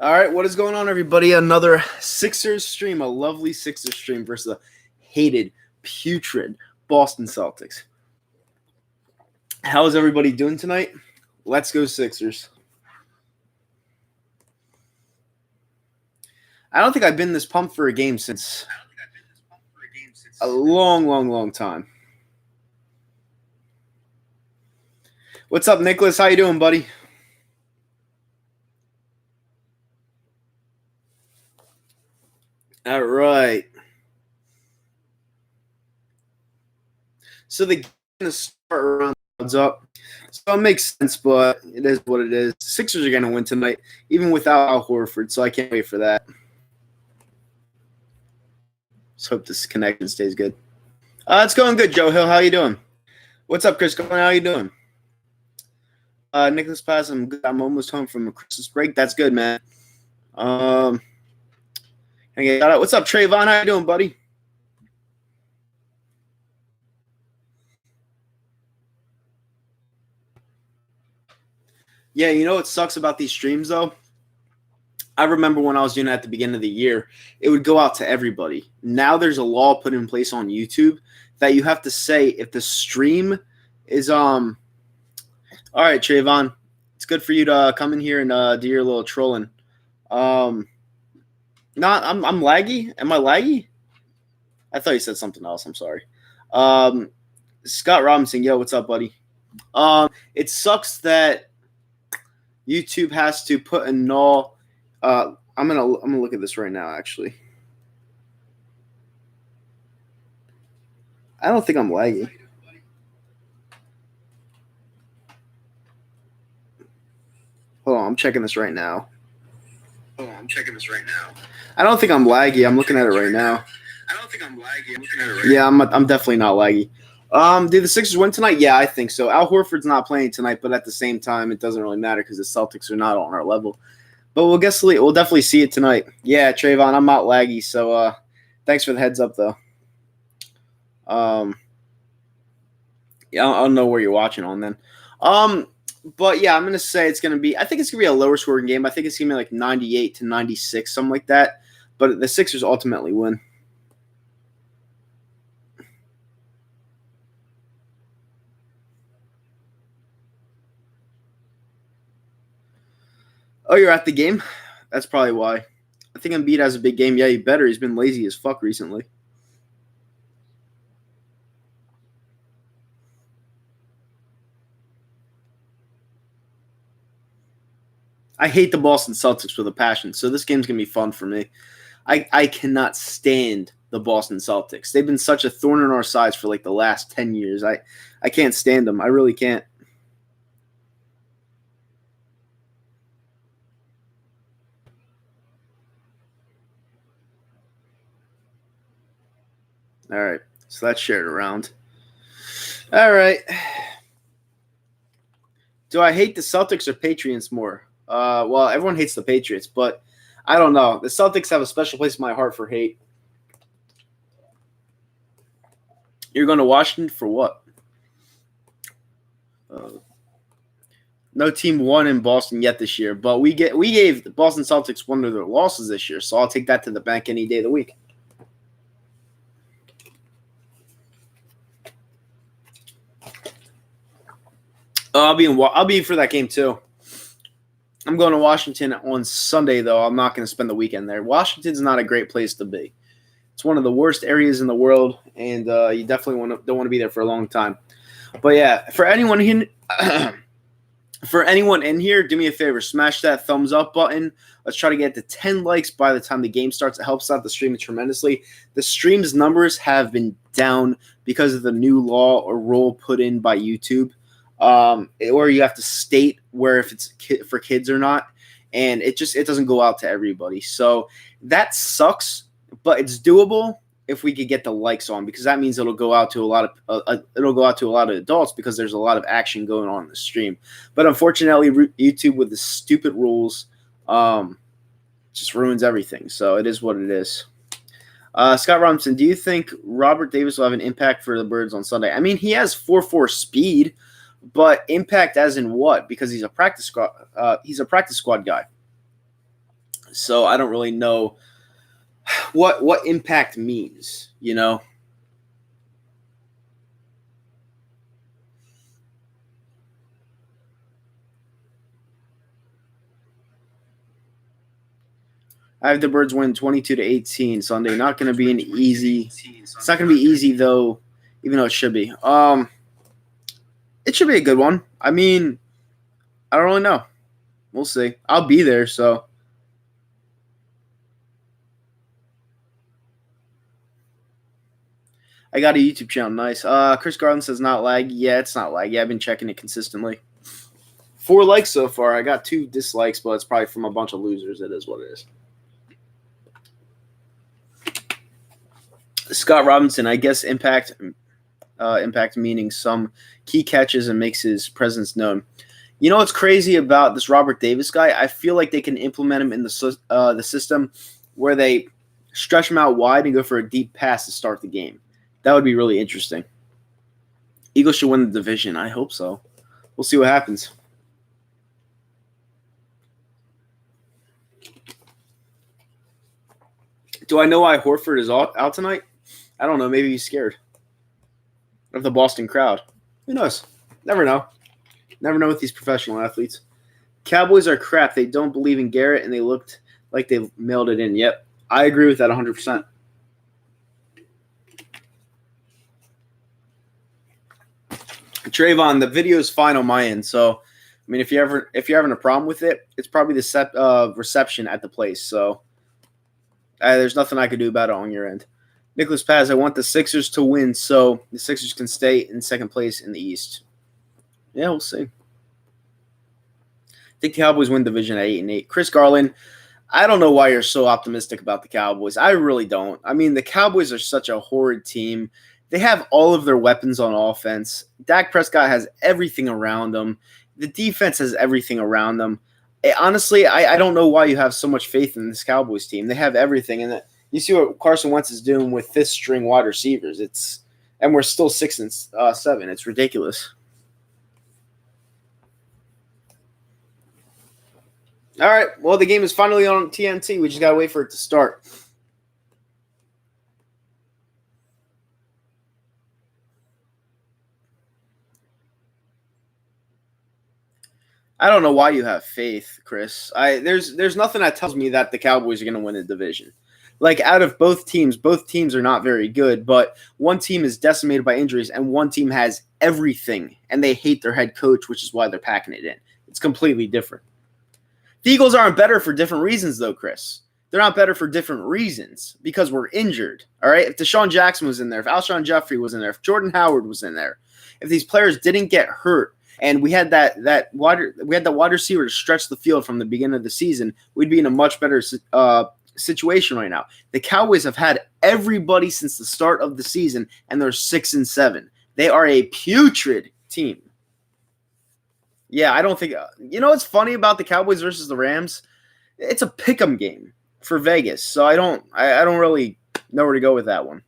All right, what is going on, everybody? Another Sixers stream, a lovely Sixers stream versus a hated, putrid Boston Celtics. How is everybody doing tonight? Let's go Sixers. I don't think I've been this pumped for a game since a long time. What's up, Nicholas? How you doing, buddy? All right. So the game is start around up. So it makes sense, but it is what it is. Sixers are going to win tonight, even without Al Horford, so I can't wait for that. Let's hope this connection stays good. It's going good, Joe Hill. How you doing? What's up, Chris? How you doing? Nicholas Pass, I'm good. I'm almost home from a Christmas break. That's good, man. What's up, Trayvon? How you doing, buddy? Yeah, you know what sucks about these streams, though? I remember when I was doing it at the beginning of the year, it would go out to everybody. Now there's a law put in place on YouTube that you have to say if the stream is all right, Trayvon, it's good for you to come in here and do your little trolling. I'm laggy. Am I laggy? I thought you said something else. I'm sorry. Scott Robinson, yo, what's up, buddy? It sucks that YouTube has to put a null. I'm gonna look at this right now. Actually, I don't think I'm laggy. Hold on, I'm checking this right now. I don't think I'm laggy. I'm looking at it right now. Yeah, I'm definitely not laggy. Did the Sixers win tonight? Yeah, I think so. Al Horford's not playing tonight, but at the same time, it doesn't really matter because the Celtics are not on our level. But we'll definitely see it tonight. Yeah, Trayvon, I'm not laggy, so thanks for the heads up, though. Yeah, I don't know where you're watching on then. But yeah, I'm gonna say I think it's gonna be a lower scoring game. I think it's gonna be like 98-96, something like that. But the Sixers ultimately win. Oh, you're at the game? That's probably why. I think Embiid has a big game. Yeah, he better. He's been lazy as fuck recently. I hate the Boston Celtics with a passion, so this game's going to be fun for me. I cannot stand the Boston Celtics. They've been such a thorn in our sides for like the last 10 years. I can't stand them. I really can't. All right, so that's shared around. All right. Do I hate the Celtics or Patriots more? Well, everyone hates the Patriots, but I don't know. The Celtics have a special place in my heart for hate. You're going to Washington for what? No team won in Boston yet this year, but we gave the Boston Celtics one of their losses this year, so I'll take that to the bank any day of the week. I'll be for that game too. I'm going to Washington on Sunday, though. I'm not going to spend the weekend there. Washington's not a great place to be. It's one of the worst areas in the world, and you definitely don't want to be there for a long time. But yeah, for anyone in here, do me a favor, smash that thumbs up button. Let's try to get to 10 likes by the time the game starts. It helps out the stream tremendously. The stream's numbers have been down because of the new law or rule put in by YouTube. Or you have to state where if it's for kids or not, and it doesn't go out to everybody. So that sucks, but it's doable if we could get the likes on, because that means it'll go out to a lot of adults because there's a lot of action going on in the stream. But unfortunately, YouTube with the stupid rules just ruins everything. So it is what it is. Scott Robinson, do you think Robert Davis will have an impact for the Birds on Sunday? I mean, he has 4.4 speed. But impact as in what? Because he's a practice squad. He's a practice squad guy. So I don't really know what impact means, you know? I have the Birds win 22-18 Sunday. Not going to be an easy. It's not going to be easy though, even though it should be. It should be a good one. I mean, I don't really know. We'll see. I'll be there, so. I got a YouTube channel. Nice. Chris Garland says not lag. Yeah, it's not lag. Yeah, I've been checking it consistently. 4 likes so far. I got 2 dislikes, but it's probably from a bunch of losers. It is what it is. Scott Robinson, I guess impact meaning some key catches and makes his presence known. You know what's crazy about this Robert Davis guy? I feel like they can implement him in the system where they stretch him out wide and go for a deep pass to start the game. That would be really interesting. Eagles should win the division. I hope so. We'll see what happens. Do I know why Horford is out tonight? I don't know. Maybe he's scared of the Boston crowd. Who knows? Never know. Never know with these professional athletes. Cowboys are crap. They don't believe in Garrett, and they looked like they mailed it in. Yep. I agree with that 100%. Trayvon, the video is fine on my end. So, I mean, if you're having a problem with it, it's probably the reception at the place. So, there's nothing I could do about it on your end. Nicholas Paz, I want the Sixers to win so the Sixers can stay in second place in the East. Yeah, we'll see. I think the Cowboys win division at 8-8. Chris Garland, I don't know why you're so optimistic about the Cowboys. I really don't. I mean, the Cowboys are such a horrid team. They have all of their weapons on offense. Dak Prescott has everything around them. The defense has everything around them. Honestly, I don't know why you have so much faith in this Cowboys team. They have everything, and you see what Carson Wentz is doing with fifth-string wide receivers. And we're still 6-7. It's ridiculous. All right. Well, the game is finally on TNT. We just gotta wait for it to start. I don't know why you have faith, Chris. There's nothing that tells me that the Cowboys are going to win the division. Like, out of both teams are not very good, but one team is decimated by injuries and one team has everything, and they hate their head coach, which is why they're packing it in. It's completely different. The Eagles aren't better for different reasons, though, Chris. They're not better for different reasons because we're injured, all right? If Deshaun Jackson was in there, if Alshon Jeffrey was in there, if Jordan Howard was in there, if these players didn't get hurt, and we had that wide receiver to stretch the field from the beginning of the season, we'd be in a much better situation right now. The Cowboys have had everybody since the start of the season, and they're 6-7. They are a putrid team. Yeah, I don't think you know what's funny about the Cowboys versus the Rams? It's a pick'em game for Vegas, so I don't really know where to go with that one.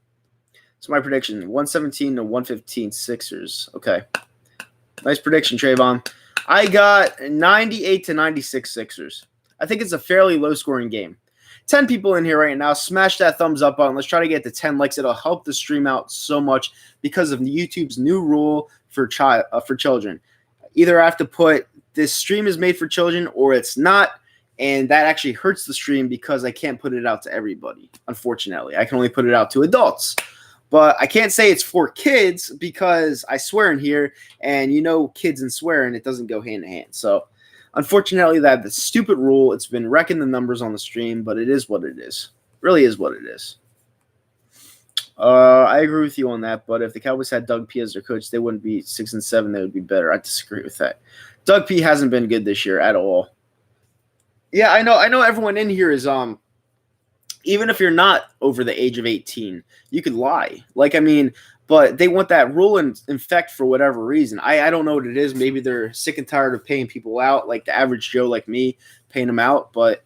So my prediction: 117-115 Sixers. Okay. Nice prediction, Trayvon. I got 98-96 Sixers. I think it's a fairly low-scoring game. 10 people in here right now. Smash that thumbs up button. Let's try to get to 10 likes. It'll help the stream out so much because of YouTube's new rule for children. Either I have to put this stream is made for children or it's not, and that actually hurts the stream because I can't put it out to everybody, unfortunately. I can only put it out to adults. But I can't say it's for kids because I swear in here, and you know kids and swearing, it doesn't go hand in hand. So, unfortunately, the stupid rule. It's been wrecking the numbers on the stream, but it is what it is. Really is what it is. I agree with you on that, but if the Cowboys had Doug P as their coach, they wouldn't be 6-7. They would be better. I disagree with that. Doug P hasn't been good this year at all. Yeah, I know everyone in here is even if you're not over the age of 18, you could lie. But they want that rule in effect for whatever reason. I don't know what it is. Maybe they're sick and tired of paying people out, like the average Joe like me, paying them out. But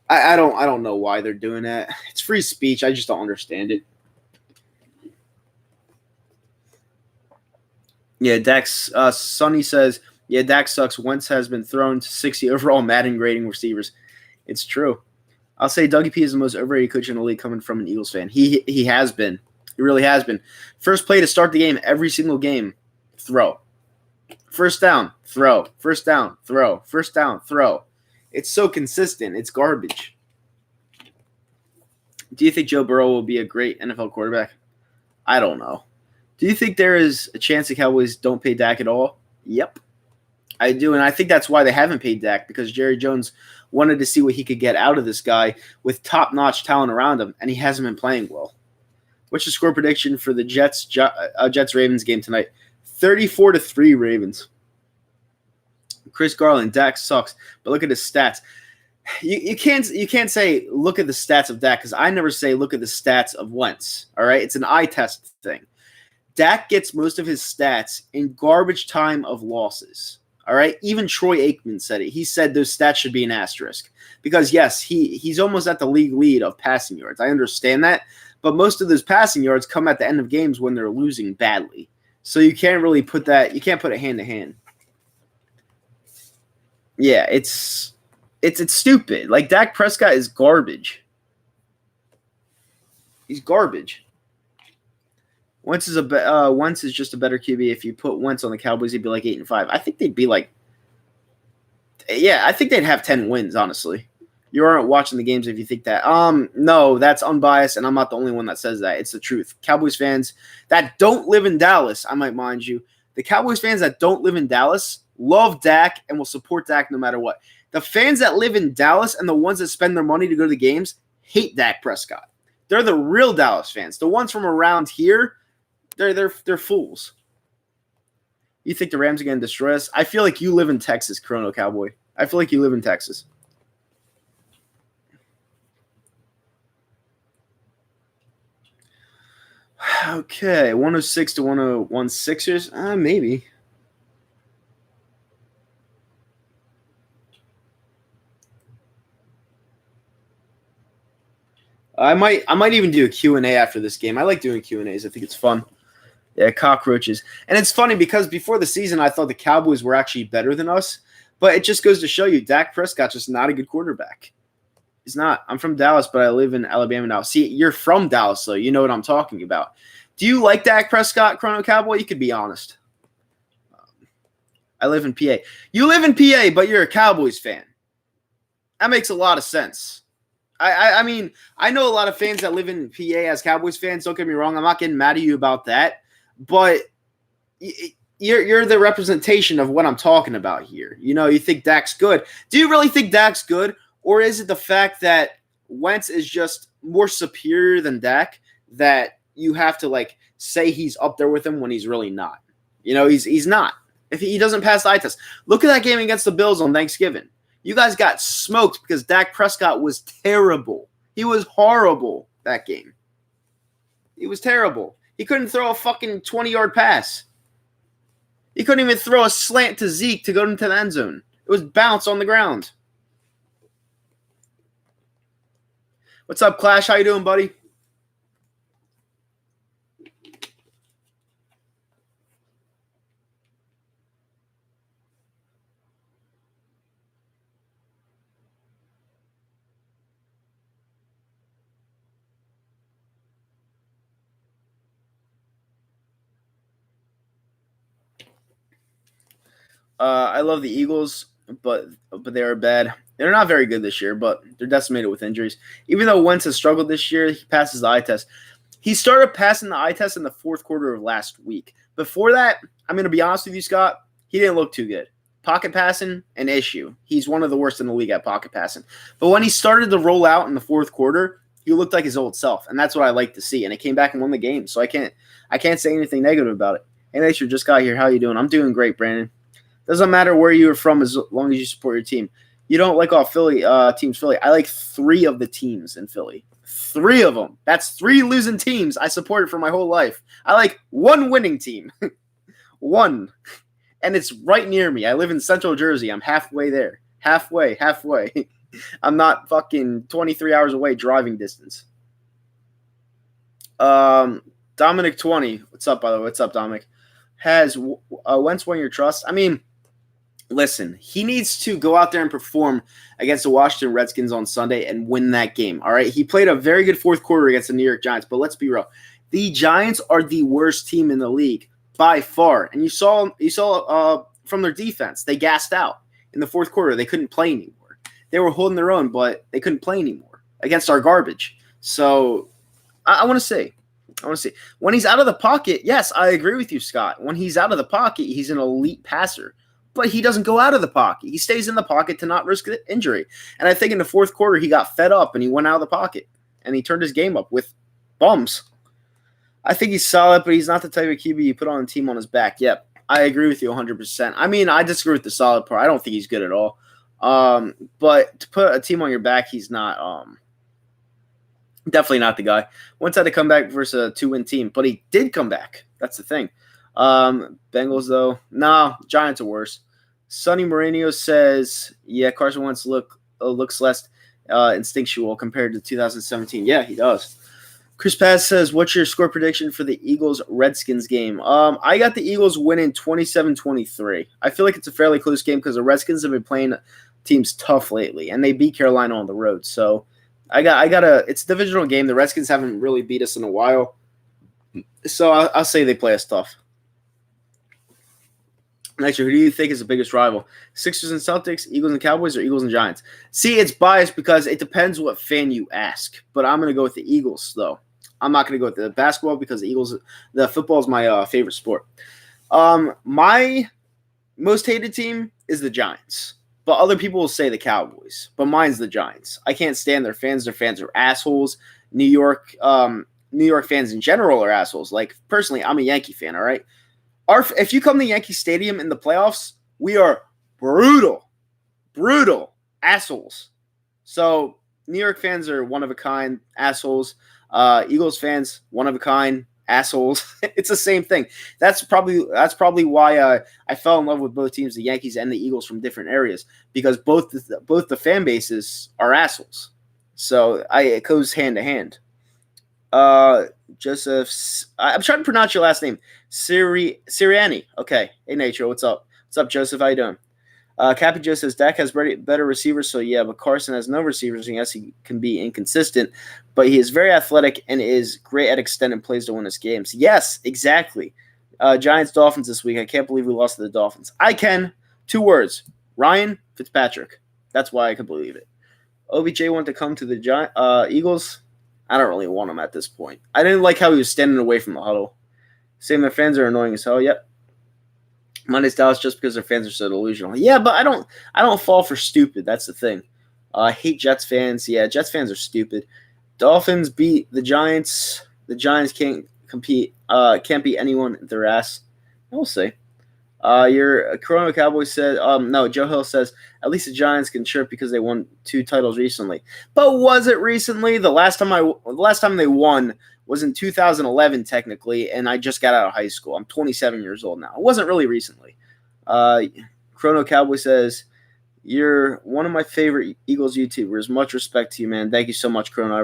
I don't know why they're doing that. It's free speech. I just don't understand it. Yeah, Dax. Sonny says, yeah, Dax sucks. Wentz has been thrown to 60 overall Madden grading receivers. It's true. I'll say Dougie P is the most overrated coach in the league coming from an Eagles fan. He has been. He really has been. First play to start the game, every single game, throw. First down, throw. First down, throw. First down, throw. It's so consistent. It's garbage. Do you think Joe Burrow will be a great NFL quarterback? I don't know. Do you think there is a chance the Cowboys don't pay Dak at all? Yep. I do, and I think that's why they haven't paid Dak, because Jerry Jones wanted to see what he could get out of this guy with top-notch talent around him, and he hasn't been playing well. What's your score prediction for the Jets-Ravens game tonight? 34-3 Ravens. Chris Garland, Dak sucks, but look at his stats. You can't say look at the stats of Dak, because I never say look at the stats of Wentz. All right, it's an eye test thing. Dak gets most of his stats in garbage time of losses. All right, even Troy Aikman said it. He said those stats should be an asterisk because yes, he's almost at the league lead of passing yards. I understand that, but most of those passing yards come at the end of games when they're losing badly. So you can't really put that. You can't put it hand to hand. Yeah, it's stupid. Like Dak Prescott is garbage. He's garbage. Wentz is just a better QB. If you put Wentz on the Cowboys, he'd be like 8-5. I think they'd be like, yeah, I think they'd have 10 wins. Honestly, you aren't watching the games if you think that. No, that's unbiased, and I'm not the only one that says that. It's the truth. Cowboys fans that don't live in Dallas, I might mind you, the Cowboys fans that don't live in Dallas love Dak and will support Dak no matter what. The fans that live in Dallas and the ones that spend their money to go to the games hate Dak Prescott. They're the real Dallas fans. The ones from around here, they're fools. You think the Rams are going to destroy us? I feel like you live in Texas, Chrono Cowboy. I feel like you live in Texas. Okay, 106 to 101 Sixers? Maybe. I might even do a Q&A after this game. I like doing Q&As. I think it's fun. Yeah, cockroaches. And it's funny because before the season, I thought the Cowboys were actually better than us. But it just goes to show you, Dak Prescott's just not a good quarterback. He's not. I'm from Dallas, but I live in Alabama now. See, you're from Dallas, though. You know what I'm talking about. Do you like Dak Prescott, Chrono Cowboy? You could be honest. I live in PA. You live in PA, but you're a Cowboys fan. That makes a lot of sense. I mean, I know a lot of fans that live in PA as Cowboys fans. Don't get me wrong. I'm not getting mad at you about that. But you're the representation of what I'm talking about here. You know, you think Dak's good. Do you really think Dak's good? Or is it the fact that Wentz is just more superior than Dak that you have to, like, say he's up there with him when he's really not? You know, he's not. If he doesn't pass the eye test. Look at that game against the Bills on Thanksgiving. You guys got smoked because Dak Prescott was terrible. He was horrible that game. He was terrible. He couldn't throw a fucking 20-yard pass. He couldn't even throw a slant to Zeke to go into the end zone. It was bounce on the ground. What's up, Clash? How you doing, buddy? I love the Eagles, but they are bad. They're not very good this year, but they're decimated with injuries. Even though Wentz has struggled this year, he passes the eye test. He started passing the eye test in the fourth quarter of last week. Before that, I'm going to be honest with you, Scott, he didn't look too good. Pocket passing, an issue. He's one of the worst in the league at pocket passing. But when he started to roll out in the fourth quarter, he looked like his old self, and that's what I like to see. And it came back and won the game, so I can't say anything negative about it. Hey, Nature, just got here. How you doing? I'm doing great, Brandon. Doesn't matter where you're from as long as you support your team. You don't like all Philly teams. Philly. I like 3 of the teams in Philly. 3 of them. That's 3 losing teams I supported for my whole life. I like 1 winning team. 1. And it's right near me. I live in Central Jersey. I'm halfway there. Halfway. I'm not fucking 23 hours away driving distance. Dominic 20. What's up, by the way? What's up, Dominic? Has Wentz won your trust? I mean, Listen, he needs to go out there and perform against the Washington Redskins on Sunday and win that game. All right. He played a very good fourth quarter against the New York Giants, but let's be real. The Giants are the worst team in the league by far. And you saw from their defense, they gassed out in the fourth quarter. They couldn't play anymore. They were holding their own, but they couldn't play anymore against our garbage. So I want to see. When he's out of the pocket, yes, I agree with you, Scott. When he's out of the pocket, he's an elite passer. But he doesn't go out of the pocket. He stays in the pocket to not risk injury. And I think in the fourth quarter, he got fed up and he went out of the pocket. And he turned his game up with bums. I think he's solid, but he's not the type of QB you put on a team on his back. Yep, I agree with you 100%. I mean, I disagree with the solid part. I don't think he's good at all. But to put a team on your back, he's not definitely not the guy. Once had to come back versus a 2-win team, but he did come back. That's the thing. Bengals, though, Giants are worse. Sonny Moreno says, yeah, Carson Wentz looks less instinctual compared to 2017. Yeah, he does. Chris Paz says, what's your score prediction for the Eagles-Redskins game? I got the Eagles winning 27-23. I feel like it's a fairly close game because the Redskins have been playing teams tough lately, and they beat Carolina on the road. So it's a divisional game. The Redskins haven't really beat us in a while. So I'll say they play us tough. Next year, who do you think is the biggest rival? Sixers and Celtics, Eagles and Cowboys, or Eagles and Giants? See, it's biased because it depends what fan you ask. But I'm going to go with the Eagles, though. I'm not going to go with the basketball because the football is my favorite sport. My most hated team is the Giants. But other people will say the Cowboys. But mine's the Giants. I can't stand their fans. Their fans are assholes. New York fans in general are assholes. Like, personally, I'm a Yankee fan, all right? If you come to Yankee Stadium in the playoffs, we are brutal assholes. So New York fans are one of a kind assholes. Eagles fans, one of a kind assholes. It's the same thing. That's probably why I fell in love with both teams, the Yankees and the Eagles, from different areas, because both the fan bases are assholes. So it goes hand to hand. Joseph, I'm trying to pronounce your last name. Sirianni. Okay. Hey, Nature, what's up? What's up, Joseph? How you doing? Cappy Joe says Dak has better receivers, so yeah, but Carson has no receivers, and yes, he can be inconsistent, but he is very athletic and is great at extending plays to win his games. Yes, exactly. Giants Dolphins this week. I can't believe we lost to the Dolphins. I can. 2 words. Ryan Fitzpatrick. That's why I can believe it. OBJ wanted to come to the Eagles. I don't really want him at this point. I didn't like how he was standing away from the huddle. Saying their fans are annoying as hell. Yep. Monday's Dallas just because their fans are so delusional. Yeah, but I don't fall for stupid. That's the thing. I hate Jets fans. Yeah, Jets fans are stupid. Dolphins beat the Giants. The Giants can't compete. Can't beat anyone at their ass. We'll see. Your Corona Cowboy said, no, Joe Hill says, at least the Giants can chirp because they won 2 titles recently. But was it recently? The last time they won was in 2011, technically, and I just got out of high school. I'm 27 years old now. It wasn't really recently. Chrono Cowboy says, you're one of my favorite Eagles YouTubers. Much respect to you, man. Thank you so much, Chrono. I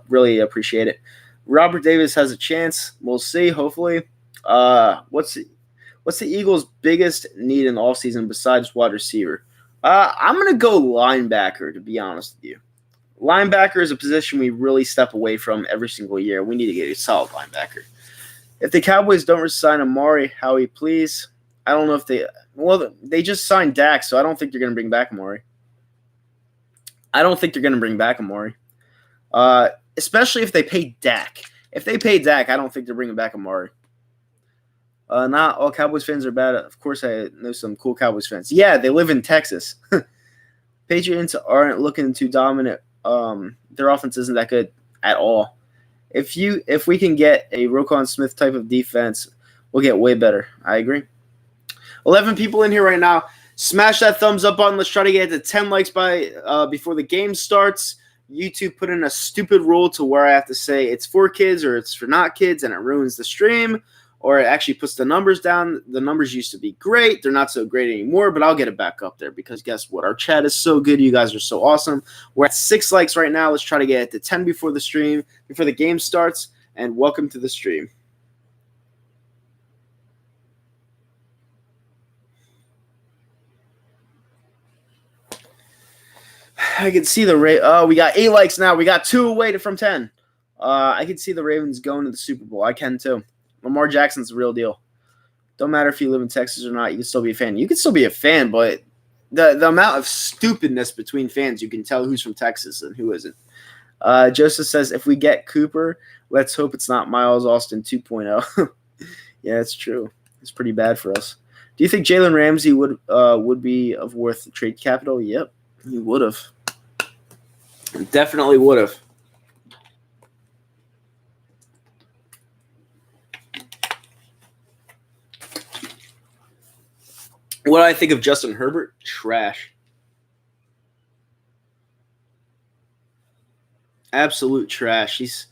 really appreciate it. Robert Davis has a chance. We'll see, hopefully. What's the Eagles' biggest need in the offseason besides wide receiver? I'm going to go linebacker, to be honest with you. Linebacker is a position we really step away from every single year. We need to get a solid linebacker. If the Cowboys don't resign Amari, Howie, please. I don't know if they just signed Dak, so I don't think they're going to bring back Amari. Especially if they pay Dak. If they pay Dak, I don't think they're bringing back Amari. Not all Cowboys fans are bad. Of course, I know some cool Cowboys fans. Yeah, they live in Texas. Patriots aren't looking too dominant. Their offense isn't that good at all. If we can get a Roquan Smith type of defense, we'll get way better. I agree. 11 people in here right now. Smash that thumbs up button. Let's try to get to 10 likes before the game starts. YouTube put in a stupid rule to where I have to say it's for kids or it's for not kids, and it ruins the stream. Or it actually puts the numbers down. The numbers used to be great. They're not so great anymore, but I'll get it back up there because guess what? Our chat is so good. You guys are so awesome. We're at 6 likes right now. Let's try to get it to 10 before the game starts, and welcome to the stream. I can see the we got 8 likes now. We got 2 away from 10. I can see the Ravens going to the Super Bowl. I can too. Lamar Jackson's the real deal. Don't matter if you live in Texas or not. You can still be a fan. You can still be a fan, but the amount of stupidness between fans, you can tell who's from Texas and who isn't. Joseph says, if we get Cooper, let's hope it's not Miles Austin 2.0. Yeah, it's true. It's pretty bad for us. Do you think Jalen Ramsey would be of worth trade capital? Yep, he would have. Definitely would have. What do I think of Justin Herbert? Trash. Absolute trash. He's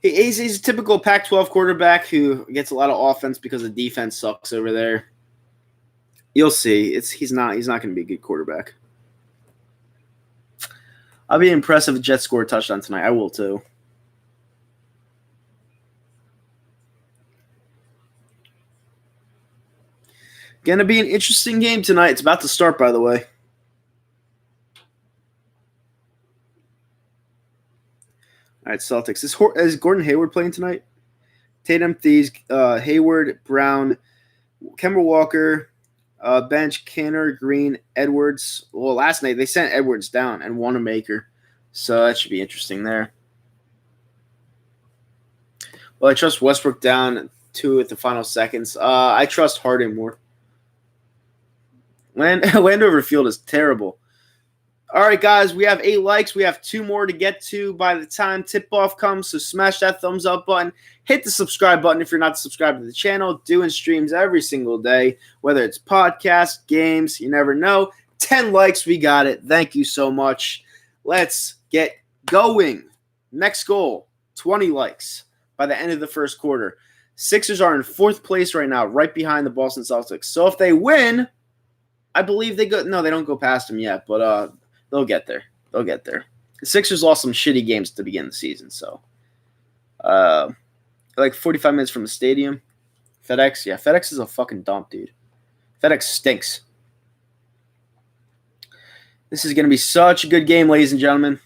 a typical Pac-12 quarterback who gets a lot of offense because the defense sucks over there. You'll see. He's not going to be a good quarterback. I'll be impressed if the Jets score a touchdown tonight. I will too. Going to be an interesting game tonight. It's about to start, by the way. All right, Celtics. Is Gordon Hayward playing tonight? Tatum, Thies, Hayward, Brown, Kemba Walker, bench, Canner, Green, Edwards. Well, last night they sent Edwards down and Wanamaker. So that should be interesting there. Well, I trust Westbrook down 2 at the final seconds. I trust Harden more. Landover Field is terrible. All right, guys, we have 8 likes. We have 2 more to get to by the time tip-off comes, so smash that thumbs up button. Hit the subscribe button if you're not subscribed to the channel. Doing streams every single day, whether it's podcasts, games, you never know. 10 likes, we got it. Thank you so much. Let's get going. Next goal, 20 likes by the end of the first quarter. Sixers are in 4th place right now, right behind the Boston Celtics. So if they win, I believe they go – no, they don't go past them yet, but they'll get there. They'll get there. The Sixers lost some shitty games to begin the season, so like 45 minutes from the stadium. FedEx, yeah, FedEx is a fucking dump, dude. FedEx stinks. This is going to be such a good game, ladies and gentlemen.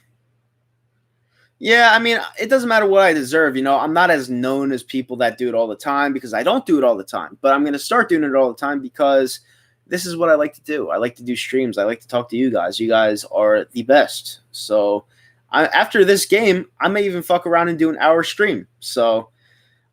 Yeah, I mean, it doesn't matter what I deserve, I'm not as known as people that do it all the time because I don't do it all the time, but I'm going to start doing it all the time because this is what I like to do. I like to do streams. I like to talk to you guys. You guys are the best. So after this game, I may even fuck around and do an hour stream. So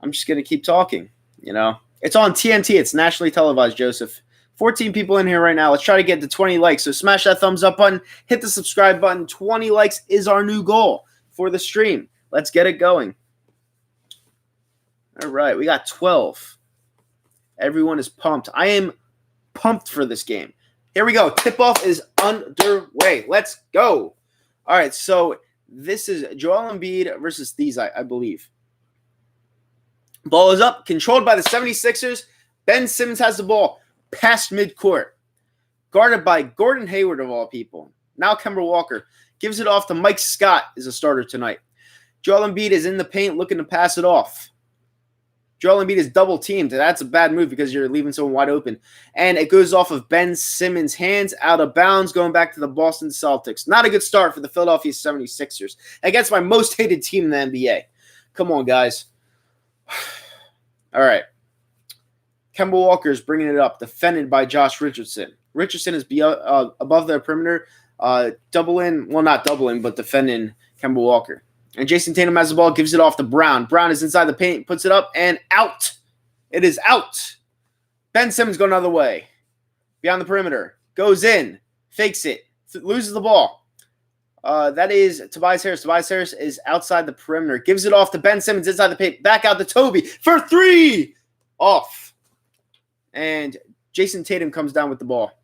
I'm just going to keep talking, It's on TNT. It's nationally televised, Joseph. 14 people in here right now. Let's try to get to 20 likes. So smash that thumbs up button. Hit the subscribe button. 20 likes is our new goal for the stream. Let's get it going. All right. We got 12. Everyone is pumped. I am pumped for this game. Here we go. Tip-off is underway. Let's go. All right, so this is Joel Embiid versus Thies, I believe. Ball is up, controlled by the 76ers. Ben Simmons has the ball past midcourt, guarded by Gordon Hayward of all people. Now Kemba Walker gives it off to Mike Scott as a starter tonight. Joel Embiid is in the paint looking to pass it off. Joel Embiid is double-teamed. That's a bad move because you're leaving someone wide open. And it goes off of Ben Simmons' hands, out of bounds, going back to the Boston Celtics. Not a good start for the Philadelphia 76ers against my most hated team in the NBA. Come on, guys. All right. Kemba Walker is bringing it up, defended by Josh Richardson. Richardson is above the perimeter, doubling, well, not doubling, but defending Kemba Walker. And Jason Tatum has the ball, gives it off to Brown. Brown is inside the paint, puts it up, and out. It is out. Ben Simmons going another way. Beyond the perimeter. Goes in. Fakes it. Loses the ball. That is Tobias Harris. Tobias Harris is outside the perimeter. Gives it off to Ben Simmons inside the paint. Back out to Toby for 3. Off. And Jason Tatum comes down with the ball.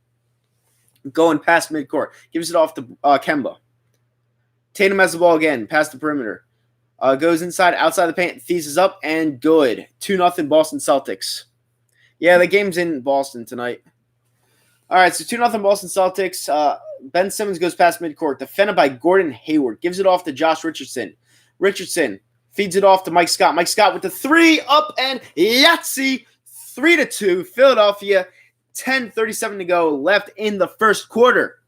Going past midcourt. Gives it off to Kemba. Tatum has the ball again, past the perimeter. Goes inside, outside the paint, Thies is up, and good. 2-0 Boston Celtics. Yeah, the game's in Boston tonight. All right, so 2-0 Boston Celtics. Ben Simmons goes past midcourt, defended by Gordon Hayward. Gives it off to Josh Richardson. Richardson feeds it off to Mike Scott. Mike Scott with the 3, up, and Yahtzee. 3-2, Philadelphia. 10:37 to go left in the first quarter.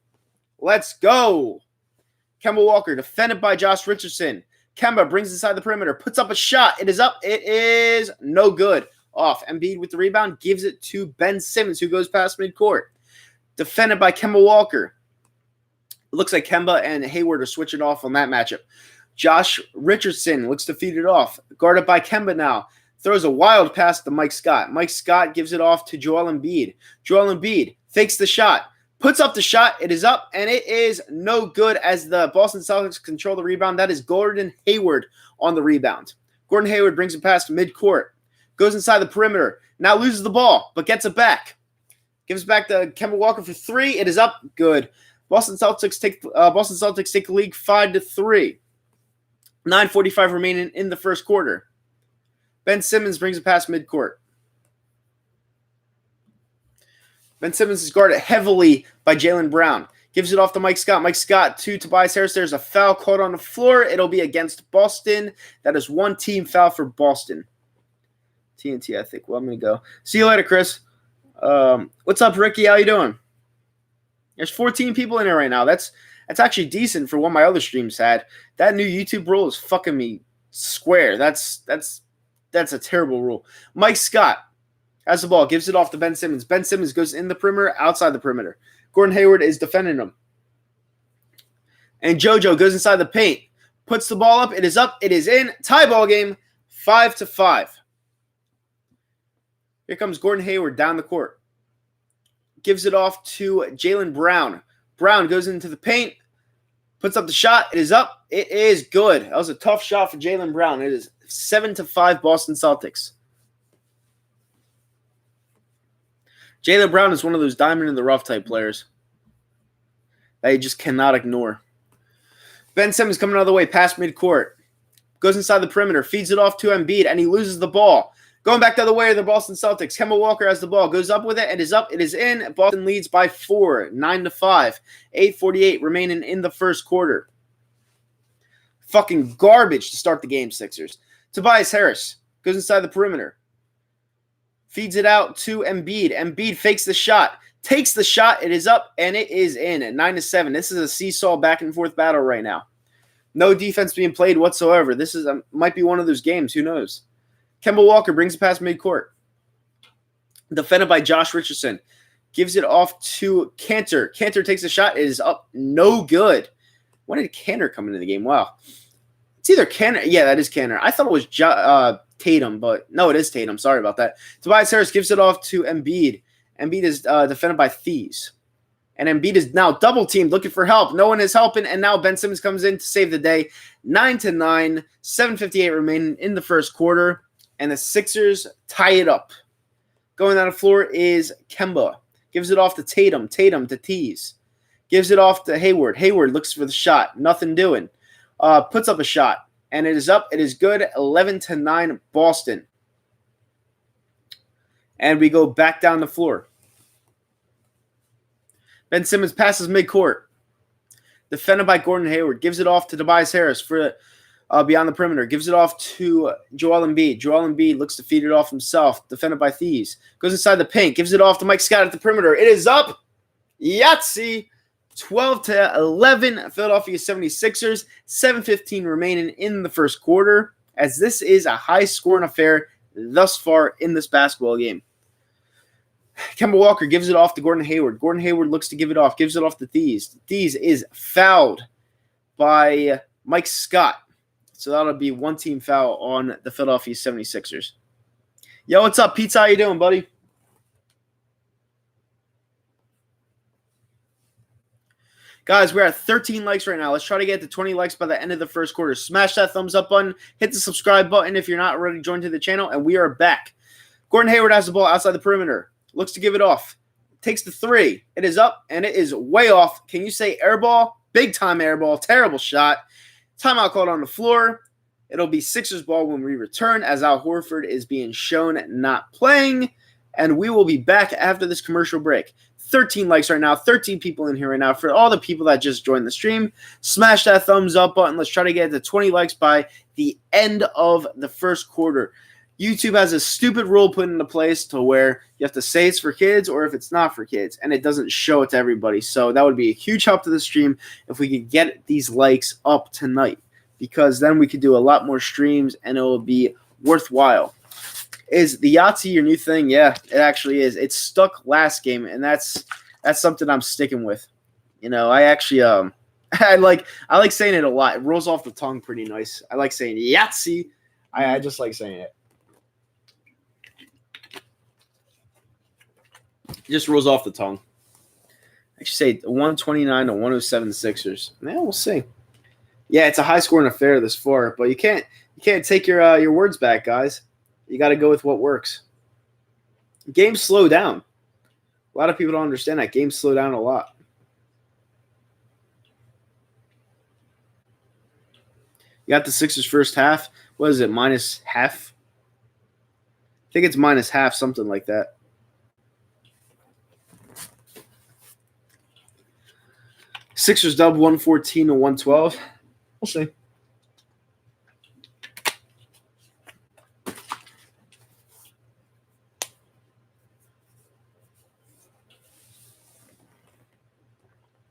Let's go. Kemba Walker, defended by Josh Richardson. Kemba brings inside the perimeter, puts up a shot. It is up. It is no good. Off. Embiid with the rebound, gives it to Ben Simmons, who goes past midcourt. Defended by Kemba Walker. It looks like Kemba and Hayward are switching off on that matchup. Josh Richardson looks to feed it off. Guarded by Kemba now. Throws a wild pass to Mike Scott. Mike Scott gives it off to Joel Embiid. Joel Embiid fakes the shot. Puts up the shot. It is up, and it is no good as the Boston Celtics control the rebound. That is Gordon Hayward on the rebound. Gordon Hayward brings it past midcourt. Goes inside the perimeter. Now loses the ball, but gets it back. Gives it back to Kemba Walker for three. It is up. Good. Boston Celtics take the lead 5-3. 9:45 remaining in the first quarter. Ben Simmons brings it past midcourt. Ben Simmons is guarded heavily by Jaylen Brown. Gives it off to Mike Scott. Mike Scott to Tobias Harris. There's a foul caught on the floor. It'll be against Boston. That is one team foul for Boston. TNT, I think. Well, I'm going to go. See you later, Chris. What's up, Ricky? How you doing? There's 14 people in here right now. That's actually decent for what my other streams had. That new YouTube rule is fucking me square. That's a terrible rule. Mike Scott has the ball, gives it off to Ben Simmons. Ben Simmons goes in the perimeter, outside the perimeter. Gordon Hayward is defending him. And JoJo goes inside the paint, puts the ball up. It is up. It is in. Tie ball game, 5-5. Here comes Gordon Hayward down the court. Gives it off to Jaylen Brown. Brown goes into the paint, puts up the shot. It is up. It is good. That was a tough shot for Jaylen Brown. It is 7-5 Boston Celtics. Jaylen Brown is one of those diamond in the rough type players that you just cannot ignore. Ben Simmons coming out of the way, past midcourt. Goes inside the perimeter, feeds it off to Embiid, and he loses the ball. Going back the other way are the Boston Celtics. Kemba Walker has the ball, goes up with it, and is up. It is in. Boston leads by 4, 9-5. 8:48 remaining in the first quarter. Fucking garbage to start the game, Sixers. Tobias Harris goes inside the perimeter. Feeds it out to Embiid. Embiid fakes the shot. Takes the shot. It is up, and it is in at 9-7. This is a seesaw back-and-forth battle right now. No defense being played whatsoever. This is might be one of those games. Who knows? Kemba Walker brings it past midcourt. Defended by Josh Richardson. Gives it off to Cantor. Cantor takes a shot. It is up. No good. When did Cantor come into the game? Wow. It's either Cantor. Yeah, that is Cantor. I thought it was Tatum, but no, it is Tatum. Sorry about that. Tobias Harris gives it off to Embiid. Embiid is defended by Thieves. And Embiid is now double-teamed, looking for help. No one is helping, and now Ben Simmons comes in to save the day. 9-9, 7:58 remaining in the first quarter, and the Sixers tie it up. Going down the floor is Kemba. Gives it off to Tatum. Tatum to Tease. Gives it off to Hayward. Hayward looks for the shot. Nothing doing. Puts up a shot, and it is up. It is good. 11-9 Boston. And we go back down the floor. Ben Simmons passes midcourt. Defended by Gordon Hayward. Gives it off to Tobias Harris for beyond the perimeter. Gives it off to Joel Embiid. Joel Embiid looks to feed it off himself. Defended by Thieves. Goes inside the paint. Gives it off to Mike Scott at the perimeter. It is up. Yahtzee. 12-11. Philadelphia 76ers. 7:15 remaining in the first quarter. As this is a high-scoring affair thus far in this basketball game. Kemba Walker gives it off to Gordon Hayward. Gordon Hayward looks to give it off. Gives it off to Thieves. Thieves is fouled by Mike Scott. So that'll be one team foul on the Philadelphia 76ers. Yo, what's up, Pete? How you doing, buddy? Guys, we're at 13 likes right now. Let's try to get to 20 likes by the end of the first quarter. Smash that thumbs up button. Hit the subscribe button if you're not already joined to the channel. And we are back. Gordon Hayward has the ball outside the perimeter. Looks to give it off. Takes the three. It is up, and it is way off. Can you say air ball? Big time air ball. Terrible shot. Timeout called on the floor. It'll be Sixers ball when we return as Al Horford is being shown not playing. And we will be back after this commercial break. 13 likes right now. 13 people in here right now. For all the people that just joined the stream, smash that thumbs up button. Let's try to get to 20 likes by the end of the first quarter. YouTube has a stupid rule put into place to where you have to say it's for kids or if it's not for kids, and it doesn't show it to everybody. So that would be a huge help to the stream if we could get these likes up tonight, because then we could do a lot more streams and it will be worthwhile. Is the Yahtzee your new thing? Yeah, it actually is. It stuck last game, and that's something I'm sticking with. You know, I actually I like saying it a lot. It rolls off the tongue pretty nice. I like saying Yahtzee. I just like saying it. It just rolls off the tongue. I should say 129 to 107 Sixers. Yeah, we'll see. Yeah, it's a high scoring affair this far, but you can't take your words back, guys. You got to go with what works. Games slow down. A lot of people don't understand that. Games slow down a lot. You got the Sixers first half. What is it, minus half? I think it's minus half, something like that. Sixers dub 114 to 112. We'll see.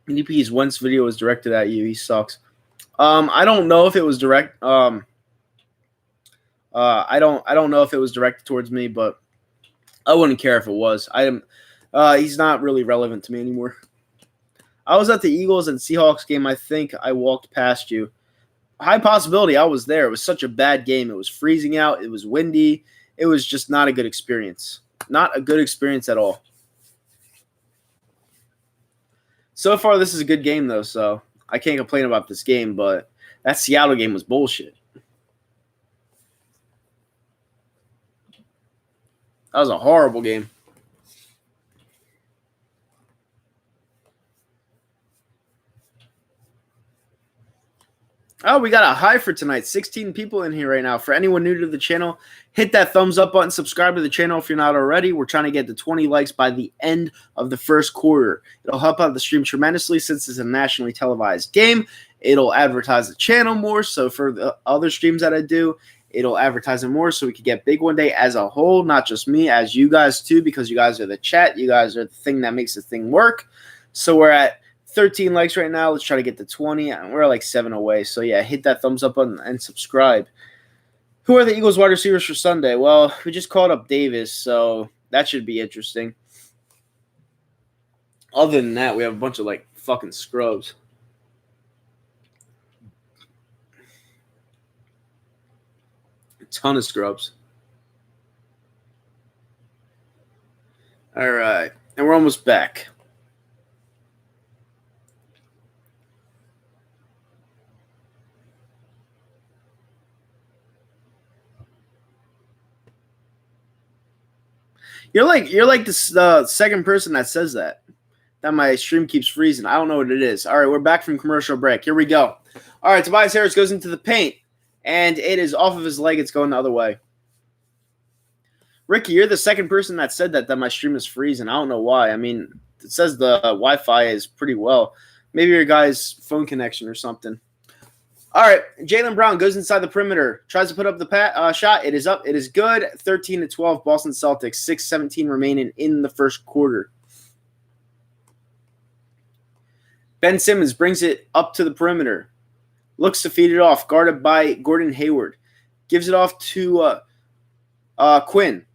NDP's once video was directed at you. He sucks. I don't know if it was direct. I don't know if it was directed towards me, but I wouldn't care if it was. He's not really relevant to me anymore. I was at the Eagles and Seahawks game. I think I walked past you. High possibility I was there. It was such a bad game. It was freezing out. It was windy. It was just not a good experience. Not a good experience at all. So far, this is a good game, though, so I can't complain about this game, but that Seattle game was bullshit. That was a horrible game. Oh, we got a high for tonight. 16 people in here right now. For anyone new to the channel, hit that thumbs up button. Subscribe to the channel if you're not already. We're trying to get to 20 likes by the end of the first quarter. It'll help out the stream tremendously since it's a nationally televised game. It'll advertise the channel more. So for the other streams that I do, it'll advertise it more so we could get big one day as a whole. Not just me, as you guys too, because you guys are the chat. You guys are the thing that makes the thing work. So we're at 13 likes right now. Let's try to get to 20. We're like 7 away. So, yeah, hit that thumbs up button and subscribe. Who are the Eagles wide receivers for Sunday? Well, we just called up Davis, so that should be interesting. Other than that, we have a bunch of, like, fucking scrubs. A ton of scrubs. All right. And we're almost back. You're like the second person that says that my stream keeps freezing. I don't know what it is. All right, we're back from commercial break. Here we go. All right, Tobias Harris goes into the paint, and it is off of his leg. It's going the other way. Ricky, you're the second person that said that my stream is freezing. I don't know why. I mean, it says the Wi-Fi is pretty well. Maybe your guy's phone connection or something. All right, Jaylen Brown goes inside the perimeter, tries to put up the shot. It is up. It is good. 13-12, Boston Celtics. 6:17 remaining in the first quarter. Ben Simmons brings it up to the perimeter. Looks to feed it off, guarded by Gordon Hayward. Gives it off to Quinn.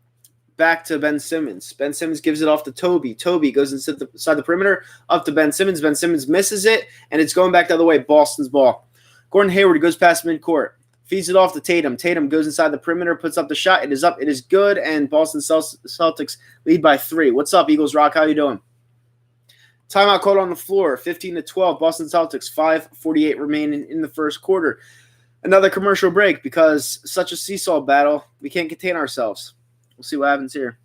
Back to Ben Simmons. Ben Simmons gives it off to Toby. Toby goes inside the perimeter, up to Ben Simmons. Ben Simmons misses it, and it's going back the other way. Boston's ball. Gordon Hayward goes past midcourt. Feeds it off to Tatum. Tatum goes inside the perimeter, puts up the shot. It is up. It is good, and Boston Celtics lead by 3. What's up, Eagles Rock? How you doing? Timeout called on the floor. 15-12, Boston Celtics. 5:48 remaining in the first quarter. Another commercial break because such a seesaw battle. We can't contain ourselves. We'll see what happens here.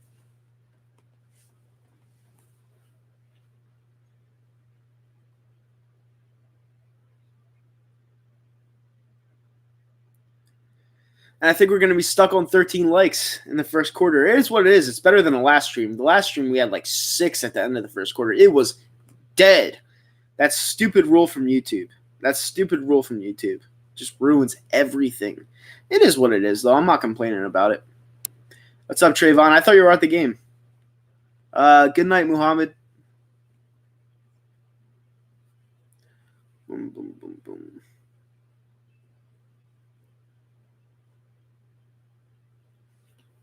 And I think we're going to be stuck on 13 likes in the first quarter. It is what it is. It's better than the last stream. The last stream, we had like 6 at the end of the first quarter. It was dead. That's stupid rule from YouTube. Just ruins everything. It is what it is, though. I'm not complaining about it. What's up, Trayvon? I thought you were at the game. Good night, Muhammad. Boom, boom, boom, boom.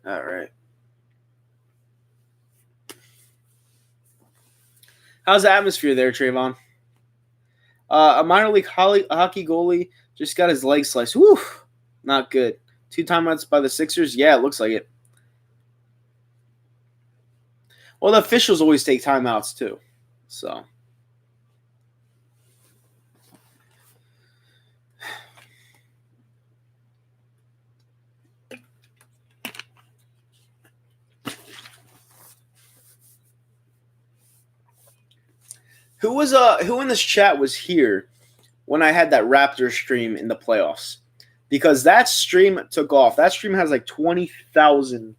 All right. How's the atmosphere there, Trayvon? A minor league hockey goalie just got his leg sliced. Woo! Not good. 2 timeouts by the Sixers? Yeah, it looks like it. Well, the officials always take timeouts, too. So. Who in this chat was here when I had that Raptors stream in the playoffs? Because that stream took off. That stream has like 20,000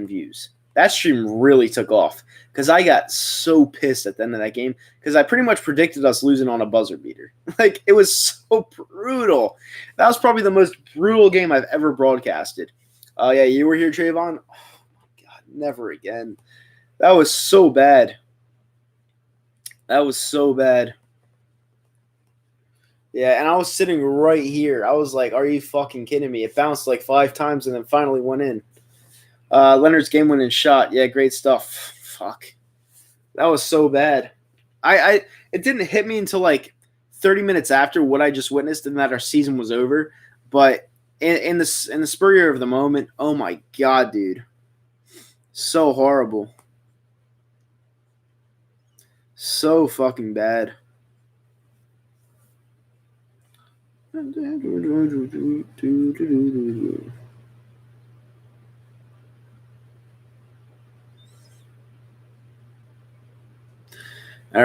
views. That stream really took off because I got so pissed at the end of that game because I pretty much predicted us losing on a buzzer beater. Like, it was so brutal. That was probably the most brutal game I've ever broadcasted. Yeah, you were here, Trayvon? Oh, my God, never again. That was so bad. That was so bad. Yeah, and I was sitting right here. I was like, are you fucking kidding me? It bounced like 5 times and then finally went in. Leonard's game-winning shot. Yeah, great stuff. Fuck. That was so bad. It didn't hit me until like 30 minutes after what I just witnessed and that our season was over. But in the spur of the moment, oh my God, dude. So horrible. So fucking bad. All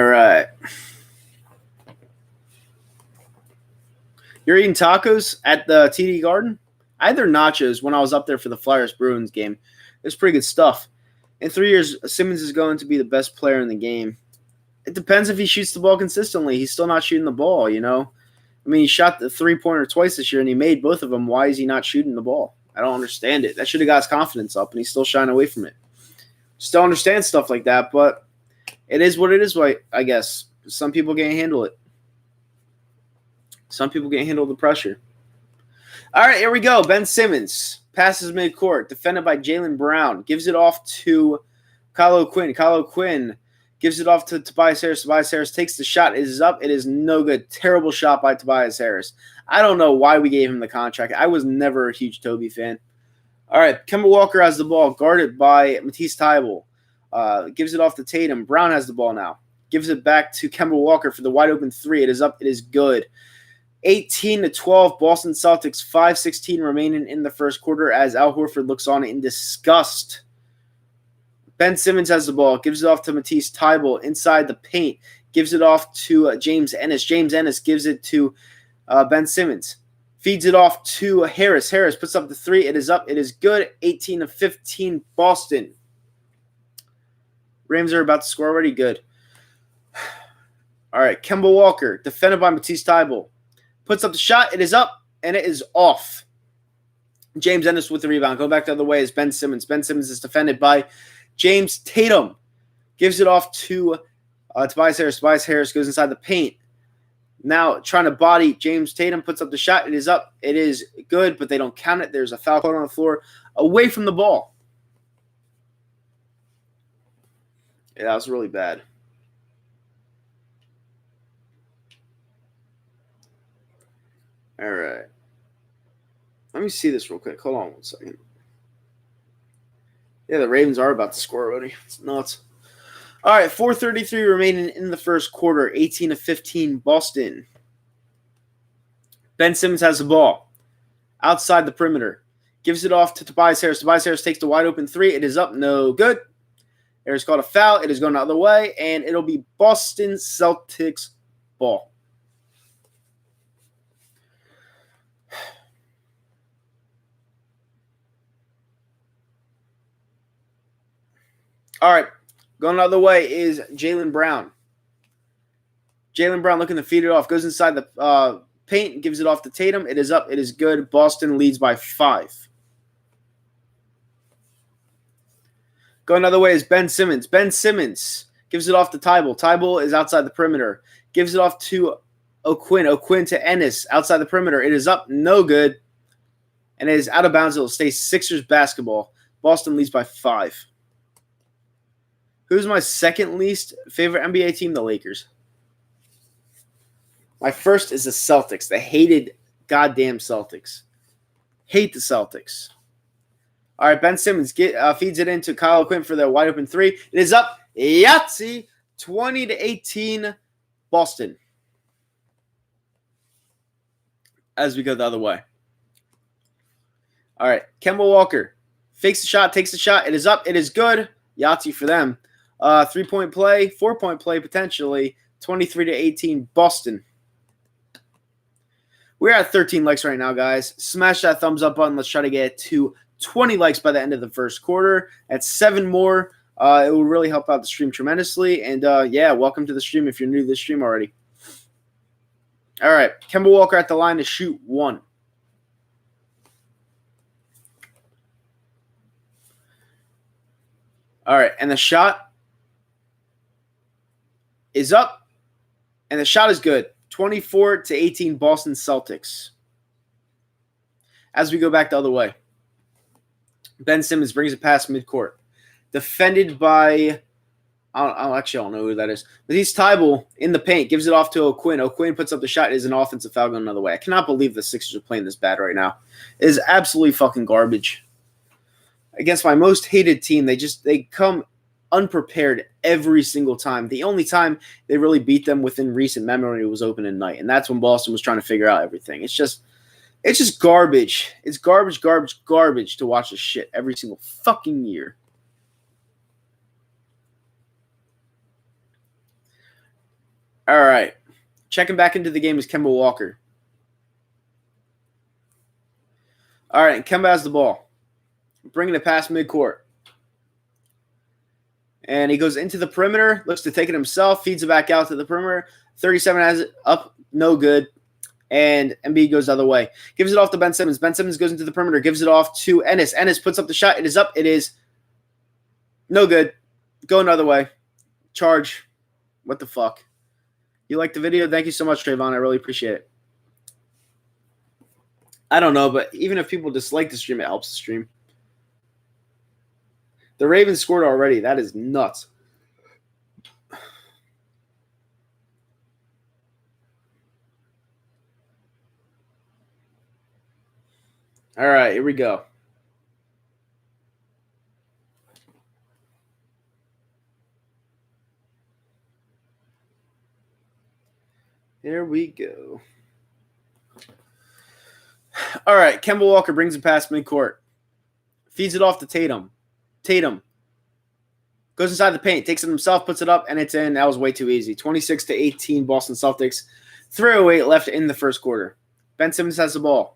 right. You're eating tacos at the TD Garden? I had their nachos when I was up there for the Flyers-Bruins game. It was pretty good stuff. In 3 years, Simmons is going to be the best player in the game. It depends if he shoots the ball consistently. He's still not shooting the ball, you know? I mean, he shot the 3-pointer twice this year, and he made both of them. Why is he not shooting the ball? I don't understand it. That should have got his confidence up, and he's still shying away from it. Still understand stuff like that, but it is what it is, I guess. Some people can't handle it. Some people can't handle the pressure. All right, here we go. Ben Simmons passes midcourt, defended by Jaylen Brown. Gives it off to Kyle O'Quinn. Kyle O'Quinn gives it off to Tobias Harris. Tobias Harris takes the shot. It is up. It is no good. Terrible shot by Tobias Harris. I don't know why we gave him the contract. I was never a huge Toby fan. All right, Kemba Walker has the ball, guarded by Matisse Thybulle. Gives it off to Tatum. Brown has the ball now. Gives it back to Kemba Walker for the wide open 3. It is up. It is good. 18-12, Boston Celtics, 5:16 remaining in the first quarter as Al Horford looks on in disgust. Ben Simmons has the ball, gives it off to Matisse Thybulle inside the paint, gives it off to James Ennis. James Ennis gives it to Ben Simmons. Feeds it off to Harris. Harris puts up the 3. It is up. It is good. 18-15, Boston. Rams are about to score already. Good. All right, Kemba Walker, defended by Matisse Thybulle. Puts up the shot. It is up, and it is off. James Ennis with the rebound. Go back the other way is Ben Simmons. Ben Simmons is defended by James Tatum. Gives it off to Tobias Harris. Tobias Harris goes inside the paint. Now trying to body James Tatum. Puts up the shot. It is up. It is good, but they don't count it. There's a foul called on the floor away from the ball. Yeah, that was really bad. All right. Let me see this real quick. Hold on one second. Yeah, the Ravens are about to score already. It's nuts. All right, 4:33 remaining in the first quarter. 18-15, Boston. Ben Simmons has the ball outside the perimeter. Gives it off to Tobias Harris. Tobias Harris takes the wide open 3. It is up. No good. Harris called a foul. It is going the other way, and it'll be Boston Celtics ball. All right, going the other way is Jaylen Brown. Jaylen Brown looking to feed it off. Goes inside the paint, gives it off to Tatum. It is up. It is good. Boston leads by 5. Going another way is Ben Simmons. Ben Simmons gives it off to Tybal. Tybal is outside the perimeter. Gives it off to O'Quinn. O'Quinn to Ennis outside the perimeter. It is up. No good. And it is out of bounds. It will stay Sixers basketball. Boston leads by 5. Who's my second least favorite NBA team? The Lakers. My first is the Celtics. The hated goddamn Celtics. Hate the Celtics. All right, Ben Simmons feeds it into Kyle O'Quinn for the wide open 3. It is up. Yahtzee, 20-18, Boston. As we go the other way. All right, Kemba Walker fakes the shot, takes the shot. It is up. It is good. Yahtzee for them. 3-point play, 4-point play potentially. 23-18, Boston. We're at 13 likes right now, guys. Smash that thumbs up button. Let's try to get to 20 likes by the end of the first quarter. At 7 more, it will really help out the stream tremendously. And, yeah, welcome to the stream if you're new to the stream already. All right, Kemba Walker at the line to shoot 1. All right, and the shot is up, and the shot is good. 24-18, Boston Celtics. As we go back the other way, Ben Simmons brings it past midcourt. Defended by, I don't know who that is. But he's Tybal in the paint, gives it off to O'Quinn. O'Quinn puts up the shot. It is an offensive foul going another way. I cannot believe the Sixers are playing this bad right now. It is absolutely fucking garbage. Against my most hated team, they come unprepared every single time. The only time they really beat them within recent memory was opening night, and that's when Boston was trying to figure out everything. It's just garbage. It's garbage to watch this shit every single fucking year. All right. Checking back into the game is Kemba Walker. All right, Kemba has the ball. Bringing it past midcourt. And he goes into the perimeter, looks to take it himself, feeds it back out to the perimeter. 37 has it up, no good. And Embiid goes the other way. Gives it off to Ben Simmons. Ben Simmons goes into the perimeter, gives it off to Ennis. Ennis puts up the shot. It is up. It is no good. Go another way. Charge. What the fuck? You like the video? Thank you so much, Trayvon. I really appreciate it. I don't know, but even if people dislike the stream, it helps the stream. The Ravens scored already. That is nuts. All right, here we go. Here we go. All right, Kemba Walker brings it past midcourt. Feeds it off to Tatum. Tatum goes inside the paint, takes it himself, puts it up, and it's in. That was way too easy. 26-18, Boston Celtics. 3:08 left in the first quarter. Ben Simmons has the ball.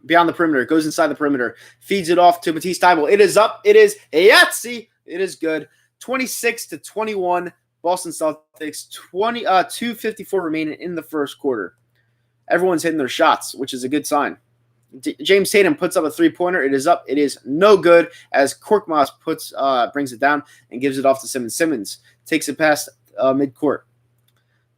Beyond the perimeter, goes inside the perimeter, feeds it off to Matisse Thybulle. It is up. It is Yahtzee. It is good. 26-21, Boston Celtics. 2:54 remaining in the first quarter. Everyone's hitting their shots, which is a good sign. James Tatum puts up a 3-pointer. It is up. It is no good as Korkmaz brings it down and gives it off to Simmons. Simmons takes it past midcourt.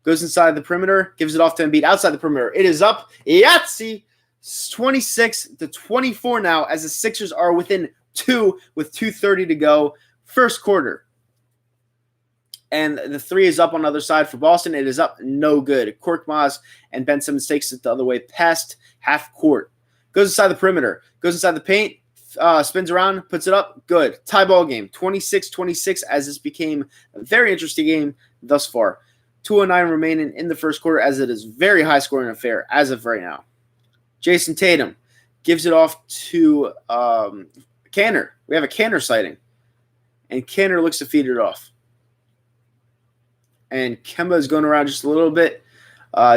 Goes inside the perimeter, gives it off to Embiid outside the perimeter. It is up. Yahtzee. 26-24 now as the Sixers are within 2 with 2:30 to go. First quarter. And the 3 is up on the other side for Boston. It is up. No good. Korkmaz and Ben Simmons takes it the other way past half court. Goes inside the perimeter. Goes inside the paint. Spins around. Puts it up. Good. Tie ball game. 26-26 as this became a very interesting game thus far. 2:09 remaining in the first quarter as it is very high scoring affair as of right now. Jason Tatum gives it off to Kanter. We have a Kanter sighting. And Kanter looks to feed it off. And Kemba is going around just a little bit.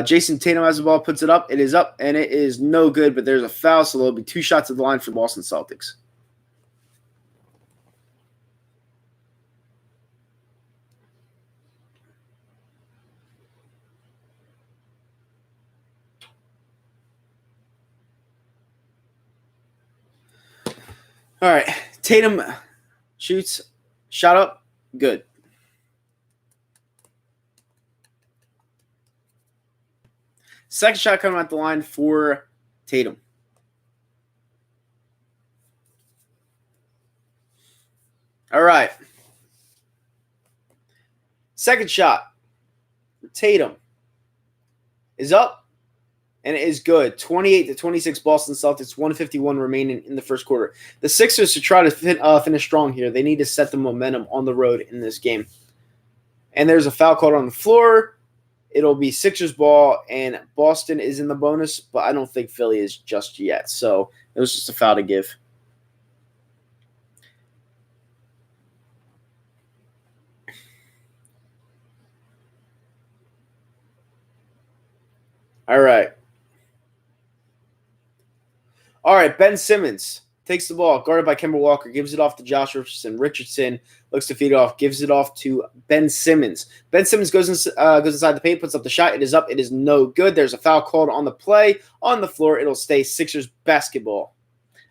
Jason Tatum has the ball, puts it up. It is up, and it is no good, but there's a foul, so there'll be 2 shots at the line for the Boston Celtics. All right, Tatum Shoots. Shot up. Good. Second shot coming at the line for Tatum. All right. Second shot. Tatum is up, and it is good. 28-26 Boston Celtics, 151 remaining in the first quarter. The Sixers, to try to finish strong here, they need to set the momentum on the road in this game. And there's a foul called on the floor. It'll be Sixers ball, and Boston is in the bonus, but I don't think Philly is just yet. So it was just a foul to give. All right. Ben Simmons takes the ball, guarded by Kemba Walker, gives it off to Josh Richardson. Richardson looks to feed it off, gives it off to Ben Simmons. Ben Simmons goes inside the paint, puts up the shot. It is up. It is no good. There's a foul called on the play. On the floor, it'll stay Sixers basketball.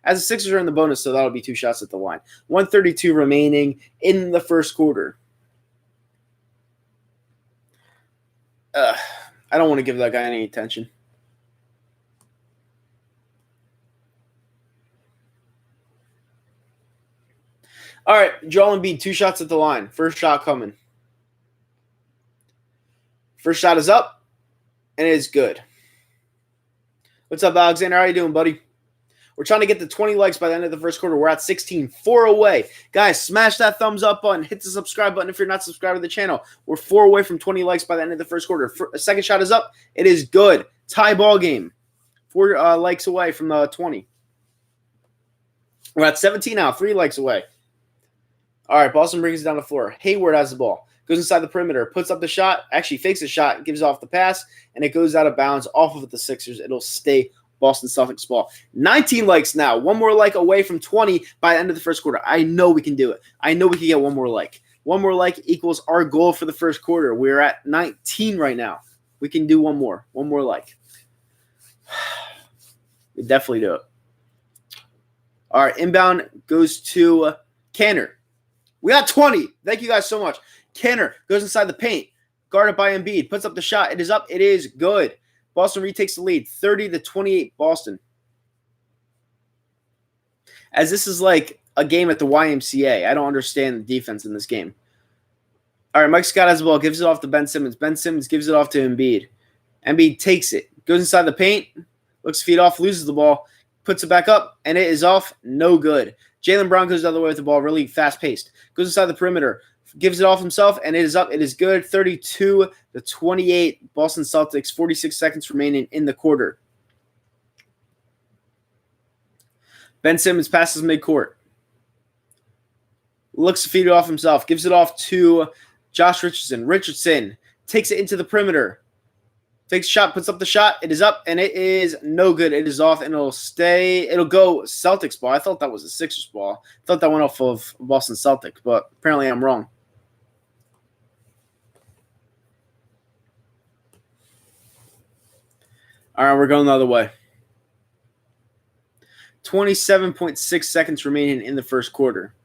As the Sixers are in the bonus, so that'll be 2 shots at the line. 1:32 remaining in the first quarter. I don't want to give that guy any attention. All right, Joel Embiid, 2 shots at the line. First shot coming. First shot is up, and it is good. What's up, Alexander? How you doing, buddy? We're trying to get to 20 likes by the end of the first quarter. We're at 16, 4 away. Guys, smash that thumbs up button. Hit the subscribe button if you're not subscribed to the channel. We're 4 away from 20 likes by the end of the first quarter. Second shot is up. It is good. Tie ball game. 4 likes away from the 20. We're at 17 now. 3 likes away. All right, Boston brings it down the floor. Hayward has the ball. Goes inside the perimeter. Puts up the shot. Actually fakes the shot. Gives off the pass. And it goes out of bounds off of the Sixers. It'll stay Boston Celtics ball. 19 likes now. 1 more like away from 20 by the end of the first quarter. I know we can do it. I know we can get 1 more like. 1 more like equals our goal for the first quarter. We're at 19 right now. We can do 1 more. 1 more like. We definitely do it. All right, inbound goes to Canner. We got 20. Thank you guys so much. Canner goes inside the paint. Guarded by Embiid. Puts up the shot. It is up. It is good. Boston retakes the lead. 30-28 Boston. As this is like a game at the YMCA. I don't understand the defense in this game. All right, Mike Scott has the ball. Gives it off to Ben Simmons. Ben Simmons gives it off to Embiid. Embiid takes it. Goes inside the paint. Looks to feed off. Loses the ball. Puts it back up. And it is off. No good. Jaylen Brown goes the other way with the ball, really fast-paced. Goes inside the perimeter, gives it off himself, and it is up. It is good. 32-28 Boston Celtics, 46 seconds remaining in the quarter. Ben Simmons passes midcourt. Looks to feed it off himself, gives it off to Josh Richardson. Richardson takes it into the perimeter. Takes a shot, puts up the shot. It is up, and it is no good. It is off, and it'll stay. It'll go Celtics ball. I thought that was a Sixers ball. I thought that went off of Boston Celtics, but apparently I'm wrong. All right, we're going the other way. 27.6 seconds remaining in the first quarter.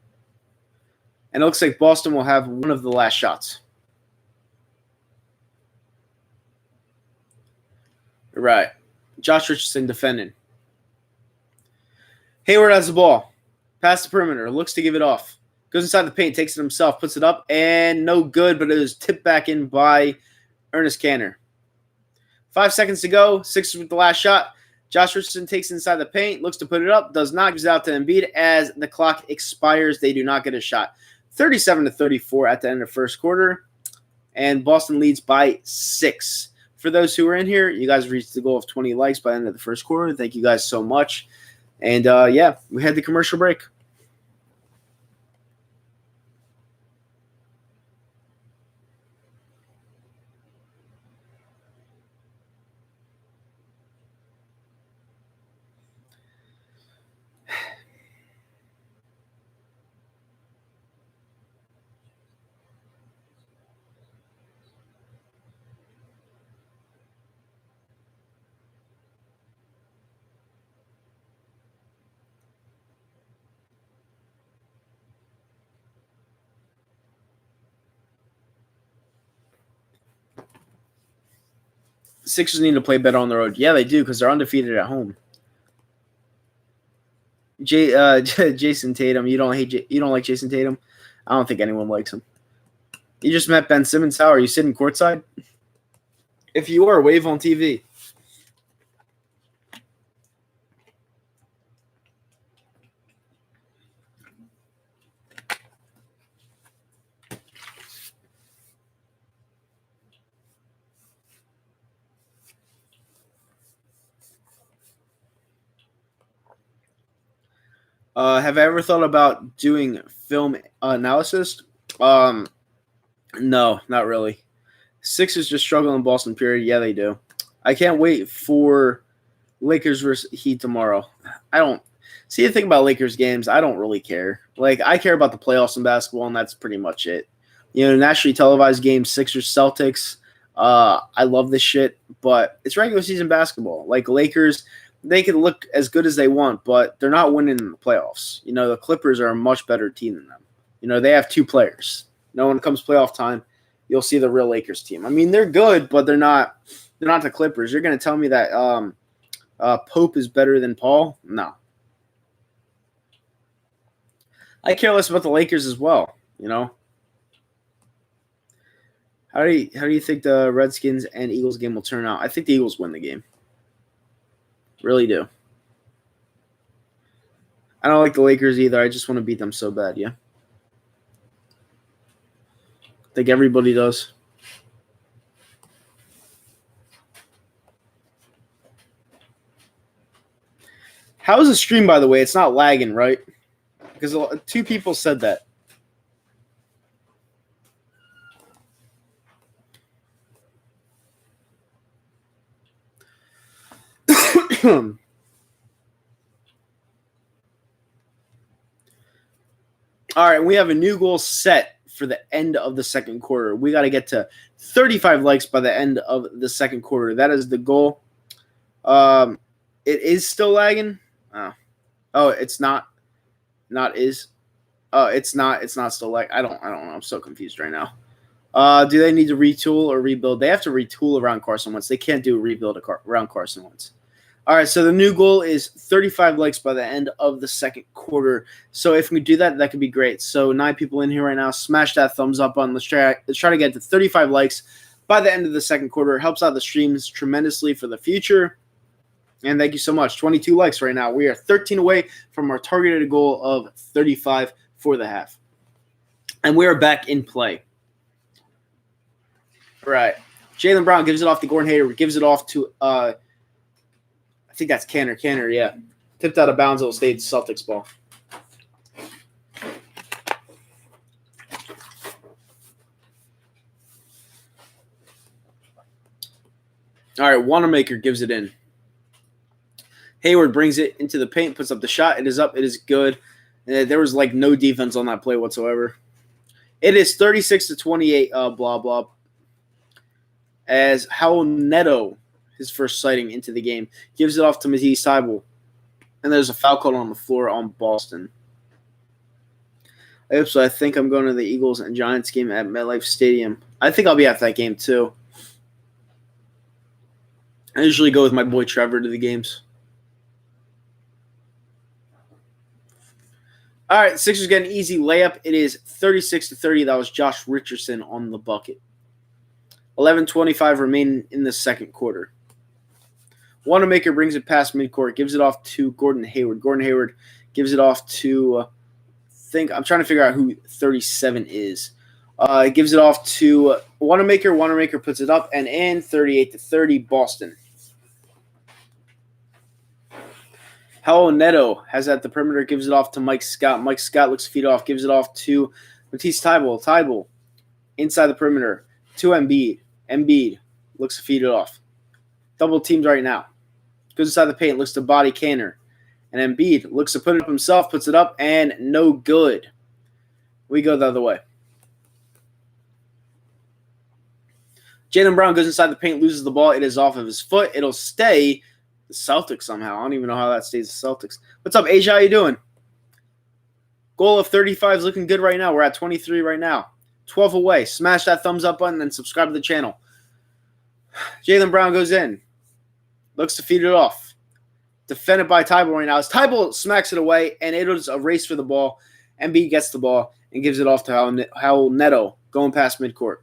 And it looks like Boston will have one of the last shots. Right. Josh Richardson defending. Hayward has the ball. Past the perimeter. Looks to give it off. Goes inside the paint. Takes it himself. Puts it up. And no good, but it is tipped back in by Ernest Canner. 5 seconds to go. Sixers with the last shot. Josh Richardson takes it inside the paint. Looks to put it up. Does not. Gives it out to Embiid. As the clock expires, they do not get a shot. 37-34 at the end of the first quarter. And Boston leads by 6. For those who are in here, you guys reached the goal of 20 likes by the end of the first quarter. Thank you guys so much. And, yeah, we had the commercial break. Sixers need to play better on the road. Yeah, they do because they're undefeated at home. Jason Tatum. You don't like Jason Tatum? I don't think anyone likes him. You just met Ben Simmons. How are you sitting courtside? If you are, wave on TV. Have I ever thought about doing film analysis? No, not really. Sixers just struggle in Boston, period. Yeah, they do. I can't wait for Lakers versus Heat tomorrow. I don't see the thing about Lakers games. I don't really care. Like, I care about the playoffs in basketball, and that's pretty much it. Nationally televised games, Sixers, Celtics. I love this shit, but it's regular season basketball. Like, Lakers, they can look as good as they want, but they're not winning in the playoffs. The Clippers are a much better team than them. They have two players. When it comes playoff time, you'll see the real Lakers team. I mean, they're good, but they're not the Clippers. You're going to tell me that Pope is better than Paul? No. I care less about the Lakers as well, How do you think the Redskins and Eagles game will turn out? I think the Eagles win the game. Really do. I don't like the Lakers either. I just want to beat them so bad, yeah. I think everybody does. How is the stream, by the way? It's not lagging, right? Because two people said that. All right, we have a new goal set for the end of the second quarter. We got to get to 35 likes by the end of the second quarter. That is the goal. It is still lagging. Oh, it's not. Not is. Oh, it's not. It's not still lag. I don't know. I'm so confused right now. Do they need to retool or rebuild? They have to retool around Carson Wentz. They can't do a rebuild around Carson Wentz. All right, so the new goal is 35 likes by the end of the second quarter. So if we do that, that could be great. So 9 people in here right now. Smash that thumbs up button. Let's try to get to 35 likes by the end of the second quarter. It helps out the streams tremendously for the future. And thank you so much. 22 likes right now. We are 13 away from our targeted goal of 35 for the half. And we are back in play. All right. Jaylen Brown gives it off to Gordon Hayward. Gives it off to I think that's Canner. Canner, yeah. Tipped out of bounds. It'll stay Celtics ball. All right, Wanamaker gives it in. Hayward brings it into the paint, puts up the shot. It is up. It is good. There was no defense on that play whatsoever. It is 36-28, blah, blah. As Howell Neto, his first sighting into the game, gives it off to Matisse Thybulle. And there's a foul call on the floor on Boston. So I think I'm going to the Eagles and Giants game at MetLife Stadium. I think I'll be at that game too. I usually go with my boy Trevor to the games. All right, Sixers get an easy layup. It is 36-30. That was Josh Richardson on the bucket. 11:25 remaining in the second quarter. Wanamaker brings it past midcourt, gives it off to Gordon Hayward. Gordon Hayward gives it off to, I'm trying to figure out who 37 is. Gives it off to Wanamaker. Wanamaker puts it up and in, 38-30, Boston. Howell Neto has at the perimeter, gives it off to Mike Scott. Mike Scott looks feet off, gives it off to Matisse Thybulle. Thybulle inside the perimeter to Embiid. Embiid looks to feed it off. Double teamed right now. Goes inside the paint, looks to body Canner. And Embiid looks to put it up himself, puts it up, and no good. We go the other way. Jaylen Brown goes inside the paint, loses the ball. It is off of his foot. It'll stay the Celtics somehow. I don't even know how that stays the Celtics. What's up, Asia? How you doing? Goal of 35 is looking good right now. We're at 23 right now. 12 away. Smash that thumbs up button and subscribe to the channel. Jaylen Brown goes in. Looks to feed it off. Defended by Tybal right now. As Tybal smacks it away, and it was a race for the ball. Embiid gets the ball and gives it off to Raul Neto going past midcourt.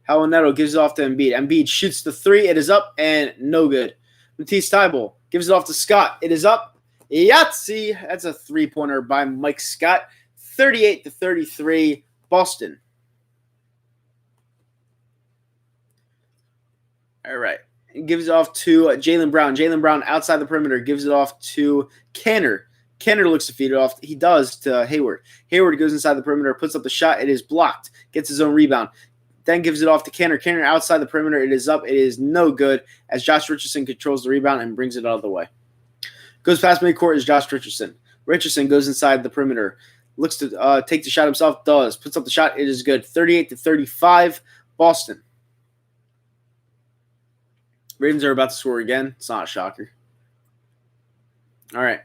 Raul Neto gives it off to Embiid. Embiid shoots the three. It is up and no good. Matisse Tybal gives it off to Scott. It is up. Yahtzee. That's a three-pointer by Mike Scott. 38-33, Boston. All right. He gives it off to Jaylen Brown. Jaylen Brown outside the perimeter gives it off to Kanter. Kanter looks to feed it off. He does to Hayward. Hayward goes inside the perimeter, puts up the shot. It is blocked. Gets his own rebound. Then gives it off to Kanter. Kanter outside the perimeter. It is up. It is no good as Josh Richardson controls the rebound and brings it out of the way. Goes past midcourt is Josh Richardson. Richardson goes inside the perimeter. Looks to take the shot himself. Does. Puts up the shot. It is good. 38-35, Boston. Ravens are about to score again. It's not a shocker. All right.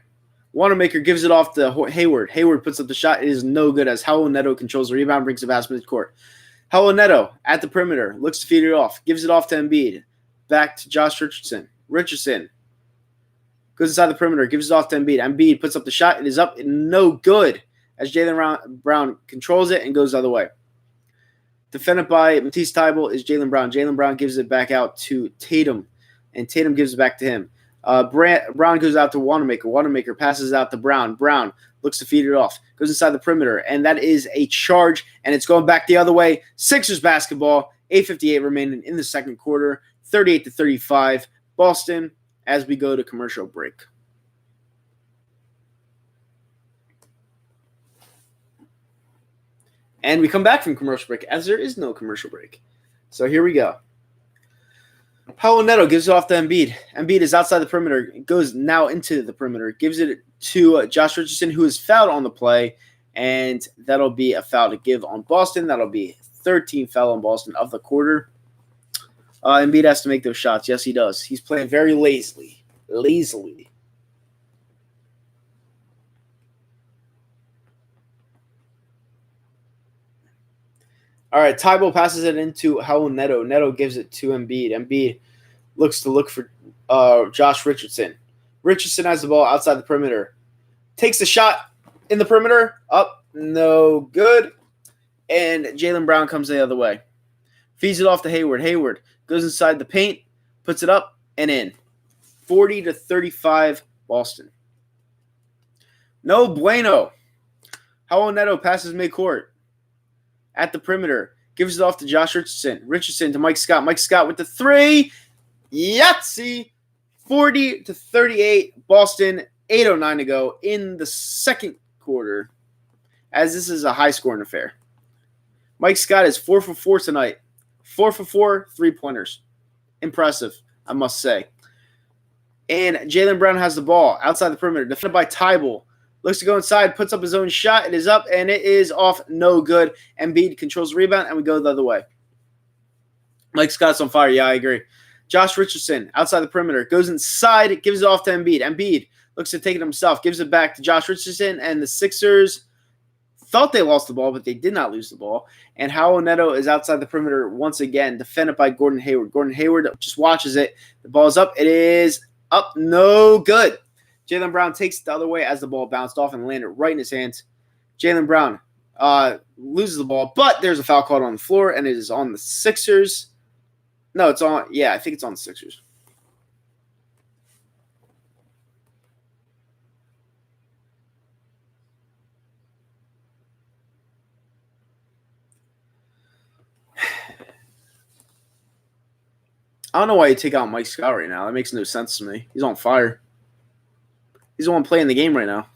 Wanamaker gives it off to Hayward. Hayward puts up the shot. It is no good as Raul Neto controls the rebound, brings it past midcourt. Raul Neto at the perimeter. Looks to feed it off. Gives it off to Embiid. Back to Josh Richardson. Richardson goes inside the perimeter. Gives it off to Embiid. Embiid puts up the shot. It is up and no good as Jaylen Brown controls it and goes the other way. Defended by Matisse Tybal is Jaylen Brown. Jaylen Brown gives it back out to Tatum, and Tatum gives it back to him. Brown goes out to Wanamaker. Wanamaker passes out to Brown. Brown looks to feed it off. Goes inside the perimeter, and that is a charge, and it's going back the other way. Sixers basketball, 8:58 remaining in the second quarter, 38-35, Boston, as we go to commercial break. And we come back from commercial break, as there is no commercial break. So here we go. Raul Neto gives it off to Embiid. Embiid is outside the perimeter, goes now into the perimeter, gives it to Josh Richardson, who is fouled on the play, and that'll be a foul to give on Boston. That'll be 13th foul on Boston of the quarter. Embiid has to make those shots. Yes, he does. He's playing very lazily. All right, Tybal passes it into Raul Neto. Neto gives it to Embiid. Embiid looks for Josh Richardson. Richardson has the ball outside the perimeter. Takes the shot in the perimeter. Up, no good. And Jaylen Brown comes the other way. Feeds it off to Hayward. Hayward goes inside the paint, puts it up, and in. 40-35, Boston. No bueno. Raul Neto passes midcourt. At the perimeter, gives it off to Josh Richardson. Richardson to Mike Scott. Mike Scott with the three. Yahtzee. 40-38, Boston. 8:09 to go in the second quarter, as this is a high-scoring affair. Mike Scott is 4 for 4 tonight. 4 for 4, three-pointers. Impressive, I must say. And Jaylen Brown has the ball outside the perimeter, defended by Tybal. Looks to go inside, puts up his own shot. It is up, and it is off. No good. Embiid controls the rebound, and we go the other way. Mike Scott's on fire. Yeah, I agree. Josh Richardson, outside the perimeter, goes inside, gives it off to Embiid. Embiid looks to take it himself, gives it back to Josh Richardson, and the Sixers thought they lost the ball, but they did not lose the ball. And Raul Neto is outside the perimeter once again, defended by Gordon Hayward. Gordon Hayward just watches it. The ball is up. It is up. No good. Jaylen Brown takes it the other way as the ball bounced off and landed right in his hands. Jaylen Brown loses the ball, but there's a foul called on the floor, and it is on the Sixers. No, it's on. Yeah, I think it's on the Sixers. I don't know why you take out Mike Scott right now. That makes no sense to me. He's on fire. He's the one playing the game right now.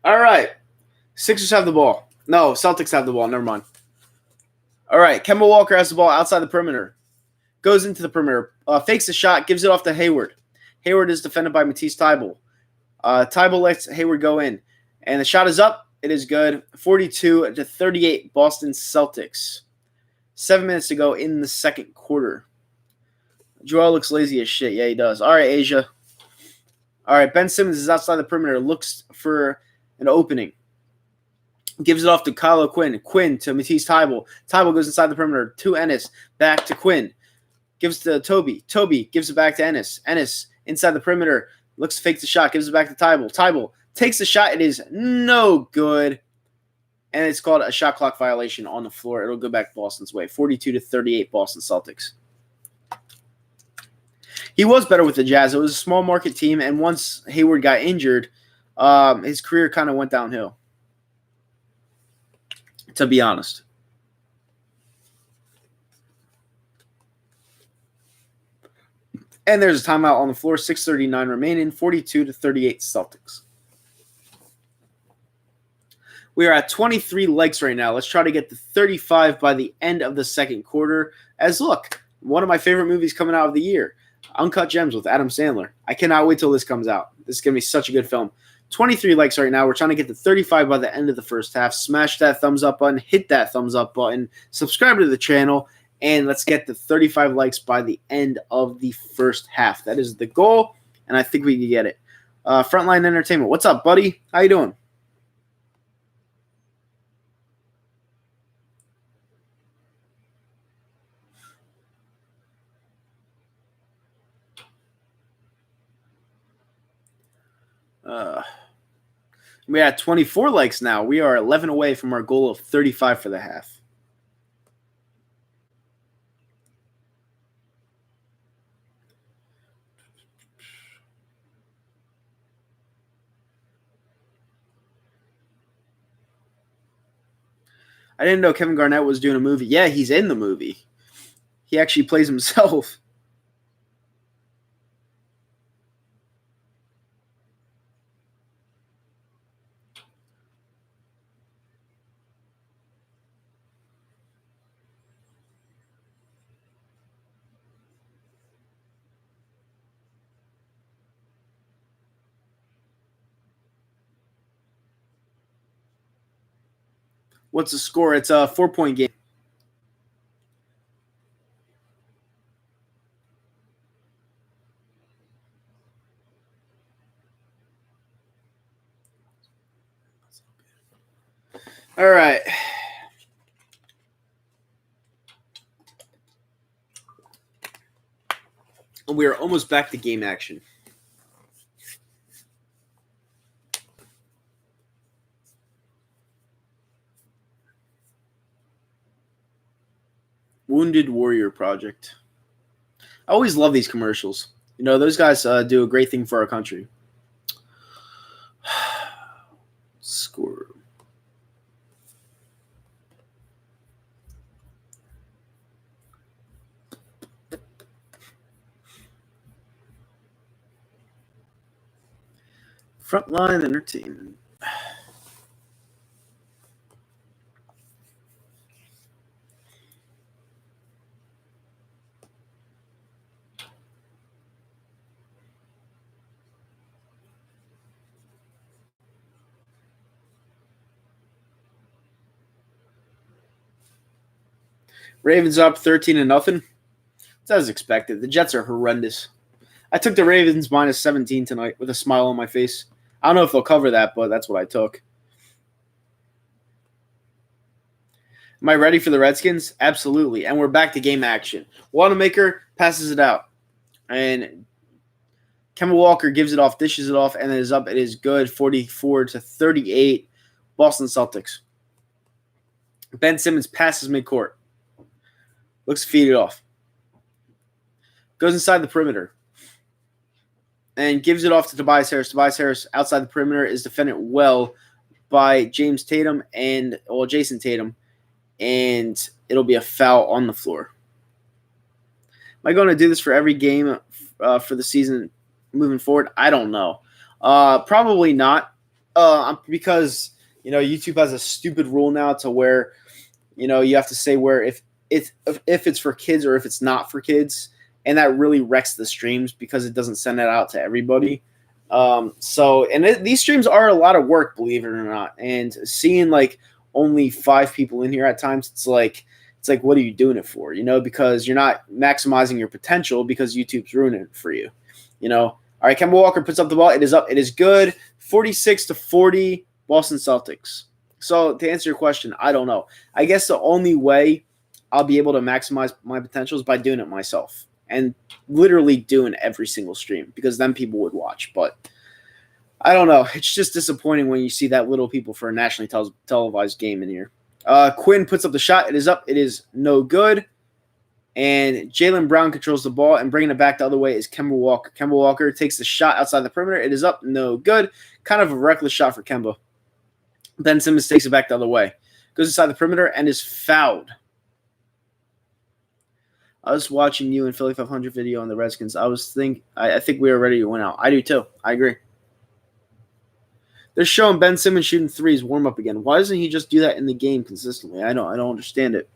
All right. Sixers have the ball. No, Celtics have the ball. Never mind. All right. Kemba Walker has the ball outside the perimeter. Goes into the perimeter. Fakes the shot. Gives it off to Hayward. Hayward is defended by Matisse Tybal. Tybal lets Hayward go in. And the shot is up. It is good. 42-38, Boston Celtics. 7 minutes to go in the second quarter. Joel looks lazy as shit. Yeah, he does. All right, Asia. All right, Ben Simmons is outside the perimeter, looks for an opening. Gives it off to Kylo Quinn. Quinn to Matisse Thybulle. Thybulle goes inside the perimeter to Ennis. Back to Quinn. Gives to Toby. Toby gives it back to Ennis. Ennis inside the perimeter. Looks to fake the shot. Gives it back to Thybulle. Thybulle takes the shot. It is no good. And it's called a shot clock violation on the floor. It'll go back Boston's way. 42-38 Boston Celtics. He was better with the Jazz. It was a small market team. And once Hayward got injured, his career kind of went downhill, to be honest. And there's a timeout on the floor. 6:39 remaining. 42-38 Celtics. We are at 23 likes right now. Let's try to get to 35 by the end of the second quarter. As look, one of my favorite movies coming out of the year, Uncut Gems with Adam Sandler. I cannot wait till this comes out. This is going to be such a good film. 23 likes right now. We're trying to get to 35 by the end of the first half. Smash that thumbs up button. Hit that thumbs up button. Subscribe to the channel. And let's get to 35 likes by the end of the first half. That is the goal, and I think we can get it. Frontline Entertainment. What's up, buddy? How you doing? We have 24 likes now. We are 11 away from our goal of 35 for the half. I didn't know Kevin Garnett was doing a movie. Yeah, he's in the movie. He actually plays himself. What's the score? It's a 4-point game. All right. And we are almost back to game action. Wounded Warrior Project. I always love these commercials. You know, those guys do a great thing for our country. Score. Frontline Entertainment. Ravens up 13-0. It's as expected. The Jets are horrendous. I took the Ravens minus 17 tonight with a smile on my face. I don't know if they'll cover that, but that's what I took. Am I ready for the Redskins? Absolutely. And we're back to game action. Wanamaker passes it out. And Kemba Walker gives it off, dishes it off, and it is up. It is good. 44-38. Boston Celtics. Ben Simmons passes midcourt. Looks to feed it off. Goes inside the perimeter. And gives it off to Tobias Harris. Tobias Harris outside the perimeter is defended well by Jason Tatum. And it'll be a foul on the floor. Am I going to do this for every game for the season moving forward? I don't know. Probably not. Because, YouTube has a stupid rule now to where, you have to say where if it's for kids or if it's not for kids. And that really wrecks the streams because it doesn't send it out to everybody. These streams are a lot of work, believe it or not. And seeing only 5 people in here at times, it's like, what are you doing it for? Because you're not maximizing your potential because YouTube's ruining it for you. All All right, Kemba Walker puts up the ball. It is up. It is good. 46-40, Boston Celtics. So to answer your question, I don't know. I guess the only way I'll be able to maximize my potential is by doing it myself and literally doing every single stream, because then people would watch. But I don't know. It's just disappointing when you see that little people for a nationally televised game in here. Quinn puts up the shot. It is up. It is no good. And Jaylen Brown controls the ball, and bringing it back the other way is Kemba Walker. Kemba Walker takes the shot outside the perimeter. It is up. No good. Kind of a reckless shot for Kemba. Ben Simmons takes it back the other way. Goes inside the perimeter and is fouled. I was watching you in Philly 500 video on the Redskins. I think we are ready to win out. I do too. I agree. They're showing Ben Simmons shooting threes, warm up again. Why doesn't he just do that in the game consistently? I don't understand it.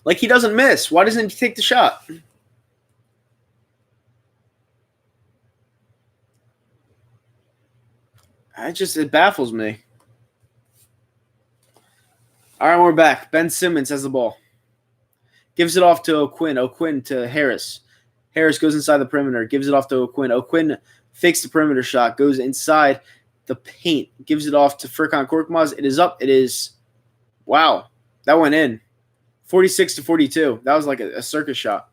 Like, he doesn't miss. Why doesn't he take the shot? It baffles me. All right, we're back. Ben Simmons has the ball. Gives it off to O'Quinn. O'Quinn to Harris. Harris goes inside the perimeter. Gives it off to O'Quinn. O'Quinn fakes the perimeter shot. Goes inside the paint. Gives it off to Furkan Korkmaz. It is up. It is. Wow. That went in. 46-42. That was like a circus shot.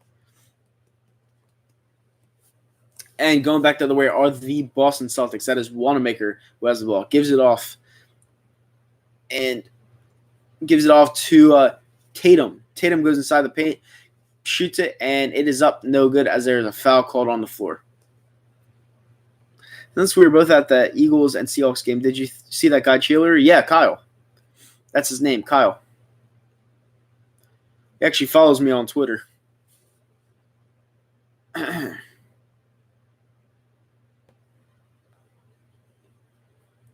And going back the other way are the Boston Celtics. That is Wanamaker who has the ball. Gives it off. And gives it off to Tatum. Tatum goes inside the paint, shoots it, and it is up. No good, as there is a foul called on the floor. Since we were both at the Eagles and Seahawks game, did you see that guy cheerleader? Yeah, Kyle. That's his name, Kyle. He actually follows me on Twitter.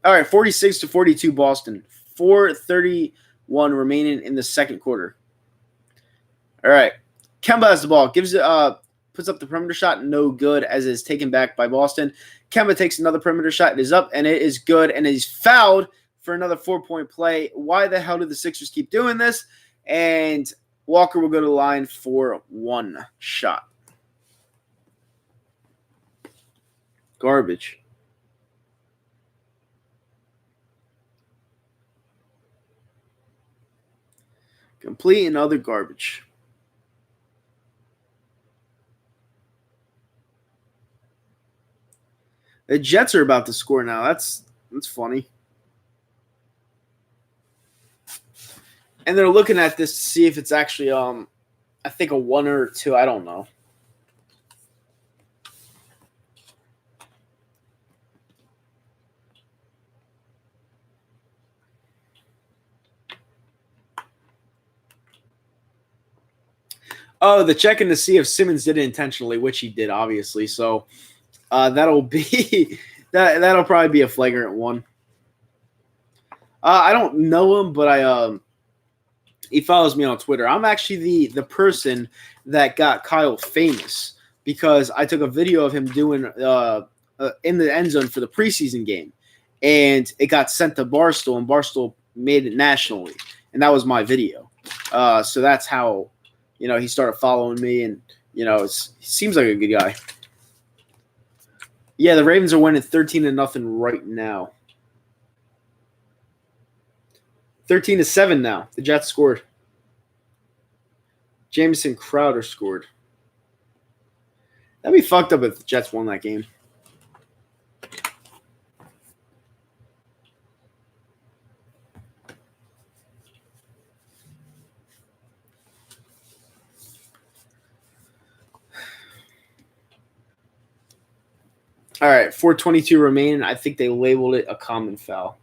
All right, 46-42 Boston. 4:31 remaining in the second quarter. All right. Kemba has the ball. Puts up the perimeter shot. No good, as it is taken back by Boston. Kemba takes another perimeter shot. It is up, and it is good, and he's fouled for another 4-point play. Why the hell do the Sixers keep doing this? And Walker will go to the line for one shot. Garbage. Complete and other garbage. The Jets are about to score now. That's funny. And they're looking at this to see if it's actually I think a 1 or 2. I don't know. Oh, they're checking to see if Simmons did it intentionally, which he did, obviously. So that'll be that'll probably be a flagrant one. I don't know him, but he follows me on Twitter. I'm actually the person that got Kyle famous because I took a video of him doing in the end zone for the preseason game, and it got sent to Barstool, and Barstool made it nationally, and that was my video. So that's how. He started following me, and, he seems like a good guy. Yeah, the Ravens are winning 13-0 right now. 13-7 now. The Jets scored. Jamison Crowder scored. That'd be fucked up if the Jets won that game. All right, 4:22 remaining. I think they labeled it a common foul.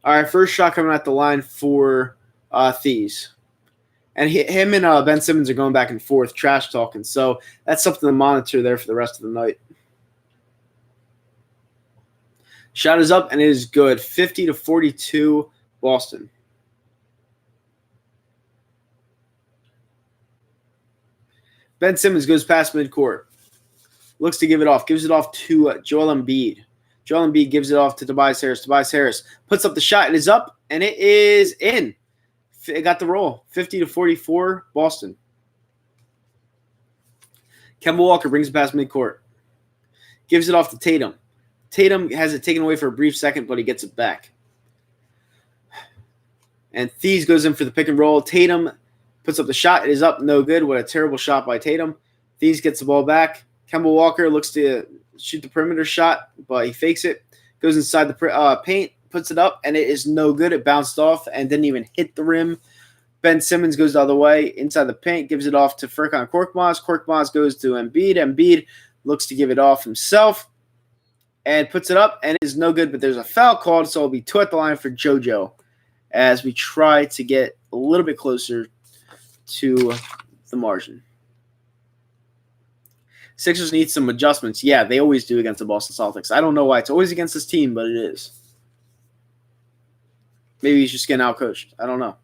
All right, first shot coming at the line for Thieves. And him and Ben Simmons are going back and forth, trash talking. So that's something to monitor there for the rest of the night. Shot is up, and it is good. 50-42 Boston. Ben Simmons goes past midcourt. Looks to give it off. Gives it off to Joel Embiid. Joel Embiid gives it off to Tobias Harris. Tobias Harris puts up the shot. It is up, and it is in. It got the roll. 50-44, Boston. Kemba Walker brings it past midcourt. Gives it off to Tatum. Tatum has it taken away for a brief second, but he gets it back. And Thies goes in for the pick and roll. Tatum puts up the shot. It is up. No good. What a terrible shot by Tatum. Thies gets the ball back. Kemba Walker looks to shoot the perimeter shot, but he fakes it. Goes inside the paint, puts it up, and it is no good. It bounced off and didn't even hit the rim. Ben Simmons goes the other way inside the paint, gives it off to Furkan Korkmaz. Korkmaz goes to Embiid. Embiid looks to give it off himself and puts it up, and it is no good, but there's a foul called, so it'll be 2 at the line for JoJo as we try to get a little bit closer to the margin. Sixers need some adjustments. Yeah, they always do against the Boston Celtics. I don't know why. It's always against this team, but it is. Maybe he's just getting outcoached. I don't know.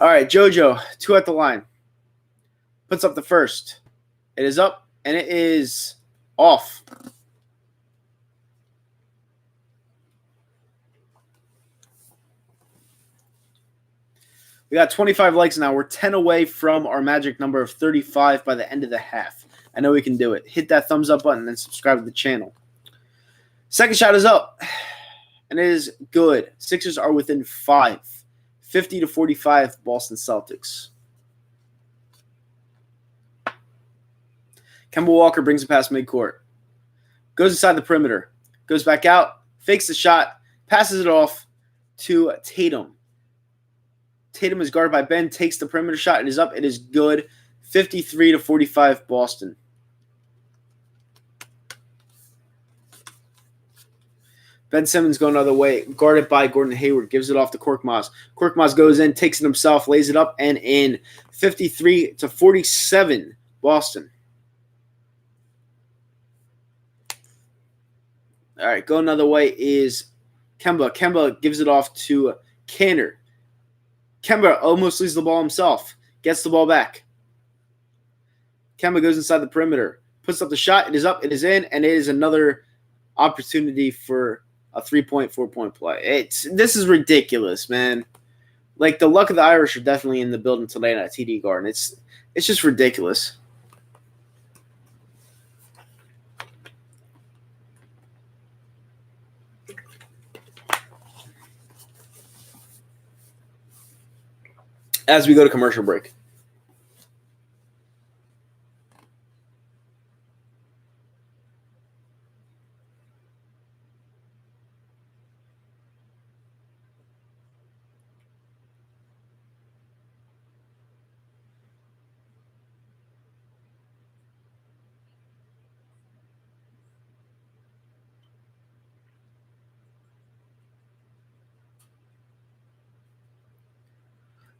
All right, JoJo, 2 at the line. Puts up the first. It is up, and it is off. We got 25 likes now. We're 10 away from our magic number of 35 by the end of the half. I know we can do it. Hit that thumbs up button and subscribe to the channel. Second shot is up, and it is good. Sixers are within 5. 50-45 Boston Celtics. Kemba Walker brings it past midcourt. Goes inside the perimeter. Goes back out. Fakes the shot. Passes it off to Tatum. Tatum is guarded by Ben. Takes the perimeter shot. It is up. It is good. 53-45 Boston. Ben Simmons going another way, guarded by Gordon Hayward, gives it off to Korkmaz. Korkmaz goes in, takes it himself, lays it up, and in. 53-47, Boston. All right, go another way is Kemba. Kemba gives it off to Kanter. Kemba almost loses the ball himself, gets the ball back. Kemba goes inside the perimeter, puts up the shot. It is up, it is in, and it is another opportunity for a 3-point, 4-point play. This is ridiculous, man. Like, the luck of the Irish are definitely in the building tonight at TD Garden. It's just ridiculous. As we go to commercial break.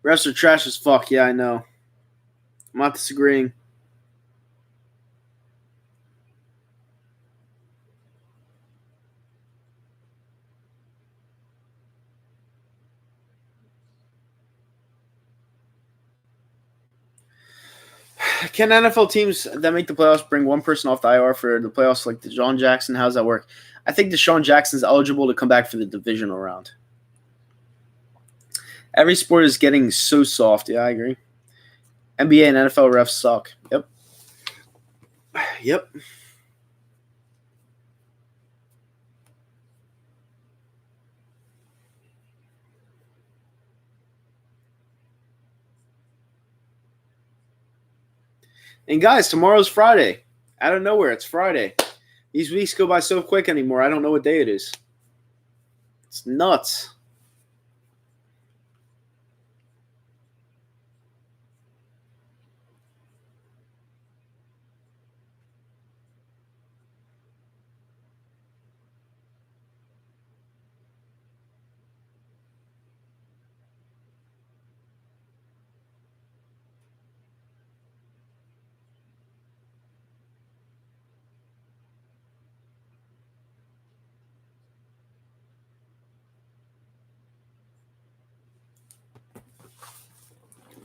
Refs are trash as fuck. Yeah, I know. I'm not disagreeing. Can NFL teams that make the playoffs bring one person off the IR for the playoffs, like DeSean Jackson? How does that work? I think DeSean Jackson's eligible to come back for the divisional round. Every sport is getting so soft. Yeah, I agree. NBA and NFL refs suck. Yep. Yep. And guys, tomorrow's Friday. Out of nowhere, it's Friday. These weeks go by so quick anymore. I don't know what day it is. It's nuts.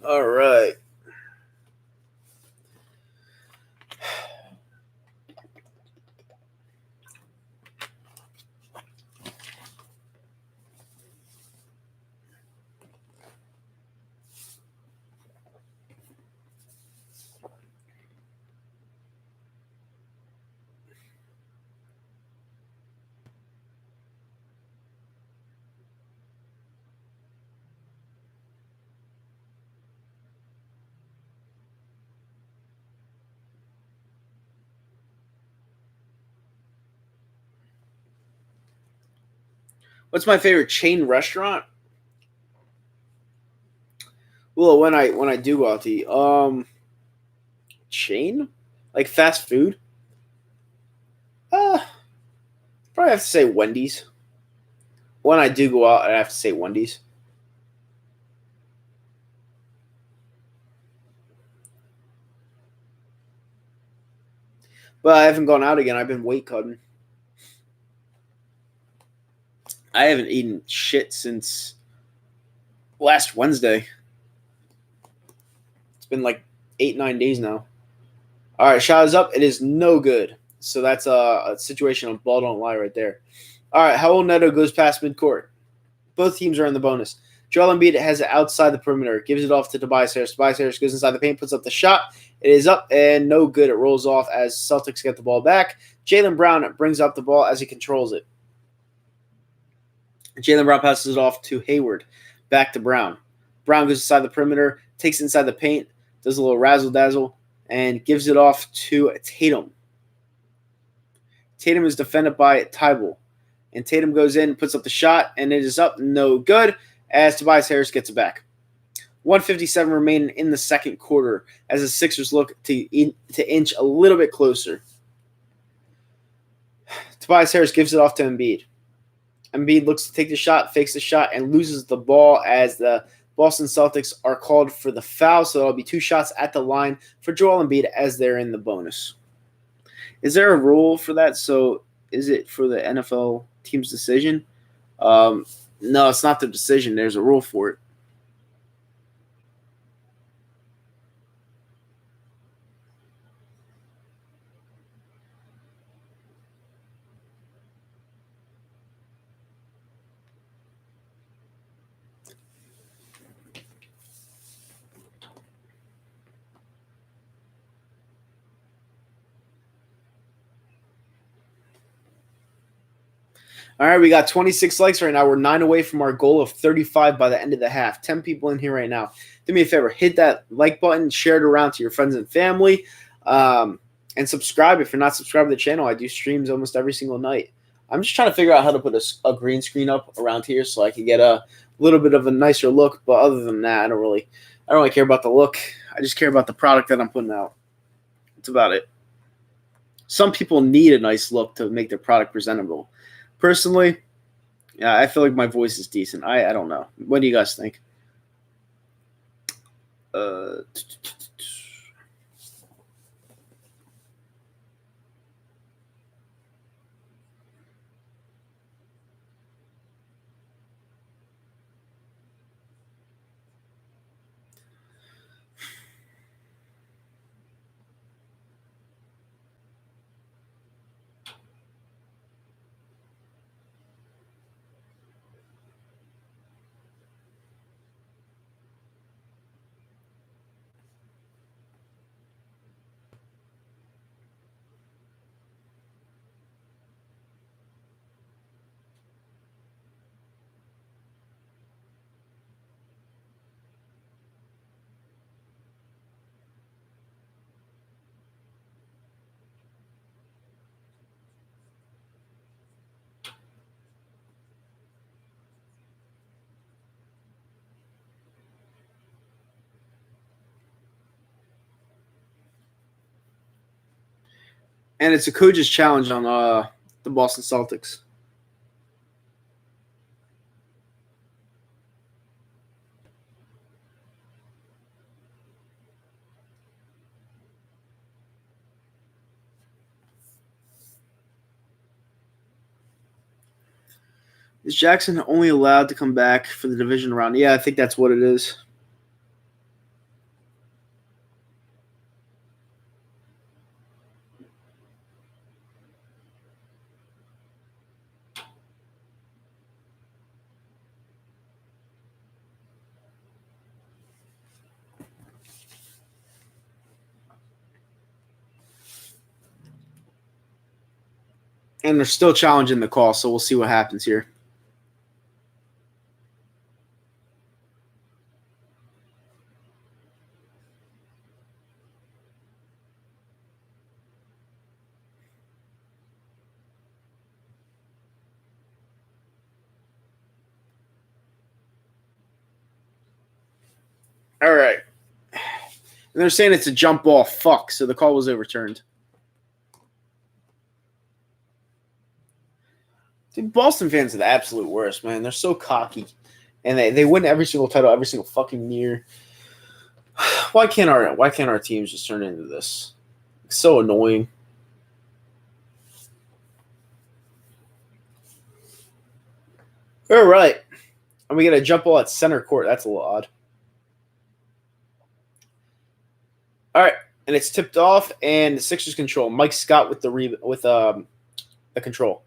All right. What's my favorite chain restaurant? Well, when I do go out to eat, chain, like fast food. Uh, Probably have to say Wendy's. When I do go out, I have to say Wendy's. But I haven't gone out again. I've been weight cutting. I haven't eaten shit since last Wednesday. It's been like 8, 9 days now. All right, shot is up. It is no good. So that's a situation of ball don't lie right there. All right, Howell Neto goes past midcourt. Both teams are in the bonus. Joel Embiid has it outside the perimeter, gives it off to Tobias Harris. Tobias Harris goes inside the paint, puts up the shot. It is up and no good. It rolls off as Celtics get the ball back. Jaylen Brown brings up the ball as he controls it. Jaylen Brown passes it off to Hayward. Back to Brown. Brown goes inside the perimeter, takes it inside the paint, does a little razzle-dazzle, and gives it off to Tatum. Tatum is defended by Tybal. And Tatum goes in, puts up the shot, and it is up no good as Tobias Harris gets it back. 1:57 remaining in the second quarter as the Sixers look to inch a little bit closer. Tobias Harris gives it off to Embiid. Embiid looks to take the shot, fakes the shot, and loses the ball as the Boston Celtics are called for the foul. So there'll be 2 shots at the line for Joel Embiid as they're in the bonus. Is there a rule for that? So is it for the NFL team's decision? No, it's not the decision. There's a rule for it. All right, we got 26 likes right now. We're 9 away from our goal of 35 by the end of the half. 10 people in here right now. Do me a favor, hit that like button, share it around to your friends and family, and subscribe if you're not subscribed to the channel. I do streams almost every single night. I'm just trying to figure out how to put a green screen up around here so I can get a little bit of a nicer look. But other than that, I don't really care about the look. I just care about the product that I'm putting out. That's about it. Some people need a nice look to make their product presentable. Personally, yeah, I feel like my voice is decent. I don't know. What do you guys think? And it's a coach's challenge on the Boston Celtics. Is Jackson only allowed to come back for the division round? Yeah, I think that's what it is. And they're still challenging the call, so we'll see what happens here. All right. And they're saying it's a jump ball. Fuck. So the call was overturned. Dude, Boston fans are the absolute worst, man. They're so cocky. And they win every single title every single fucking year. Why can't our teams just turn into this? It's so annoying. All right. And we get a jump ball at center court. That's a little odd. All right. And it's tipped off, and the Sixers control. Mike Scott with the control.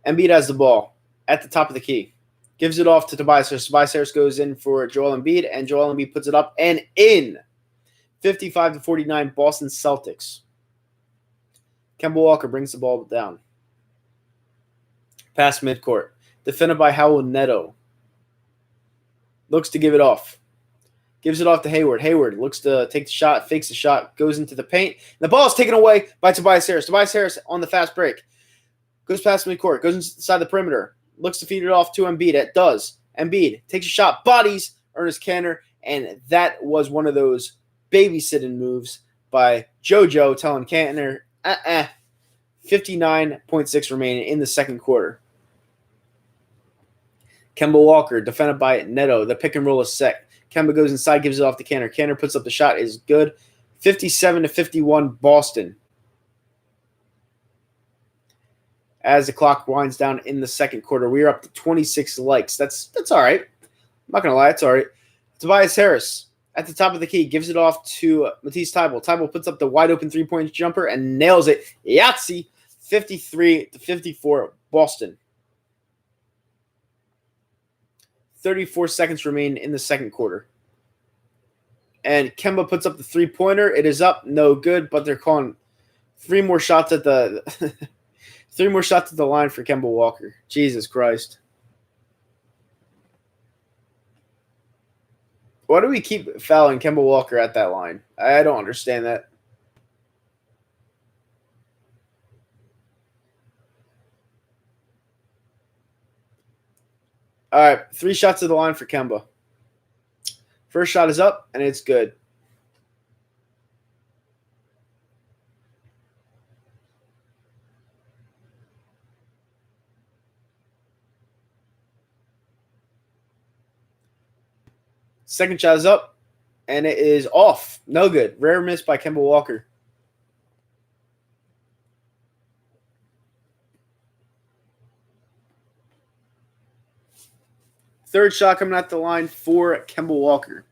Embiid has the ball at the top of the key. Gives it off to Tobias Harris. Tobias Harris goes in for Joel Embiid, and Joel Embiid puts it up and in. 55-49, Boston Celtics. Kemba Walker brings the ball down. Pass midcourt. Defended by Howell Neto. Looks to give it off. Gives it off to Hayward. Hayward looks to take the shot, fakes the shot, goes into the paint. The ball is taken away by Tobias Harris. Tobias Harris on the fast break. Goes past midcourt. Goes inside the perimeter. Looks to feed it off to Embiid. It does. Embiid takes a shot. Bodies Ernest Canner. And that was one of those babysitting moves by JoJo telling Canner, 59.6 remaining in the second quarter. Kemba Walker, defended by Neto. The pick and roll is set. Kemba goes inside, gives it off to Canner. Canner puts up the shot. Is good. 57-51, Boston. As the clock winds down in the second quarter, we are up to 26 likes. That's all right. I'm not going to lie. It's all right. Tobias Harris at the top of the key gives it off to Matisse Thybulle. Thybulle puts up the wide open three-point jumper and nails it. Yahtzee, 53-54, Boston. 34 seconds remain in the second quarter. And Kemba puts up the three-pointer. It is up, no good, but they're calling three more shots at the line for Kemba Walker. Jesus Christ. Why do we keep fouling Kemba Walker at that line? I don't understand that. All right, 3 shots to the line for Kemba. First shot is up, and it's good. Second shot is up, and it is off. No good. Rare miss by Kemba Walker. Third shot coming out the line for Kemba Walker.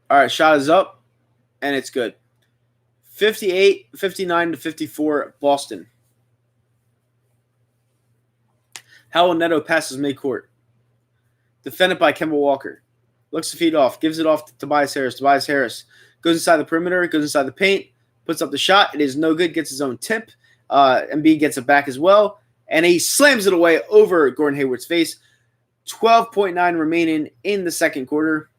All right, shot is up, and it's good. 59-54, Boston. Howell Neto passes midcourt. Defended by Kemba Walker. Looks to feed off. Gives it off to Tobias Harris. Tobias Harris goes inside the perimeter. Goes inside the paint. Puts up the shot. It is no good. Gets his own tip. Embiid gets it back as well. And he slams it away over Gordon Hayward's face. 12.9 remaining in the second quarter.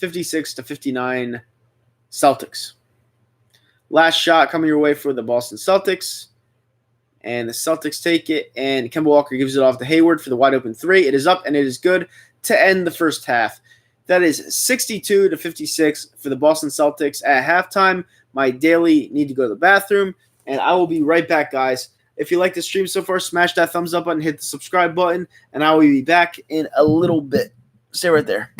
56-59 Celtics. Last shot coming your way for the Boston Celtics. And the Celtics take it, and Kemba Walker gives it off to Hayward for the wide open three. It is up, and it is good to end the first half. That is 62-56 for the Boston Celtics at halftime. My daily need to go to the bathroom, and I will be right back, guys. If you like the stream so far, smash that thumbs up button, hit the subscribe button, and I will be back in a little bit. Stay right there.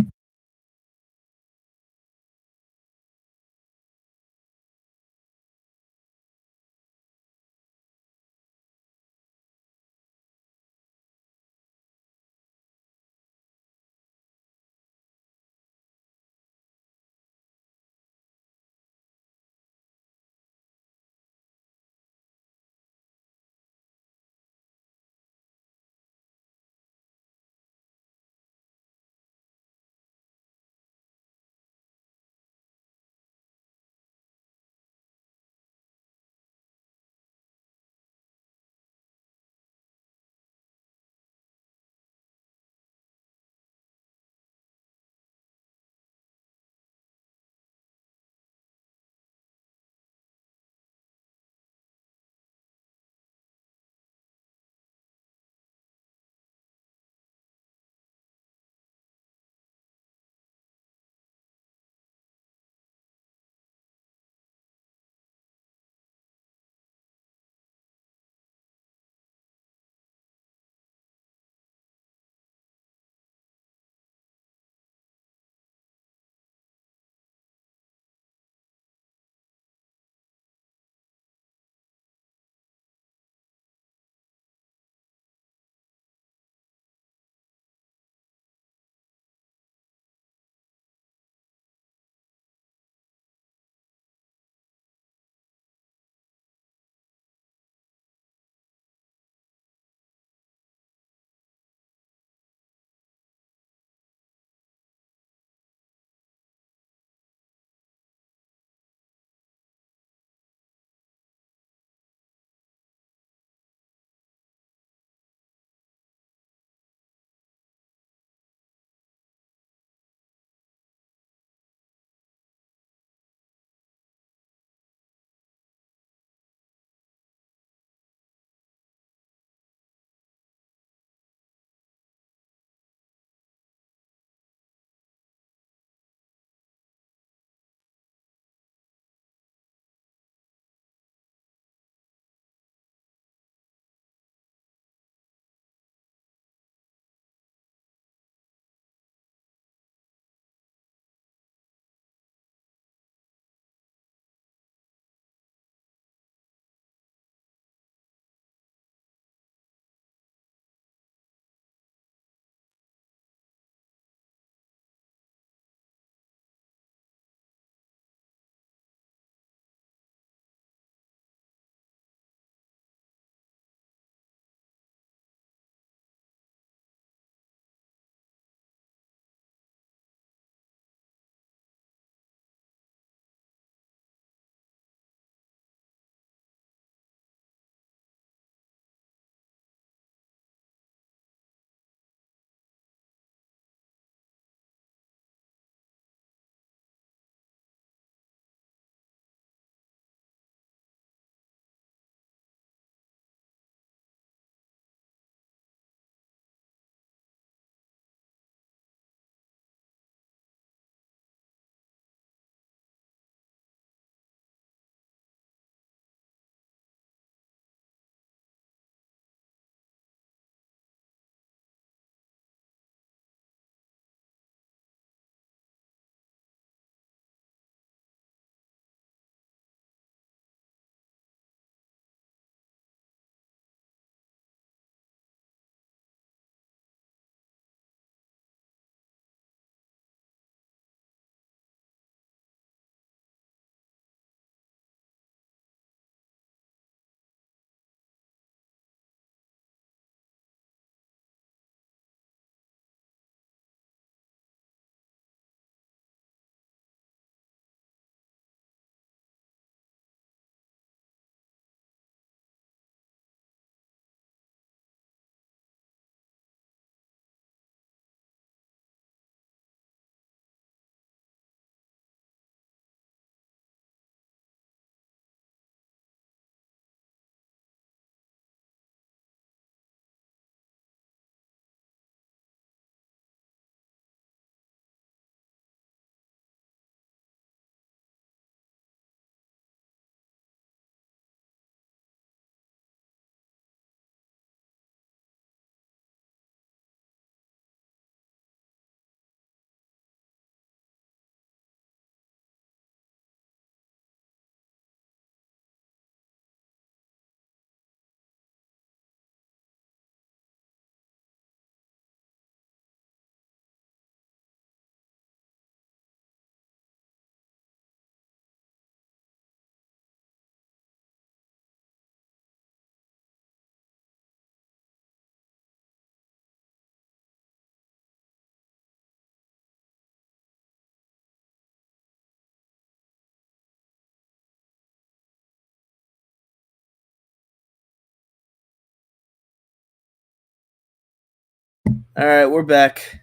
All right, we're back.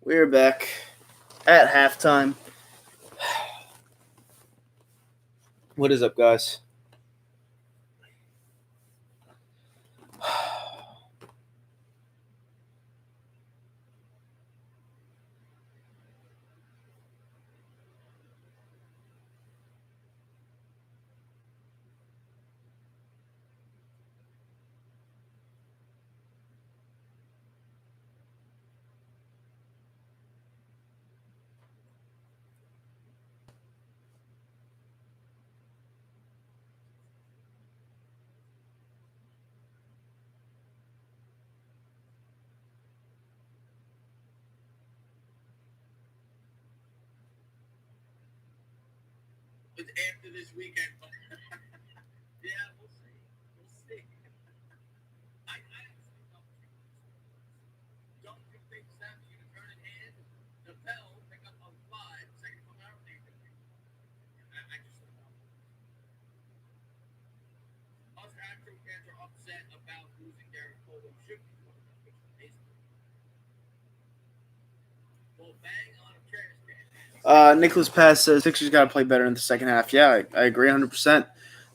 We're back at halftime. What is up, guys? Nicholas Pass says Sixers got to play better in the second half. Yeah, I agree 100%.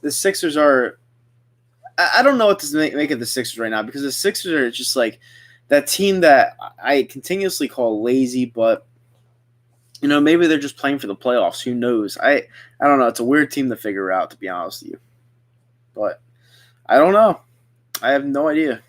The Sixers are. I don't know what to make of the Sixers right now because the Sixers are just like that team that I continuously call lazy, but maybe they're just playing for the playoffs. Who knows? I don't know. It's a weird team to figure out, to be honest with you. But I don't know. I have no idea.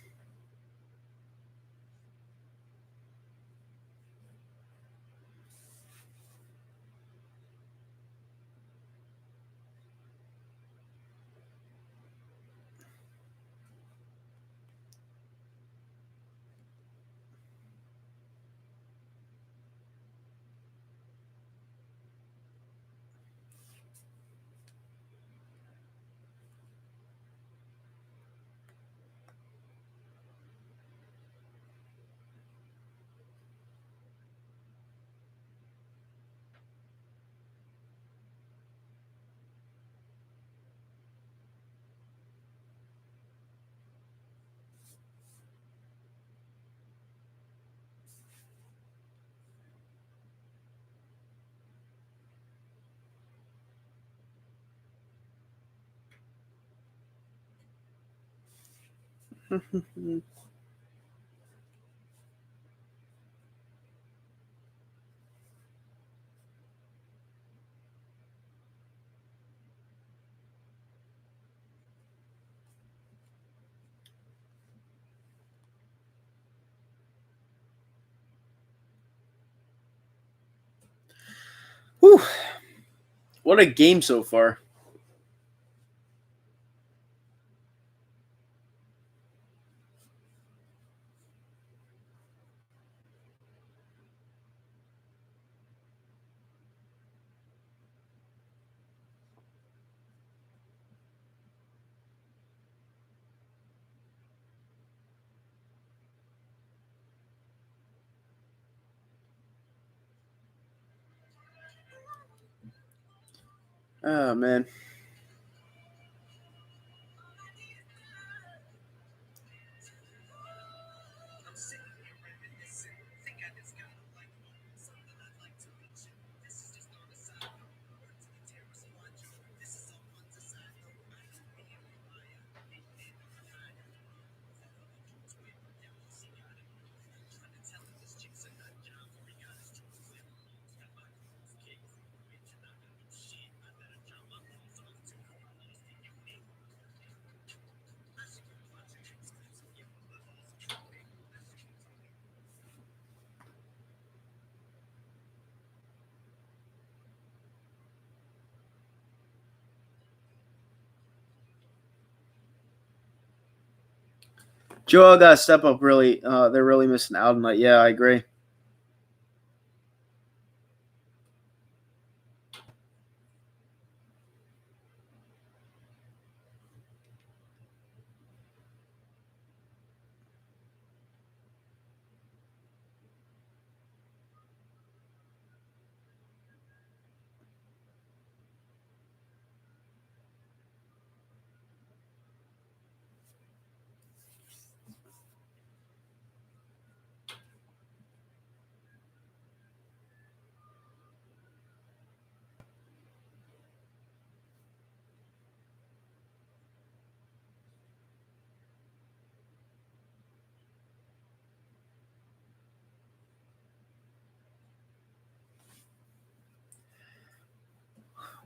Whew. What a game so far. Oh, man. Joel got to step up really. They're really missing out on that. Yeah, I agree.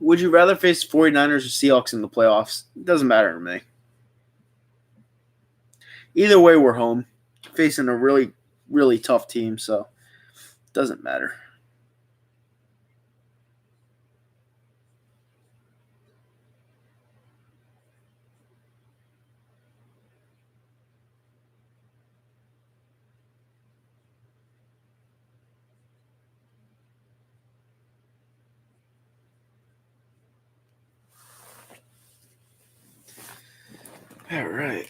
Would you rather face 49ers or Seahawks in the playoffs? It doesn't matter to me. Either way, we're home. Facing a really, really tough team, so it doesn't matter. All right.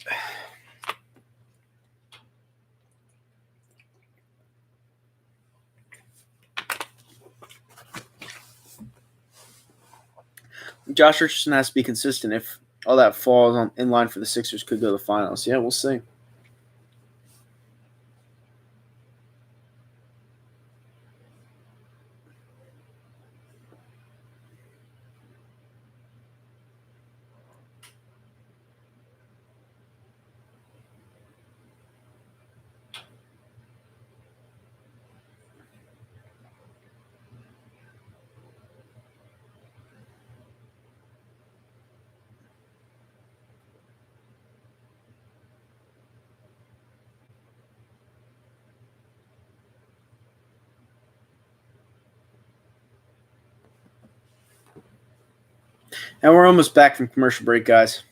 Josh Richardson has to be consistent. If all that falls in line for the Sixers, could go to the finals. Yeah, we'll see. And we're almost back from commercial break, guys.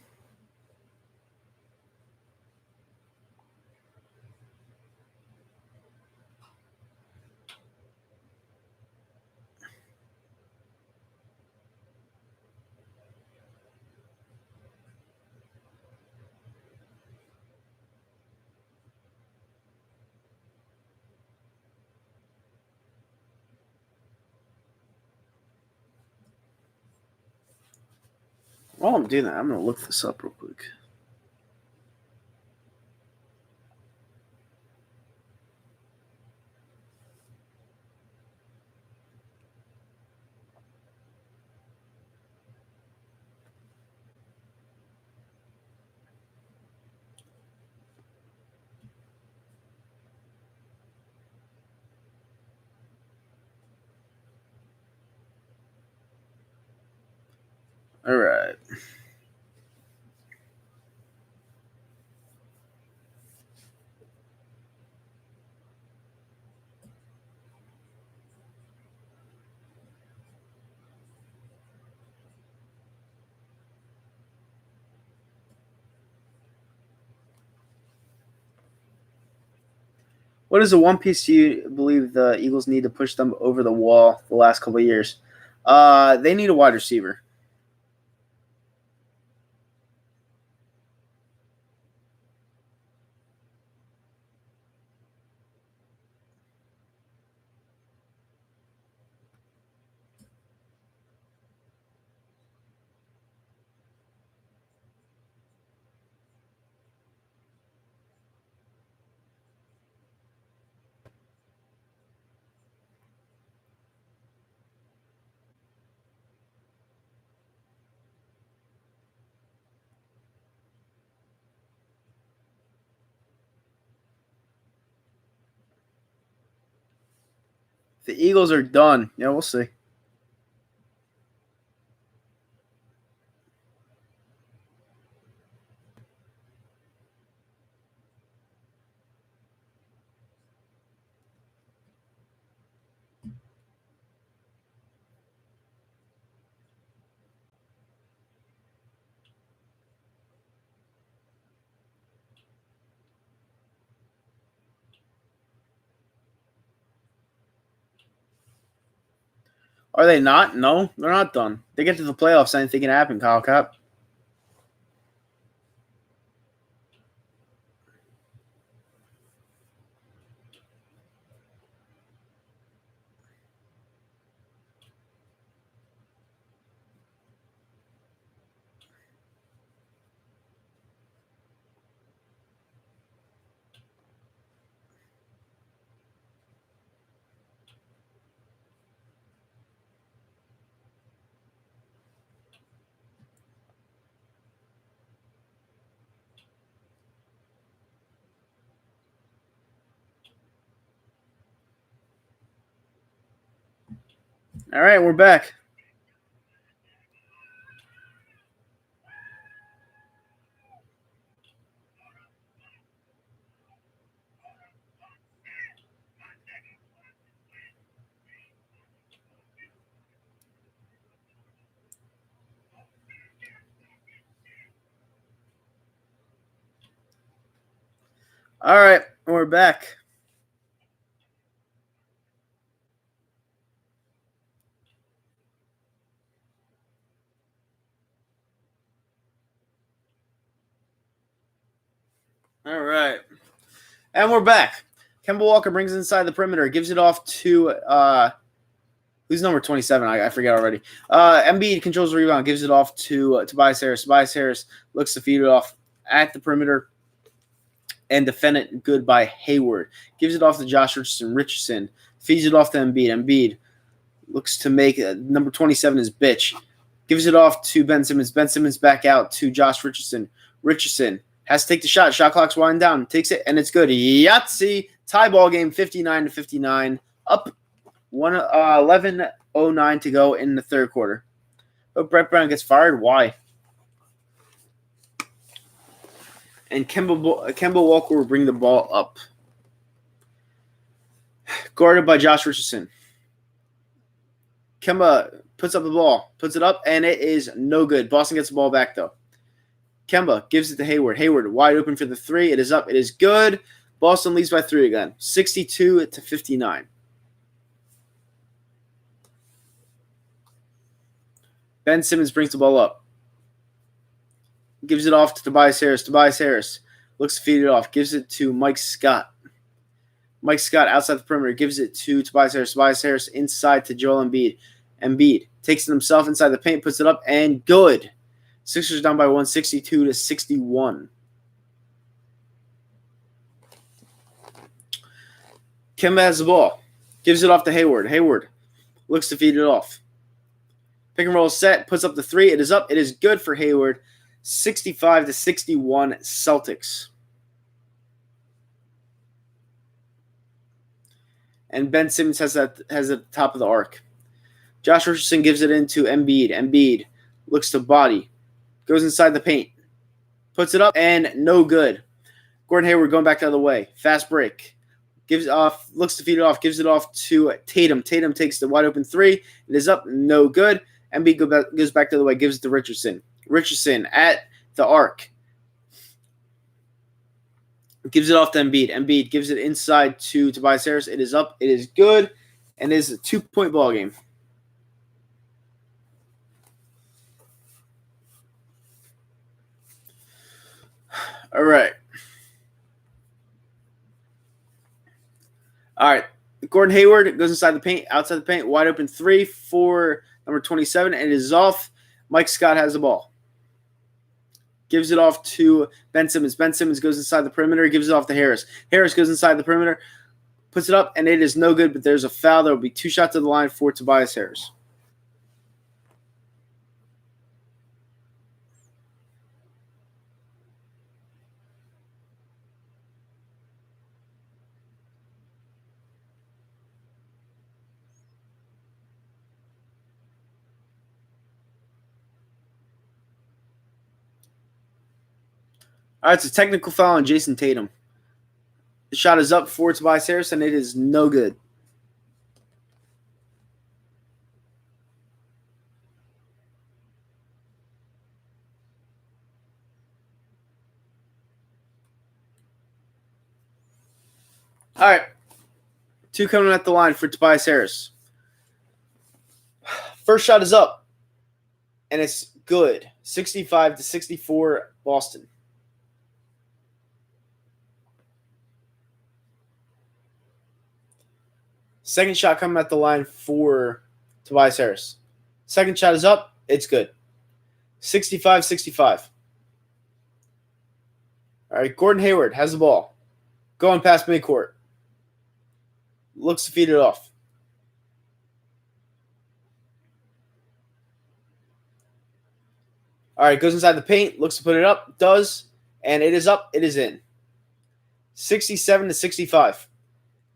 While I'm doing that, I'm going to look this up real quick. All right. What is the one piece you believe the Eagles need to push them over the wall the last couple of years? They need a wide receiver. The Eagles are done. Yeah, we'll see. Are they not? No, they're not done. They get to the playoffs, anything can happen, Kyle Cup. All right, we're back. All right, we're back. All right. And we're back. Kemba Walker brings it inside the perimeter, gives it off to who's number 27? I forget already. Embiid controls the rebound, gives it off to Tobias Harris. Tobias Harris looks to feed it off at the perimeter and defend it good by Hayward. Gives it off to Josh Richardson. Richardson feeds it off to Embiid. Embiid looks to make number 27 his bitch. Gives it off to Ben Simmons. Ben Simmons back out to Josh Richardson. Richardson has to take the shot. Shot clock's winding down. Takes it, and it's good. Yahtzee. Tie ball game, 59-59. Up 11:09 to go in the third quarter. But Brett Brown gets fired. Why? And Kemba Walker will bring the ball up. Guarded by Josh Richardson. Kemba puts up the ball. Puts it up, and it is no good. Boston gets the ball back, though. Kemba gives it to Hayward. Hayward wide open for the three. It is up. It is good. Boston leads by 3 again. 62-59. Ben Simmons brings the ball up. Gives it off to Tobias Harris. Tobias Harris looks to feed it off. Gives it to Mike Scott. Mike Scott outside the perimeter. Gives it to Tobias Harris. Tobias Harris inside to Joel Embiid. Embiid takes it himself inside the paint. Puts it up and good. Sixers down by 1, 62-61. Kemba has the ball. Gives it off to Hayward. Hayward looks to feed it off. Pick and roll set. Puts up the three. It is up. It is good for Hayward. 65-61 Celtics. And Ben Simmons has at the top of the arc. Josh Richardson gives it into Embiid. Embiid looks to body. Goes inside the paint. Puts it up and no good. Gordon Hayward going back the other way. Fast break. Gives off, looks to feed it off, gives it off to Tatum. Tatum takes the wide open three. It is up, no good. Embiid goes back the other way, gives it to Richardson. Richardson at the arc. Gives it off to Embiid. Embiid gives it inside to Tobias Harris. It is up, it is good, and it is a 2-point ball game. All right. All right. Gordon Hayward goes inside the paint, outside the paint, wide open three for number 27, and it is off. Mike Scott has the ball. Gives it off to Ben Simmons. Ben Simmons goes inside the perimeter, gives it off to Harris. Harris goes inside the perimeter, puts it up, and it is no good, but there's a foul. There will be 2 shots to the line for Tobias Harris. All right, it's a technical foul on Jason Tatum. The shot is up for Tobias Harris, and it is no good. All right, 2 coming at the line for Tobias Harris. First shot is up, and it's good. 65-64 Boston. Second shot coming at the line for Tobias Harris. Second shot is up. It's good. 65-65. All right, Gordon Hayward has the ball. Going past midcourt. Looks to feed it off. All right, goes inside the paint. Looks to put it up. Does. And it is up. It is in. 67-65.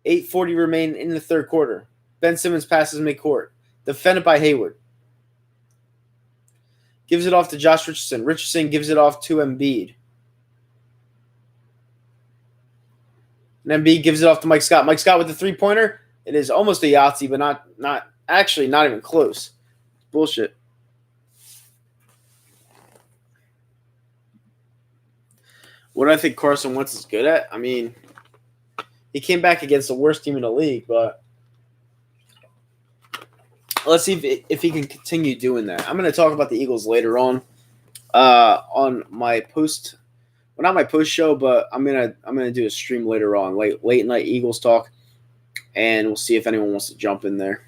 8:40 remain in the third quarter. Ben Simmons passes midcourt. Defended by Hayward. Gives it off to Josh Richardson. Richardson gives it off to Embiid. And Embiid gives it off to Mike Scott. Mike Scott with the three-pointer. It is almost a Yahtzee, but not even close. Bullshit. What I think Carson Wentz is good at? I mean, he came back against the worst team in the league, but let's see if he can continue doing that. I'm going to talk about the Eagles later on my post. Well, not my post show, but I'm gonna do a stream later on, late night Eagles talk, and we'll see if anyone wants to jump in there.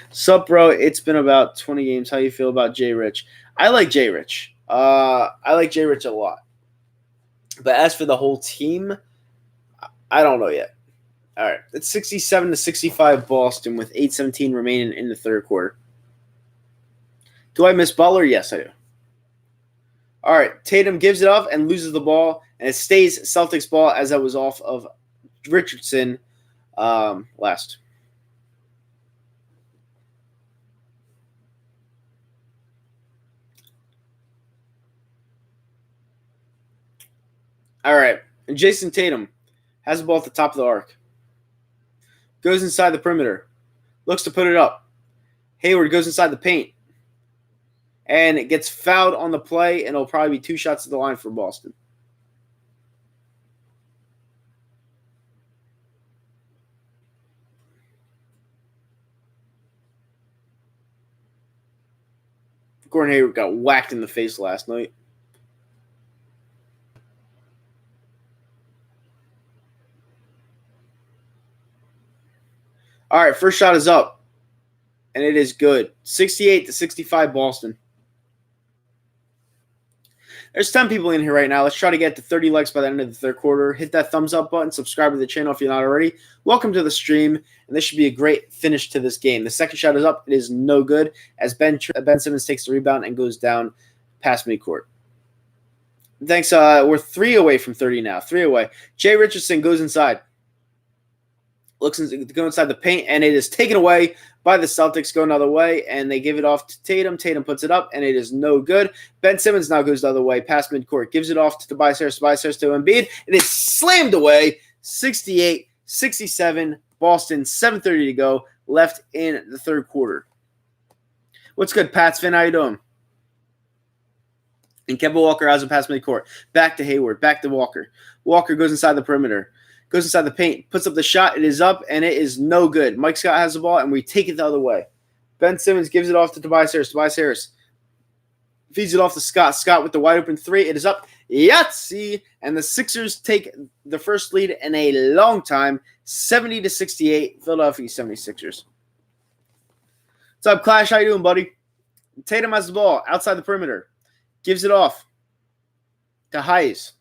Sup, bro? It's been about 20 games. How you feel about Jay Rich? I like Jay Rich. I like Jay Rich a lot. But as for the whole team, I don't know yet. All right, it's 67-65 Boston with 8:17 remaining in the third quarter. Do I miss Butler? Yes, I do. All right, Tatum gives it off and loses the ball, and it stays Celtics ball as that was off of Richardson last. All right, and Jason Tatum has the ball at the top of the arc. Goes inside the perimeter. Looks to put it up. Hayward goes inside the paint. And it gets fouled on the play, and it'll probably be 2 shots at the line for Boston. Gordon Hayward got whacked in the face last night. All right, first shot is up, and it is good. 68-65 Boston. There's 10 people in here right now. Let's try to get to 30 likes by the end of the third quarter. Hit that thumbs up button. Subscribe to the channel if you're not already. Welcome to the stream, and this should be a great finish to this game. The second shot is up. It is no good as Ben Simmons takes the rebound and goes down past midcourt. Thanks. We're 3 away from 30 now. 3 away. Jay Richardson goes inside. Looks to go inside the paint, and it is taken away by the Celtics. Go another way, and they give it off to Tatum. Tatum puts it up, and it is no good. Ben Simmons now goes the other way, past midcourt. Gives it off to Tobias Harris. Tobias Harris to Embiid. It is slammed away. 68-67. Boston. 7:30 to go left in the third quarter. What's good, Pats fan? How you doing? And Kemba Walker has a pass midcourt. Back to Hayward. Back to Walker. Walker goes inside the perimeter. Goes inside the paint, puts up the shot. It is up, and it is no good. Mike Scott has the ball, and we take it the other way. Ben Simmons gives it off to Tobias Harris. Tobias Harris feeds it off to Scott. Scott with the wide open 3. It is up. Yahtzee! And the Sixers take the first lead in a long time, 70-68. Philadelphia 76ers. What's up, Clash? How you doing, buddy? Tatum has the ball outside the perimeter. Gives it off to Hayes.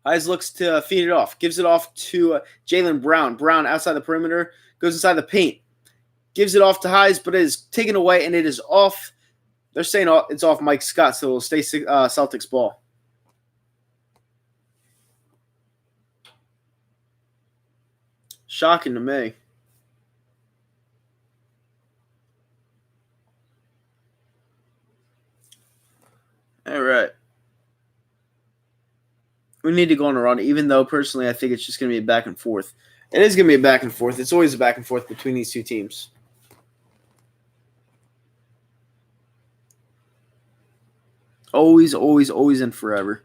Hayes looks to feed it off. Gives it off to Jaylen Brown. Brown outside the perimeter. Goes inside the paint. Gives it off to Hayes, but it is taken away, and it is off. They're saying it's off Mike Scott, so it'll stay Celtics ball. Shocking to me. All right. We need to go on a run, even though personally I think it's just going to be a back and forth. It is going to be a back and forth. It's always a back and forth between these two teams. Always, always, always, and forever.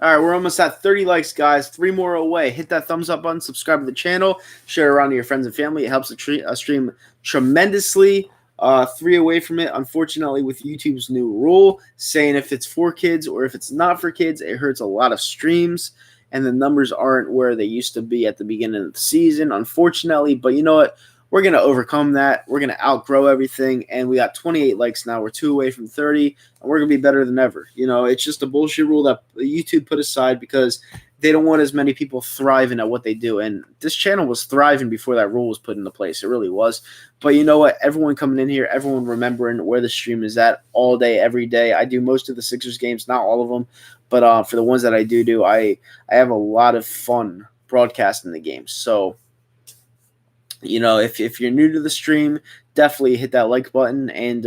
All right, we're almost at 30 likes, guys. 3 more away. Hit that thumbs up button. Subscribe to the channel. Share it around to your friends and family. It helps the stream tremendously. 3 away from it, unfortunately, with YouTube's new rule saying if it's for kids or if it's not for kids, it hurts a lot of streams, and the numbers aren't where they used to be at the beginning of the season, unfortunately. But you know what? We're going to overcome that. We're going to outgrow everything, and we got 28 likes now. We're 2 away from 30, and we're going to be better than ever. You know, it's just a bullshit rule that YouTube put aside because they don't want as many people thriving at what they do. And this channel was thriving before that rule was put into place. It really was. But you know what? Everyone coming in here, everyone remembering where the stream is at all day, every day. I do most of the Sixers games, not all of them. But for the ones that I do, I have a lot of fun broadcasting the games. So, you know, if you're new to the stream, definitely hit that like button and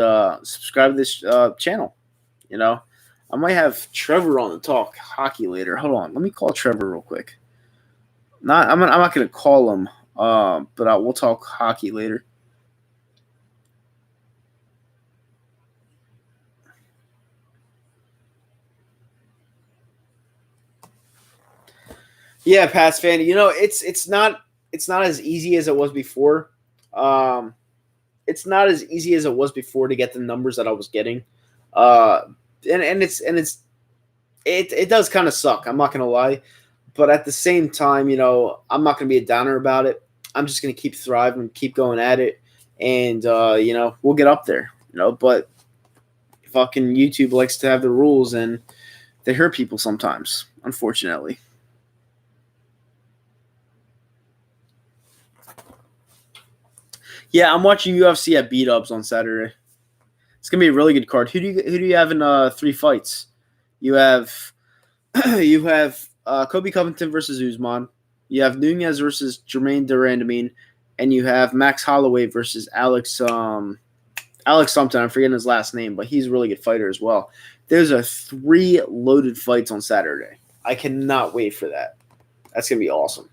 subscribe to this channel. You know, I might have Trevor on the talk hockey later. Hold on, let me call Trevor real quick. I'm not gonna call him, but we'll talk hockey later. Yeah, Pats fan. It's not as easy as it was before. It's not as easy as it was before to get the numbers that I was getting. Uh, it does kind of suck. I'm not gonna lie, but at the same time, I'm not gonna be a downer about it. I'm just gonna keep thriving, keep going at it, and we'll get up there. But fucking YouTube likes to have the rules, and they hurt people sometimes, unfortunately. Yeah, I'm watching UFC at B-Dubs on Saturday. It's gonna be a really good card. Who do you have in 3 fights? You have you have Kobe Covington versus Usman. You have Nunez versus Jermaine Durandamine, and you have Max Holloway versus Alex something. I'm forgetting his last name, but he's a really good fighter as well. There's 3 loaded fights on Saturday. I cannot wait for that. That's gonna be awesome.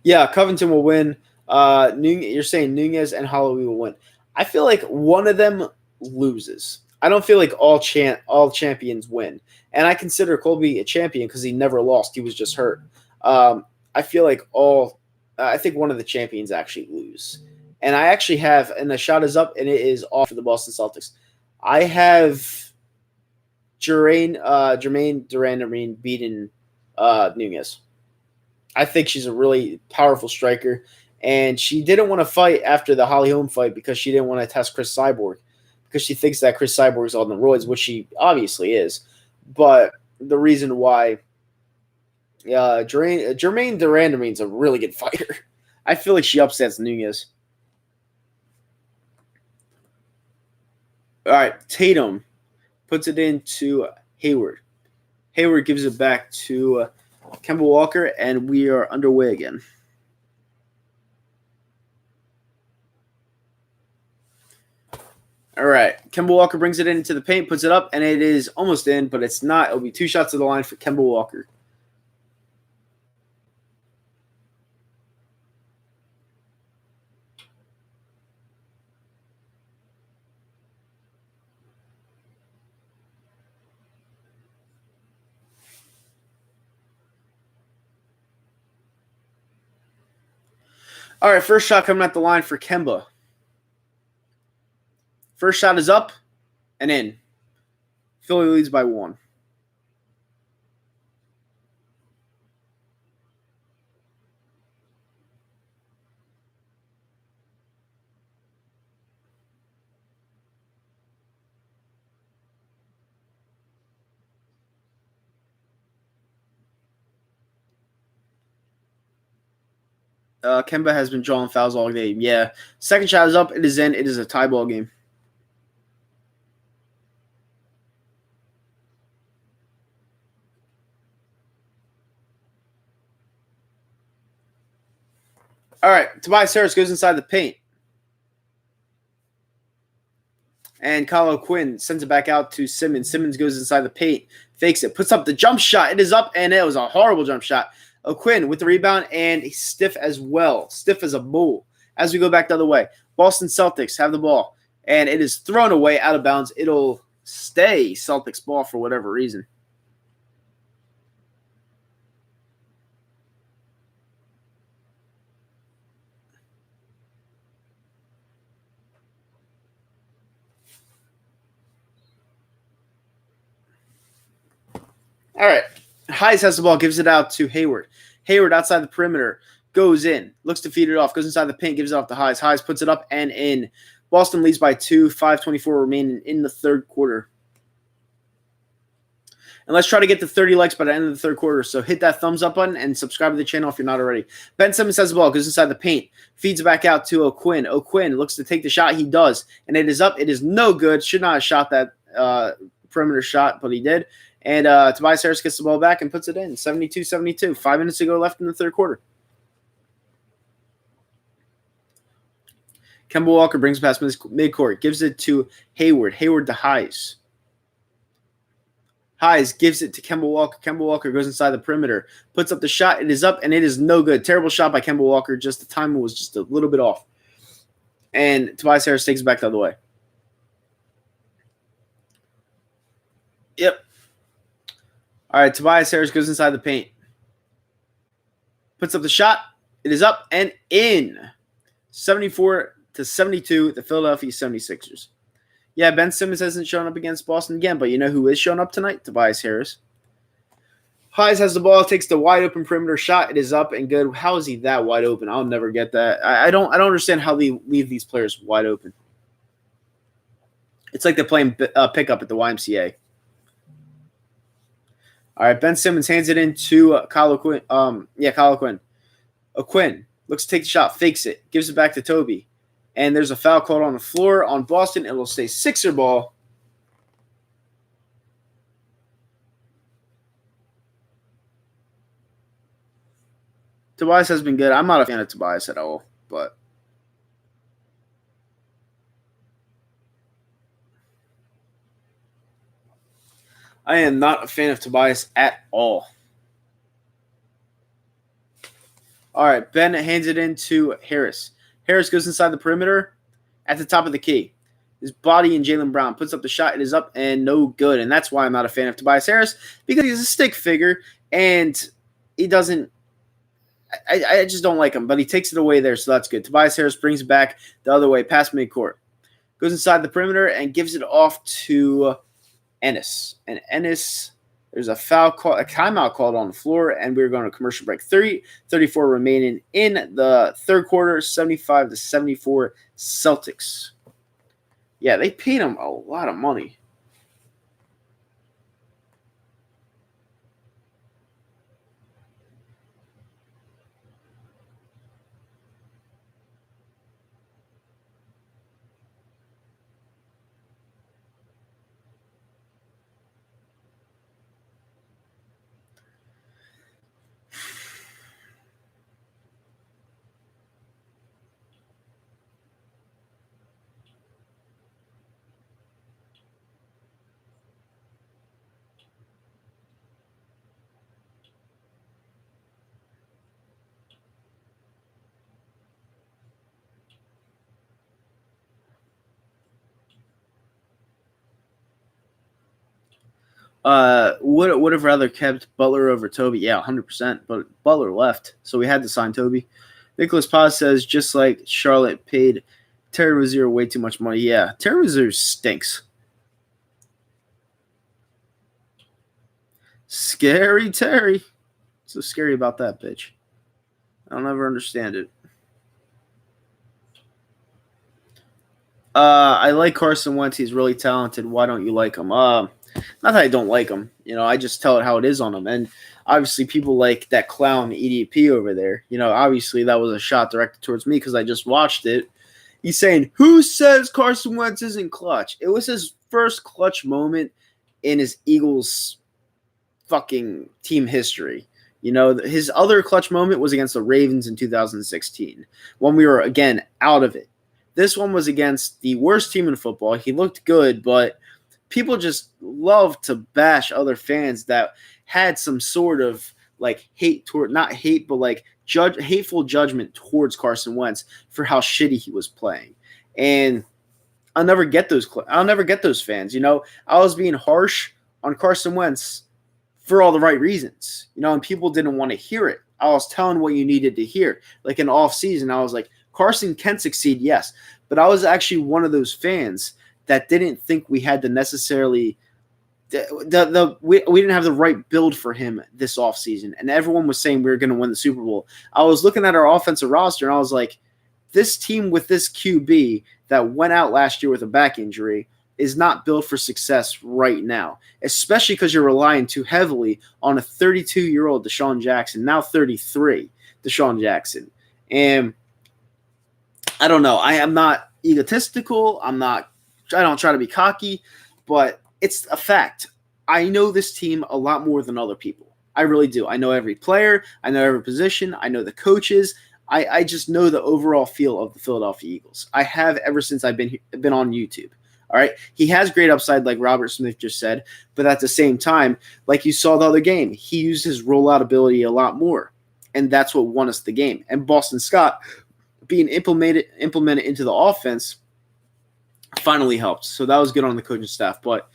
Yeah, Covington will win. You're saying Nunez and Holloway will win. I feel like one of them loses. I don't feel like all champions win. And I consider Colby a champion because he never lost. He was just hurt. I feel like I think one of the champions actually lose. And I actually have, and the shot is up, and it is off for the Boston Celtics. I have Jermaine Durandamine beating Nunez. I think she's a really powerful striker, and she didn't want to fight after the Holly Holm fight because she didn't want to test Chris Cyborg because she thinks that Chris Cyborg is on the roids, which she obviously is. But the reason why Jermaine Durandamine's a really good fighter. I feel like she upsets Nunez. All right, Tatum puts it into Hayward. Hayward gives it back to Kemba Walker, and we are underway again. All right. Kemba Walker brings it into the paint, puts it up, and it is almost in, but it's not. It'll be 2 shots to the line for Kemba Walker. All right, first shot coming at the line for Kemba. First shot is up and in. Philly leads by 1. Kemba has been drawing fouls all game. Yeah. Second shot is up. It is in. It is a tie ball game. All right. Tobias Harris goes inside the paint. And Kyle O'Quinn sends it back out to Simmons. Simmons goes inside the paint, fakes it, puts up the jump shot. It is up, and it was a horrible jump shot. O'Quinn with the rebound, and he's stiff as well. Stiff as a bull. As we go back the other way, Boston Celtics have the ball, and it is thrown away out of bounds. It'll stay Celtics ball for whatever reason. All right. Hayes has the ball, gives it out to Hayward. Hayward outside the perimeter, goes in, looks to feed it off, goes inside the paint, gives it off to Hayes. Hayes puts it up and in. Boston leads by 2, 5:24 remaining in the third quarter. And let's try to get to 30 likes by the end of the third quarter. So hit that thumbs up button and subscribe to the channel if you're not already. Ben Simmons has the ball, goes inside the paint, feeds it back out to O'Quinn. O'Quinn looks to take the shot. He does. And it is up. It is no good. Should not have shot that perimeter shot, but he did. And Tobias Harris gets the ball back and puts it in. 72-72. 5 minutes to go left in the third quarter. Kemba Walker brings past midcourt, gives it to Hayward. Hayward to Hayes. Hayes gives it to Kemba Walker. Kemba Walker goes inside the perimeter, puts up the shot. It is up, and it is no good. Terrible shot by Kemba Walker. Just the timing was just a little bit off. And Tobias Harris takes it back the other way. Yep. All right, Tobias Harris goes inside the paint. Puts up the shot. It is up and in. 74-72, the Philadelphia 76ers. Yeah, Ben Simmons hasn't shown up against Boston again, but you know who is showing up tonight? Tobias Harris. Hayes has the ball, takes the wide open perimeter shot. It is up and good. How is he that wide open? I'll never get that. I don't understand how they leave these players wide open. It's like they're playing pickup at the YMCA. All right, Ben Simmons hands it in to Kyle O'Quinn. Kyle O'Quinn. O'Quinn looks to take the shot, fakes it, gives it back to Toby. And there's a foul called on the floor on Boston. It will stay Sixer ball. Tobias has been good. I'm not a fan of Tobias at all, but I am not a fan of Tobias at all. All right, Ben hands it in to Harris. Harris goes inside the perimeter at the top of the key. His body and Jaylen Brown puts up the shot. It is up and no good. And that's why I'm not a fan of Tobias Harris, because he's a stick figure and he doesn't – I just don't like him. But he takes it away there, so that's good. Tobias Harris brings it back the other way past midcourt. Goes inside the perimeter and gives it off to Ennis. And Ennis – there's a foul call, a timeout called on the floor, and we're going to commercial break. 34 remaining in the third quarter, 75-74 Celtics. Yeah, they paid him a lot of money. Would have rather kept Butler over Toby. Yeah, 100%. But Butler left, so we had to sign Toby. Nicholas Paz says, just like Charlotte paid Terry Rozier way too much money. Yeah, Terry Rozier stinks. Scary Terry. What's so scary about that bitch? I'll never understand it. I like Carson Wentz. He's really talented. Why don't you like him? Not that I don't like him. You know, I just tell it how it is on him. And obviously people like that clown EDP over there. You know, obviously that was a shot directed towards me because I just watched it. He's saying, who says Carson Wentz isn't clutch? It was his first clutch moment in his Eagles fucking team history. You know, his other clutch moment was against the Ravens in 2016 when we were, again, out of it. This one was against the worst team in football. He looked good, but people just love to bash other fans that had some sort of like hate toward, not hate, but like hateful judgment towards Carson Wentz for how shitty he was playing. And I'll never get those fans. You know, I was being harsh on Carson Wentz for all the right reasons, you know, and people didn't want to hear it. I was telling what you needed to hear. Like in off season, I was like, Carson can succeed, yes. But I was actually one of those fans that didn't think we had to necessarily we didn't have the right build for him this offseason. And everyone was saying we were going to win the Super Bowl. I was looking at our offensive roster, and I was like, this team with this QB that went out last year with a back injury is not built for success right now, especially because you're relying too heavily on a 32-year-old Deshaun Jackson, now 33 Deshaun Jackson. And I don't know. I am not egotistical. I don't try to be cocky, but it's a fact. I know this team a lot more than other people. I really do. I know every player. I know every position. I know the coaches. I just know the overall feel of the Philadelphia Eagles. I have ever since I've been on YouTube. All right. He has great upside, like Robert Smith just said, but at the same time, like you saw the other game, he used his rollout ability a lot more. And that's what won us the game. And Boston Scott being implemented into the offense finally helped. So that was good on the coaching staff. But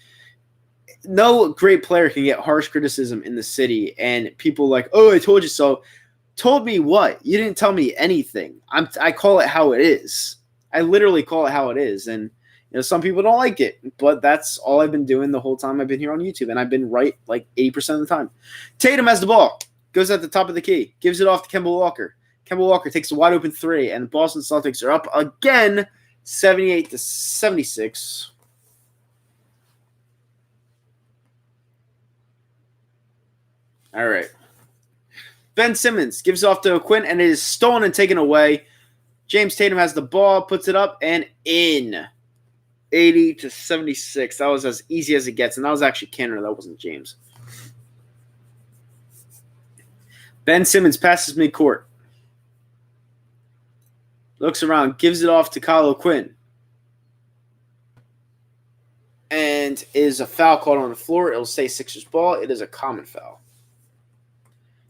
no great player can get harsh criticism in the city. And people like, oh, I told you so. Told me what? You didn't tell me anything. I call it how it is. I literally call it how it is. And some people don't like it, but that's all I've been doing the whole time I've been here on YouTube, and I've been right like 80% of the time. Tatum has the ball, goes at the top of the key, gives it off to Kemba Walker. Kemba Walker takes a wide open three, and the Boston Celtics are up again, 78-76. All right. Ben Simmons gives it off to Quinn, and it is stolen and taken away. James Tatum has the ball, puts it up, and in. 80-76. That was as easy as it gets, and that was actually Canner. That wasn't James. Ben Simmons passes midcourt. Looks around, gives it off to Kyle O'Quinn. And is a foul called on the floor. It'll say Sixers ball. It is a common foul.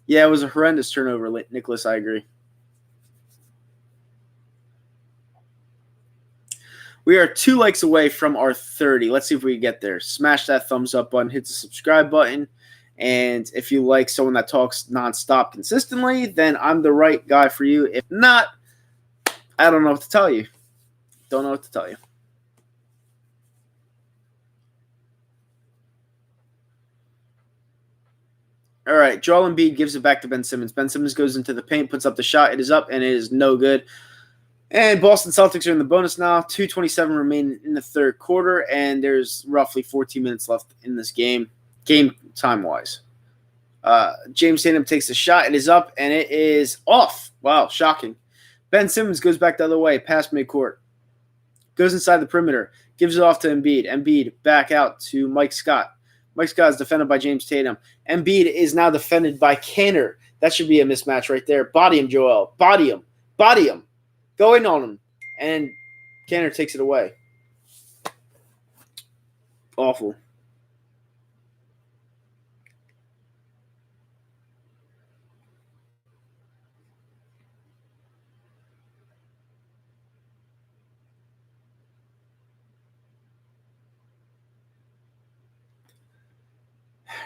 Yeah, it was a horrendous turnover, Nicholas. I agree. We are 2 likes away from our 30. Let's see if we can get there. Smash that thumbs up button. Hit the subscribe button. And if you like someone that talks nonstop consistently, then I'm the right guy for you. If not, I don't know what to tell you. Don't know what to tell you. All right, Joel Embiid gives it back to Ben Simmons. Ben Simmons goes into the paint, puts up the shot. It is up, and it is no good. And Boston Celtics are in the bonus now. 2:27 remain in the third quarter, and there's roughly 14 minutes left in this game time-wise. James Tatum takes a shot. It is up, and it is off. Wow, shocking. Ben Simmons goes back the other way, past midcourt. Goes inside the perimeter. Gives it off to Embiid. Embiid back out to Mike Scott. Mike Scott is defended by James Tatum. Embiid is now defended by Canner. That should be a mismatch right there. Body him, Joel. Body him. Body him. Go in on him. And Canner takes it away. Awful.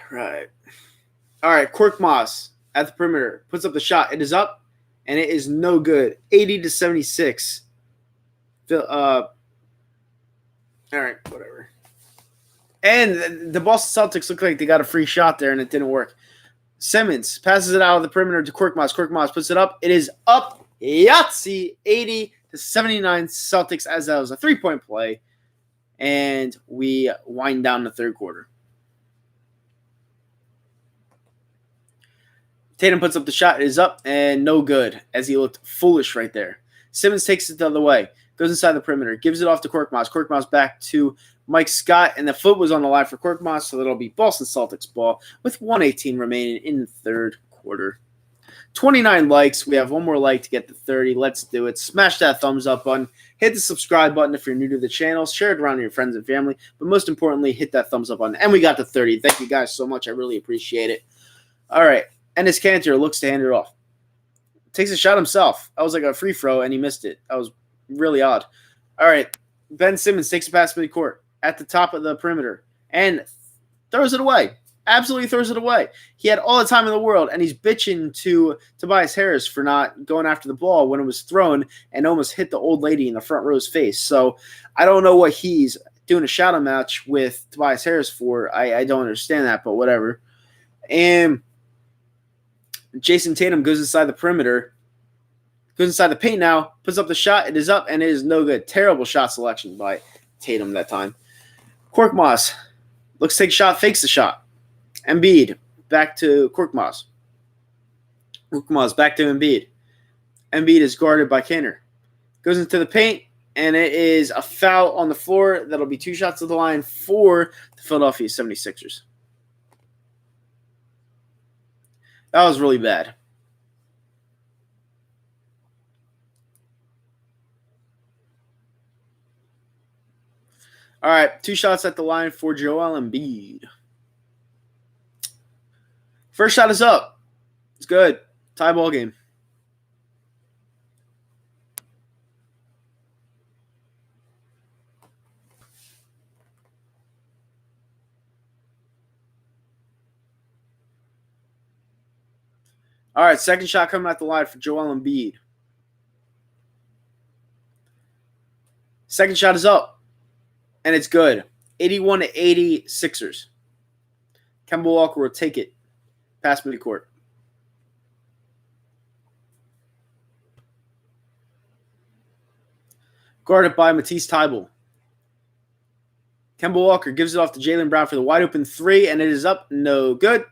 Right. All right, Korkmaz at the perimeter. Puts up the shot. It is up, and it is no good. 80-76. All right, whatever. And the Boston Celtics look like they got a free shot there, and it didn't work. Simmons passes it out of the perimeter to Korkmaz. Korkmaz puts it up. It is up. Yahtzee. 80-79 Celtics, as that was a three-point play. And we wind down the third quarter. Tatum puts up the shot. It is up and no good, as he looked foolish right there. Simmons takes it the other way. Goes inside the perimeter. Gives it off to Korkmaz. Korkmaz back to Mike Scott. And the foot was on the line for Korkmaz, so that'll be Boston Celtics ball with 1:18 remaining in the third quarter. 29 likes. We have one more like to get to 30. Let's do it. Smash that thumbs up button. Hit the subscribe button if you're new to the channel. Share it around with your friends and family. But most importantly, hit that thumbs up button. And we got to 30. Thank you guys so much. I really appreciate it. All right. Enes Kanter looks to hand it off. Takes a shot himself. That was like a free throw, and he missed it. That was really odd. All right. Ben Simmons takes it past midcourt at the top of the perimeter and throws it away. Absolutely throws it away. He had all the time in the world, and he's bitching to Tobias Harris for not going after the ball when it was thrown and almost hit the old lady in the front row's face. So I don't know what he's doing a shadow match with Tobias Harris for. I don't understand that, but whatever. And Jason Tatum goes inside the perimeter, goes inside the paint now, puts up the shot. It is up, and it is no good. Terrible shot selection by Tatum that time. Korkmaz looks to take a shot, fakes the shot. Embiid back to Korkmaz. Korkmaz back to Embiid. Embiid is guarded by Kanter. Goes into the paint, and it is a foul on the floor. That'll be 2 shots to the line for the Philadelphia 76ers. That was really bad. All right, 2 shots at the line for Joel Embiid. First shot is up. It's good. Tie ball game. All right, second shot coming at the line for Joel Embiid. Second shot is up, and it's good. 81-80 Sixers. Kemba Walker will take it. Pass midcourt. Guarded by Matisse Thybulle. Kemba Walker gives it off to Jaylen Brown for the wide open 3, and it is up. No good.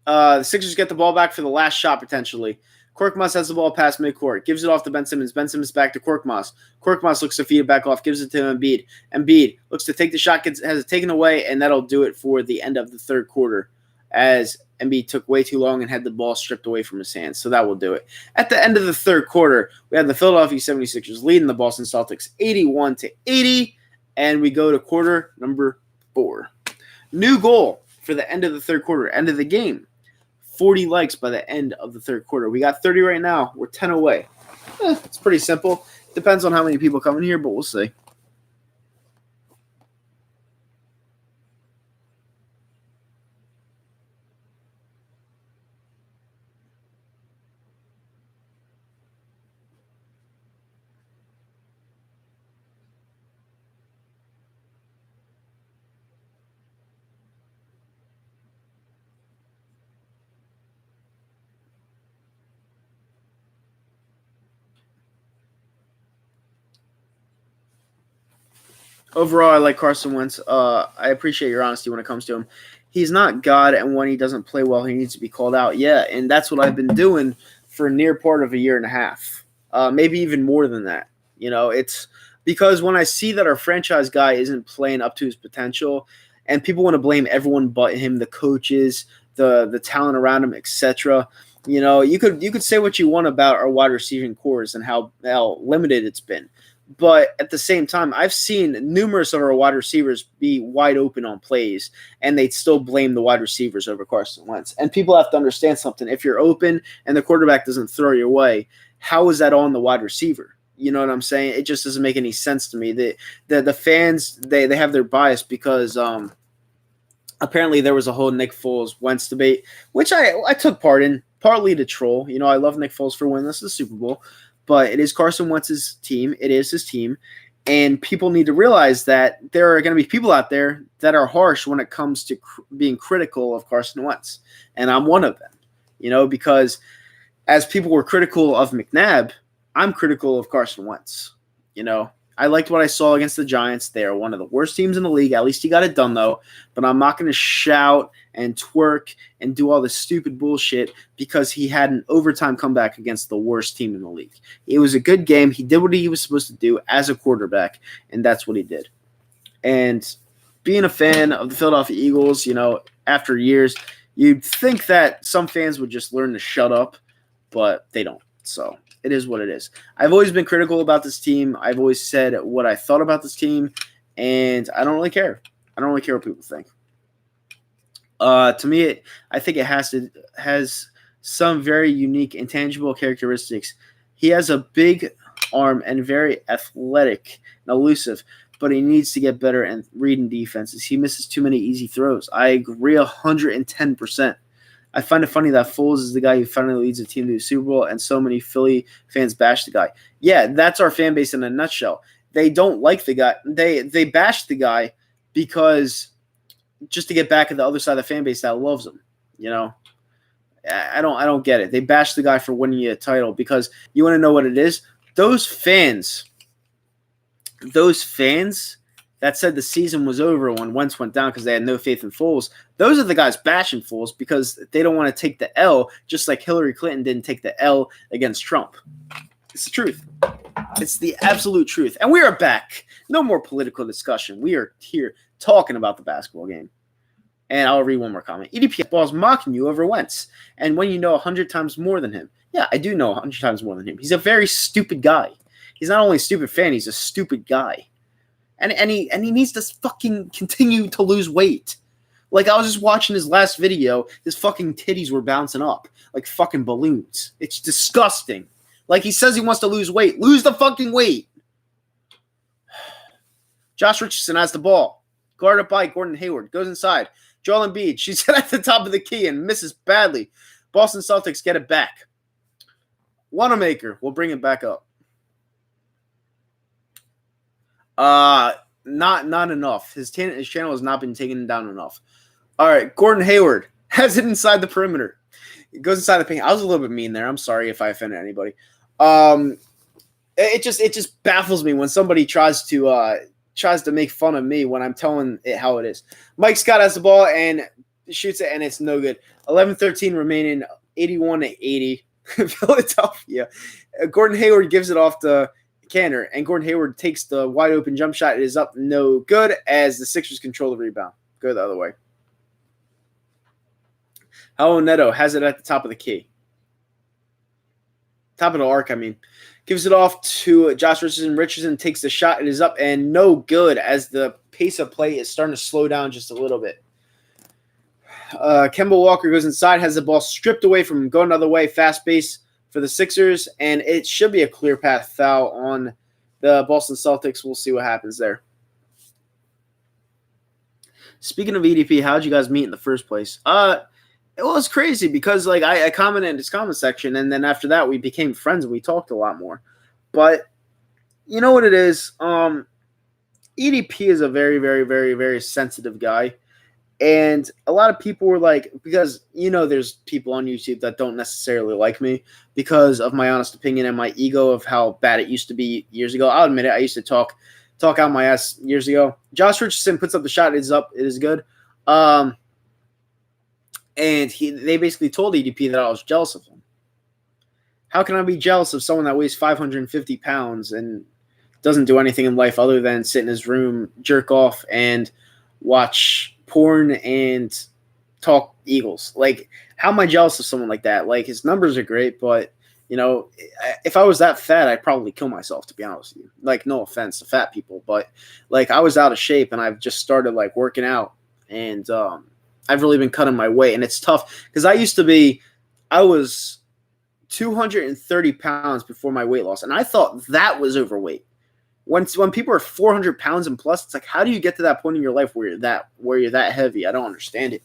The Sixers get the ball back for the last shot potentially. Korkmaz has the ball past midcourt. Gives it off to Ben Simmons. Ben Simmons back to Korkmaz. Korkmaz looks to feed it back off. Gives it to Embiid. Embiid looks to take the shot. Has it taken away, and that'll do it for the end of the third quarter as Embiid took way too long and had the ball stripped away from his hands. So that will do it. At the end of the third quarter, we had the Philadelphia 76ers leading the Boston Celtics 81-80, and we go to quarter number 4. New goal for the end of the third quarter, end of the game. 40 likes by the end of the third quarter. We got 30 right now. We're 10 away. It's pretty simple. Depends on how many people come in here, but we'll see. Overall, I like Carson Wentz. I appreciate your honesty when it comes to him. He's not God, and when he doesn't play well, he needs to be called out. Yeah, and that's what I've been doing for near part of a year and a half, maybe even more than that. You know, it's because when I see that our franchise guy isn't playing up to his potential, and people want to blame everyone but him, the coaches, the talent around him, etc. You know, you could say what you want about our wide receiving cores and how limited it's been. But at the same time, I've seen numerous of our wide receivers be wide open on plays, and they'd still blame the wide receivers over Carson Wentz. And people have to understand something. If you're open and the quarterback doesn't throw your way, how is that on the wide receiver? You know what I'm saying? It just doesn't make any sense to me. The fans, they have their bias because apparently there was a whole Nick Foles-Wentz debate, which I took part in, partly to troll. You know, I love Nick Foles for winning the Super Bowl. But it is Carson Wentz's team. It is his team. And people need to realize that there are going to be people out there that are harsh when it comes to being critical of Carson Wentz. And I'm one of them, you know, because as people were critical of McNabb, I'm critical of Carson Wentz. You know, I liked what I saw against the Giants. They are one of the worst teams in the league. At least he got it done, though. But I'm not going to shout and twerk and do all this stupid bullshit because he had an overtime comeback against the worst team in the league. It was a good game. He did what he was supposed to do as a quarterback, and that's what he did. And being a fan of the Philadelphia Eagles, you know, after years, you'd think that some fans would just learn to shut up, but they don't. So it is what it is. I've always been critical about this team. I've always said what I thought about this team, and I don't really care. I don't really care what people think. To me, I think it has some very unique, intangible characteristics. He has a big arm and very athletic and elusive, but he needs to get better at reading defenses. He misses too many easy throws. I agree 110%. I find it funny that Foles is the guy who finally leads the team to the Super Bowl, and so many Philly fans bash the guy. Yeah, that's our fan base in a nutshell. They don't like the guy. They bash the guy because just to get back at the other side of the fan base that loves him. You know, I don't get it. They bash the guy for winning you a title because you want to know what it is. Those fans that said the season was over when Wentz went down because they had no faith in Foles, those are the guys bashing Foles because they don't want to take the L, just like Hillary Clinton didn't take the L against Trump. It's the truth. It's the absolute truth. And we are back. No more political discussion. We are here talking about the basketball game. And I'll read one more comment. EDP Ball's mocking you over Wentz. And when you know 100 times more than him. Yeah, I do know 100 times more than him. He's a very stupid guy. He's not only a stupid fan, he's a stupid guy. And he needs to fucking continue to lose weight. Like, I was just watching his last video. His fucking titties were bouncing up like fucking balloons. It's disgusting. Like, he says he wants to lose weight. Lose the fucking weight. Josh Richardson has the ball. Guarded by Gordon Hayward. Goes inside. Joel Embiid. She's at the top of the key and misses badly. Boston Celtics get it back. Wanamaker will bring it back up. Not enough. His channel has not been taken down enough. All right, Gordon Hayward has it inside the perimeter. It goes inside the paint. I was a little bit mean there. I'm sorry if I offended anybody. It just baffles me when somebody tries to make fun of me when I'm telling it how it is. Mike Scott has the ball and shoots it, and it's no good. 11-13 remaining, 81-80. Philadelphia. Gordon Hayward gives it off to Cantor, and Gordon Hayward takes the wide open jump shot. It is up, no good, as the Sixers control the rebound. Go the other way. Raul Neto has it at the top of the key. Top of the arc, I mean. Gives it off to Josh Richardson. Richardson takes the shot. It is up and no good, as the pace of play is starting to slow down just a little bit. Kemba Walker goes inside, has the ball stripped away from him, going the other way, fast pace for the Sixers, and it should be a clear path foul on the Boston Celtics. We'll see what happens there. Speaking of EDP, how'd you guys meet in the first place? It was crazy because like I commented in his comment section, and then after that we became friends and we talked a lot more. But you know what it is? EDP is a very, very, very, very sensitive guy. And a lot of people were like, because, you know, there's people on YouTube that don't necessarily like me because of my honest opinion and my ego of how bad it used to be years ago. I'll admit it. I used to talk out my ass years ago. Josh Richardson puts up the shot. It is up. It is good. And they basically told EDP that I was jealous of him. How can I be jealous of someone that weighs 550 pounds and doesn't do anything in life other than sit in his room, jerk off, and watch porn and talk Eagles? Like, how am I jealous of someone like that? Like, his numbers are great, but, you know, if I was that fat, I'd probably kill myself, to be honest with you. Like, no offense to fat people, but, like, I was out of shape, and I've just started, like, working out, and I've really been cutting my weight, and it's tough, because I was 230 pounds before my weight loss, and I thought that was overweight. When people are 400 pounds and plus, it's like, how do you get to that point in your life where you're that heavy? I don't understand it.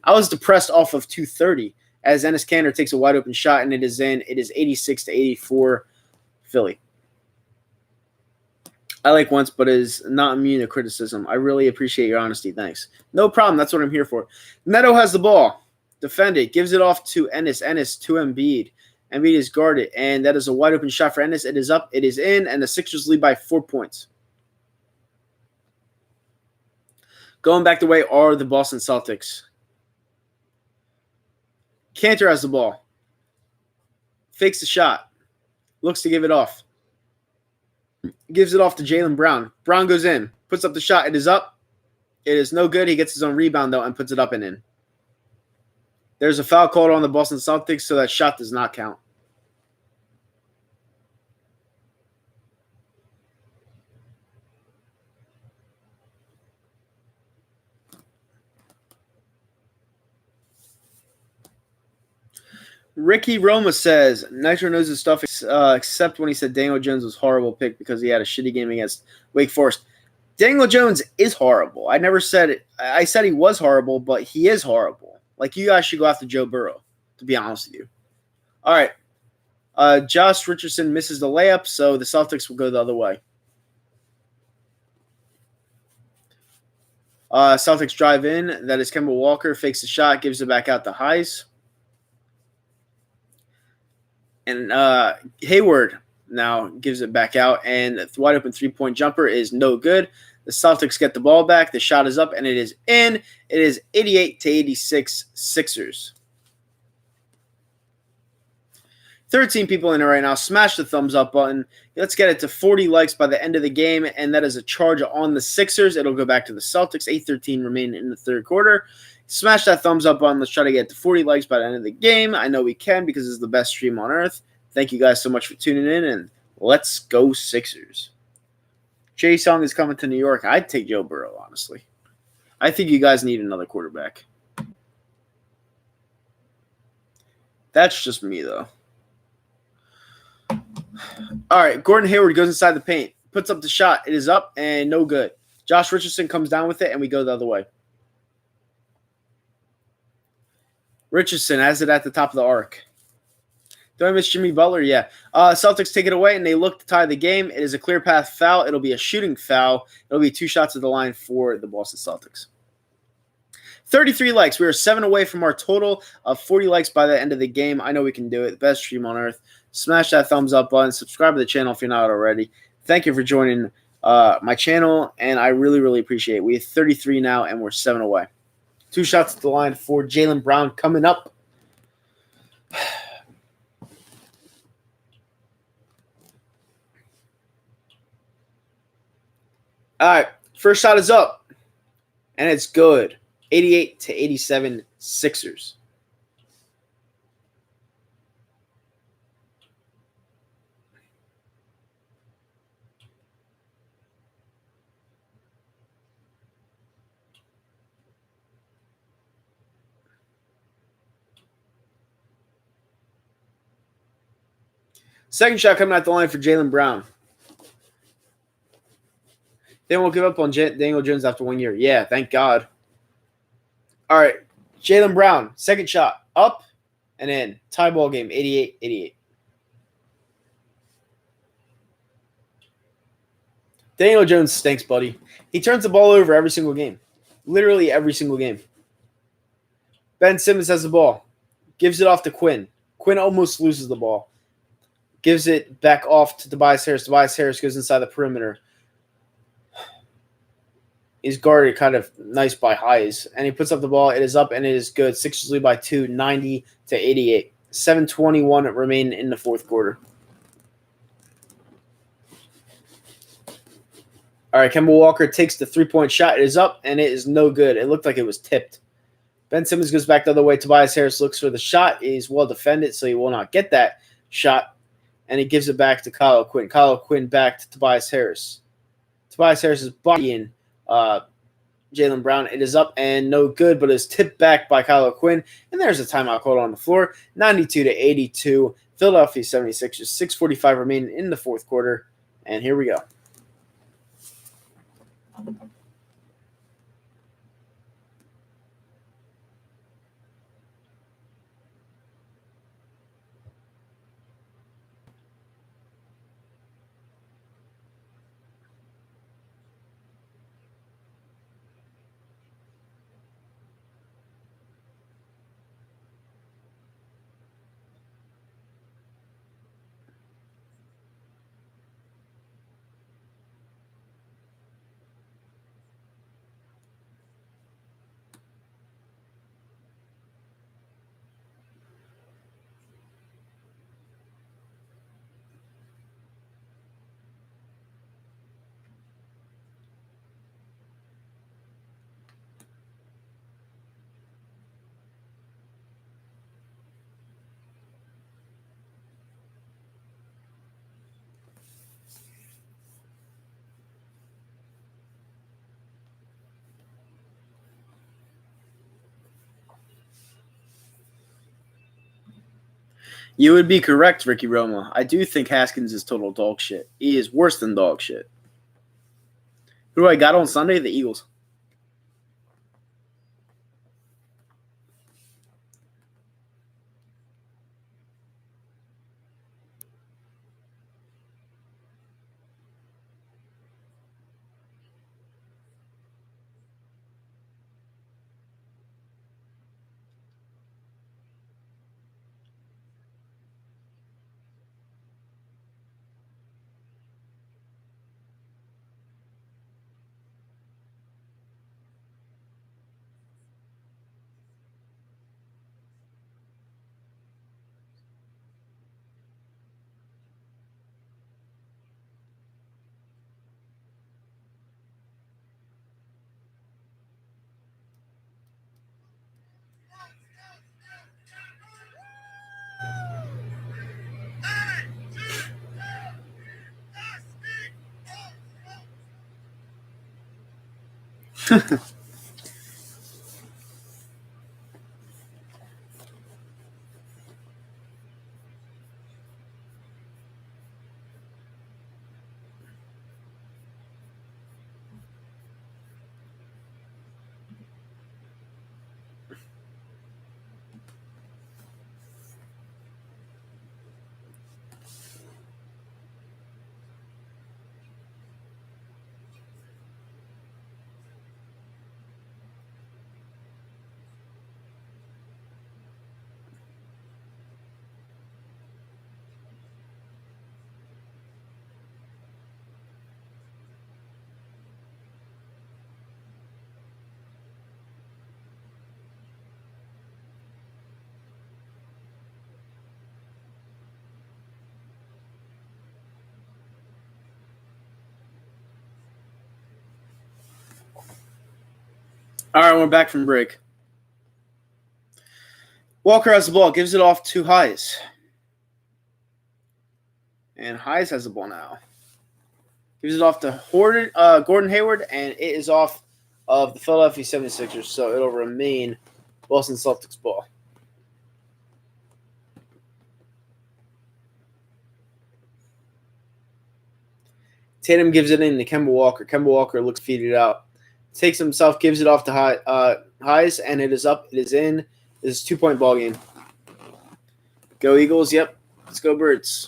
I was depressed off of 230 as Enes Kanter takes a wide open shot, and it is in. It is 86-84 Philly. I like Wentz, but is not immune to criticism. I really appreciate your honesty. Thanks. No problem. That's what I'm here for. Neto has the ball. Defended. Gives it off to Ennis. Ennis to Embiid. Embiid is guarded, and that is a wide open shot for Ennis. It is up. It is in, and the Sixers lead by 4 points. Going back the way are the Boston Celtics. Kanter has the ball. Fakes the shot. Looks to give it off. Gives it off to Jaylen Brown. Brown goes in. Puts up the shot. It is up. It is no good. He gets his own rebound, though, and puts it up and in. There's a foul called on the Boston Celtics, so that shot does not count. Ricky Roma says, Nitro knows his stuff except when he said Daniel Jones was a horrible pick because he had a shitty game against Wake Forest. Daniel Jones is horrible. I never said it. I said he was horrible, but he is horrible. Like, you guys should go after Joe Burrow, to be honest with you. All right. Josh Richardson misses the layup, so the Celtics will go the other way. Celtics drive in. That is Kemba Walker. Fakes the shot. Gives it back out to Heis. And Hayward now gives it back out. And the wide open three-point jumper is no good. The Celtics get the ball back. The shot is up, and it is in. It is 88-86 Sixers. 13 people in it right now. Smash the thumbs up button. Let's get it to 40 likes by the end of the game, and that is a charge on the Sixers. It'll go back to the Celtics. 8:13 remaining in the third quarter. Smash that thumbs up button. Let's try to get to 40 likes by the end of the game. I know we can because it's the best stream on earth. Thank you guys so much for tuning in, and let's go Sixers. Chase Young is coming to New York. I'd take Joe Burrow, honestly. I think you guys need another quarterback. That's just me, though. All right, Gordon Hayward goes inside the paint, puts up the shot. It is up and no good. Josh Richardson comes down with it, and we go the other way. Richardson has it at the top of the arc. Do I miss Jimmy Butler? Yeah. Celtics take it away, and they look to tie the game. It is a clear path foul. It'll be a shooting foul. It'll be 2 shots at the line for the Boston Celtics. 33 likes. We are 7 away from our total of 40 likes by the end of the game. I know we can do it. The best stream on earth. Smash that thumbs up button. Subscribe to the channel if you're not already. Thank you for joining my channel, and I really, really appreciate it. We have 33 now, and we're 7 away. 2 shots at the line for Jaylen Brown coming up. All right, first shot is up, and it's good. 88-87 Sixers. Second shot coming out the line for Jaylen Brown. They won't give up on Daniel Jones after 1 year. Yeah, thank God. All right, Jaylen Brown, second shot, up and in. Tie ball game, 88-88. Daniel Jones stinks, buddy. He turns the ball over every single game. Literally every single game. Ben Simmons has the ball. Gives it off to Quinn. Quinn almost loses the ball. Gives it back off to Tobias Harris. Tobias Harris goes inside the perimeter. He's guarded kind of nice by Hayes. And he puts up the ball. It is up and it is good. Sixers lead by 2, 90-88. 7:21 remain in the fourth quarter. All right, Kemba Walker takes the three-point shot. It is up, and it is no good. It looked like it was tipped. Ben Simmons goes back the other way. Tobias Harris looks for the shot. He's well defended, so he will not get that shot. And he gives it back to Kyle Quinn. Kyle Quinn back to Tobias Harris. Tobias Harris is bodying Jaylen Brown. It is up and no good, but it's tipped back by Kyle Quinn. And there's a timeout called on the floor. 92-82. Philadelphia 76ers. 6:45 remaining in the fourth quarter. And here we go. You would be correct, Ricky Roma. I do think Haskins is total dog shit. He is worse than dog shit. Who do I got on Sunday? The Eagles. All right, we're back from break. Walker has the ball, gives it off to Hayes. And Hayes has the ball now. Gives it off to Gordon Hayward, and it is off of the Philadelphia 76ers, so it'll remain Boston Celtics ball. Tatum gives it in to Kemba Walker. Kemba Walker looks feed it out. Takes himself, gives it off to Hayes, and it is up. It is in. This is a 2-point ball game. Go Eagles. Yep. Let's go Birds.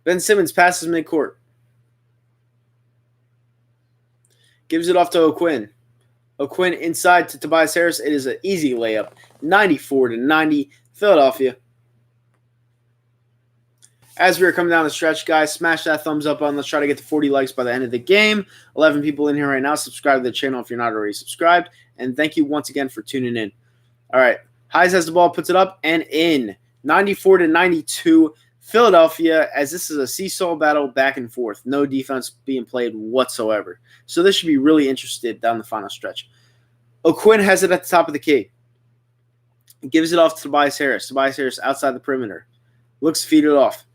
Ben Simmons passes midcourt. Gives it off to O'Quinn. O'Quinn inside to Tobias Harris. It is an easy layup. 94-90. Philadelphia. As we are coming down the stretch, guys, smash that thumbs up button. Let's try to get to 40 likes by the end of the game. 11 people in here right now. Subscribe to the channel if you're not already subscribed. And thank you once again for tuning in. All right. Hayes has the ball, puts it up and in. 94-92 Philadelphia, as this is a seesaw battle back and forth. No defense being played whatsoever. So this should be really interesting down the final stretch. O'Quinn has it at the top of the key. Gives it off to Tobias Harris. Tobias Harris outside the perimeter. Looks to feed it off.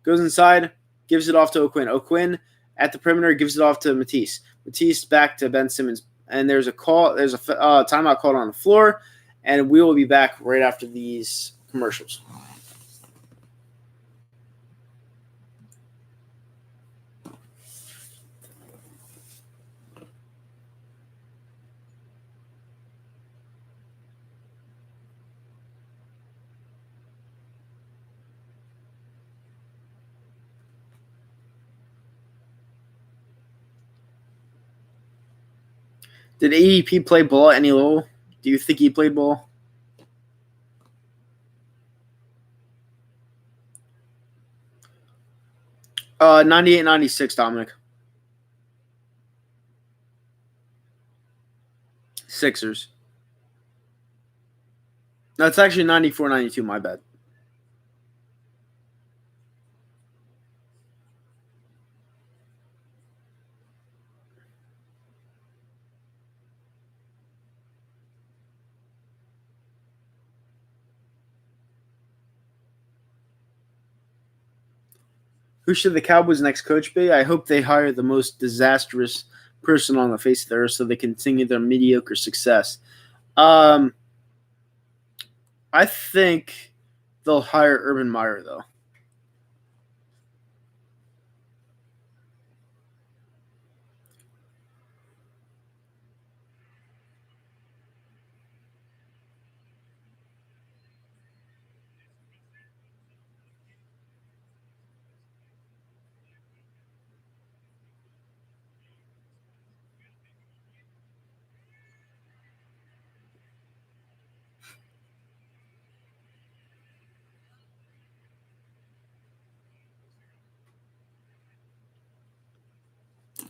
Goes inside, gives it off to O'Quinn. O'Quinn at the perimeter gives it off to Matisse. Matisse back to Ben Simmons. And there's a timeout called on the floor. And we will be back right after these commercials. Did AEP play ball at any level? Do you think he played ball? Uh, 98-96, Dominic. Sixers. No, it's actually 94-92, my bad. Who should the Cowboys' next coach be? I hope they hire the most disastrous person on the face of the earth so they continue their mediocre success. I think they'll hire Urban Meyer, though.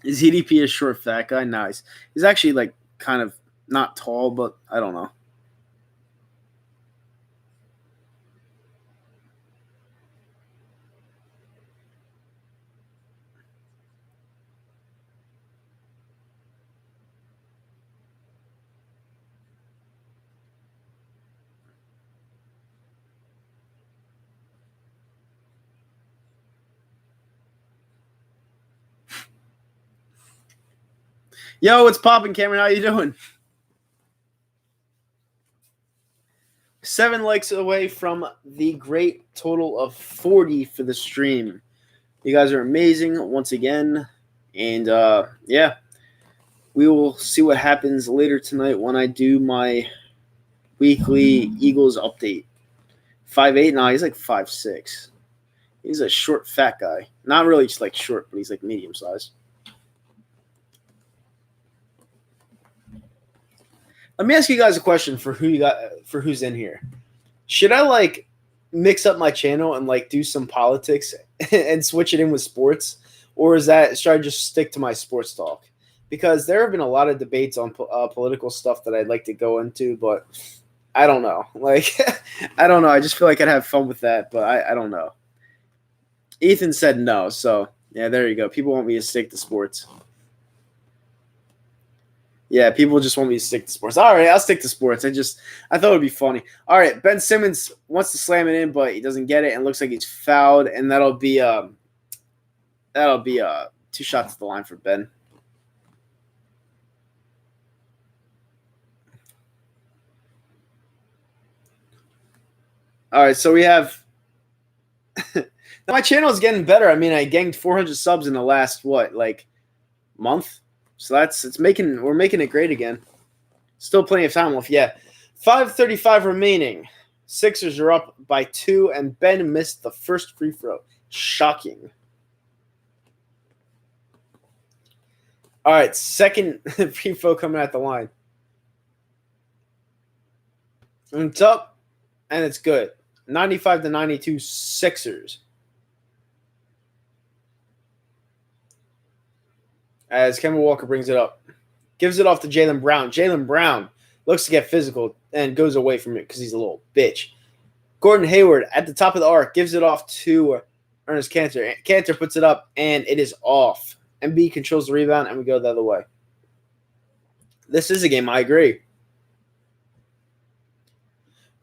Is EDP a short, fat guy? Nice. He's actually, like, kind of not tall, but I don't know. Yo, what's poppin', Cameron? How you doing? 7 likes away from the great total of 40 for the stream. You guys are amazing once again. And yeah, we will see what happens later tonight when I do my weekly Eagles update. 5'8"? No, he's like 5'6". He's a short, fat guy. Not really just like short, but he's like medium size. Let me ask you guys a question for who's in here. Should I like mix up my channel and like do some politics and switch it in with sports, or should I just stick to my sports talk? Because there have been a lot of debates on political stuff that I'd like to go into, but I don't know. Like, I don't know. I just feel like I'd have fun with that, but I don't know. Ethan said no, so yeah, there you go. People want me to stick to sports. Yeah, people just want me to stick to sports. All right, I'll stick to sports. I thought it would be funny. All right, Ben Simmons wants to slam it in, but he doesn't get it, and looks like he's fouled, and that'll be 2 shots at the line for Ben. All right, so we have my channel is getting better. I mean, I gained 400 subs in the last month. So we're making it great again. Still plenty of time left. Yeah. 5:35 remaining. Sixers are up by 2, and Ben missed the first free throw. Shocking. All right, second free throw coming at the line. And it's up, and it's good. 95-92 Sixers. As Kemba Walker brings it up. Gives it off to Jaylen Brown. Jaylen Brown looks to get physical and goes away from it because he's a little bitch. Gordon Hayward at the top of the arc gives it off to Ernest Cantor. Cantor puts it up, and it is off. Embiid controls the rebound, and we go the other way. This is a game, I agree.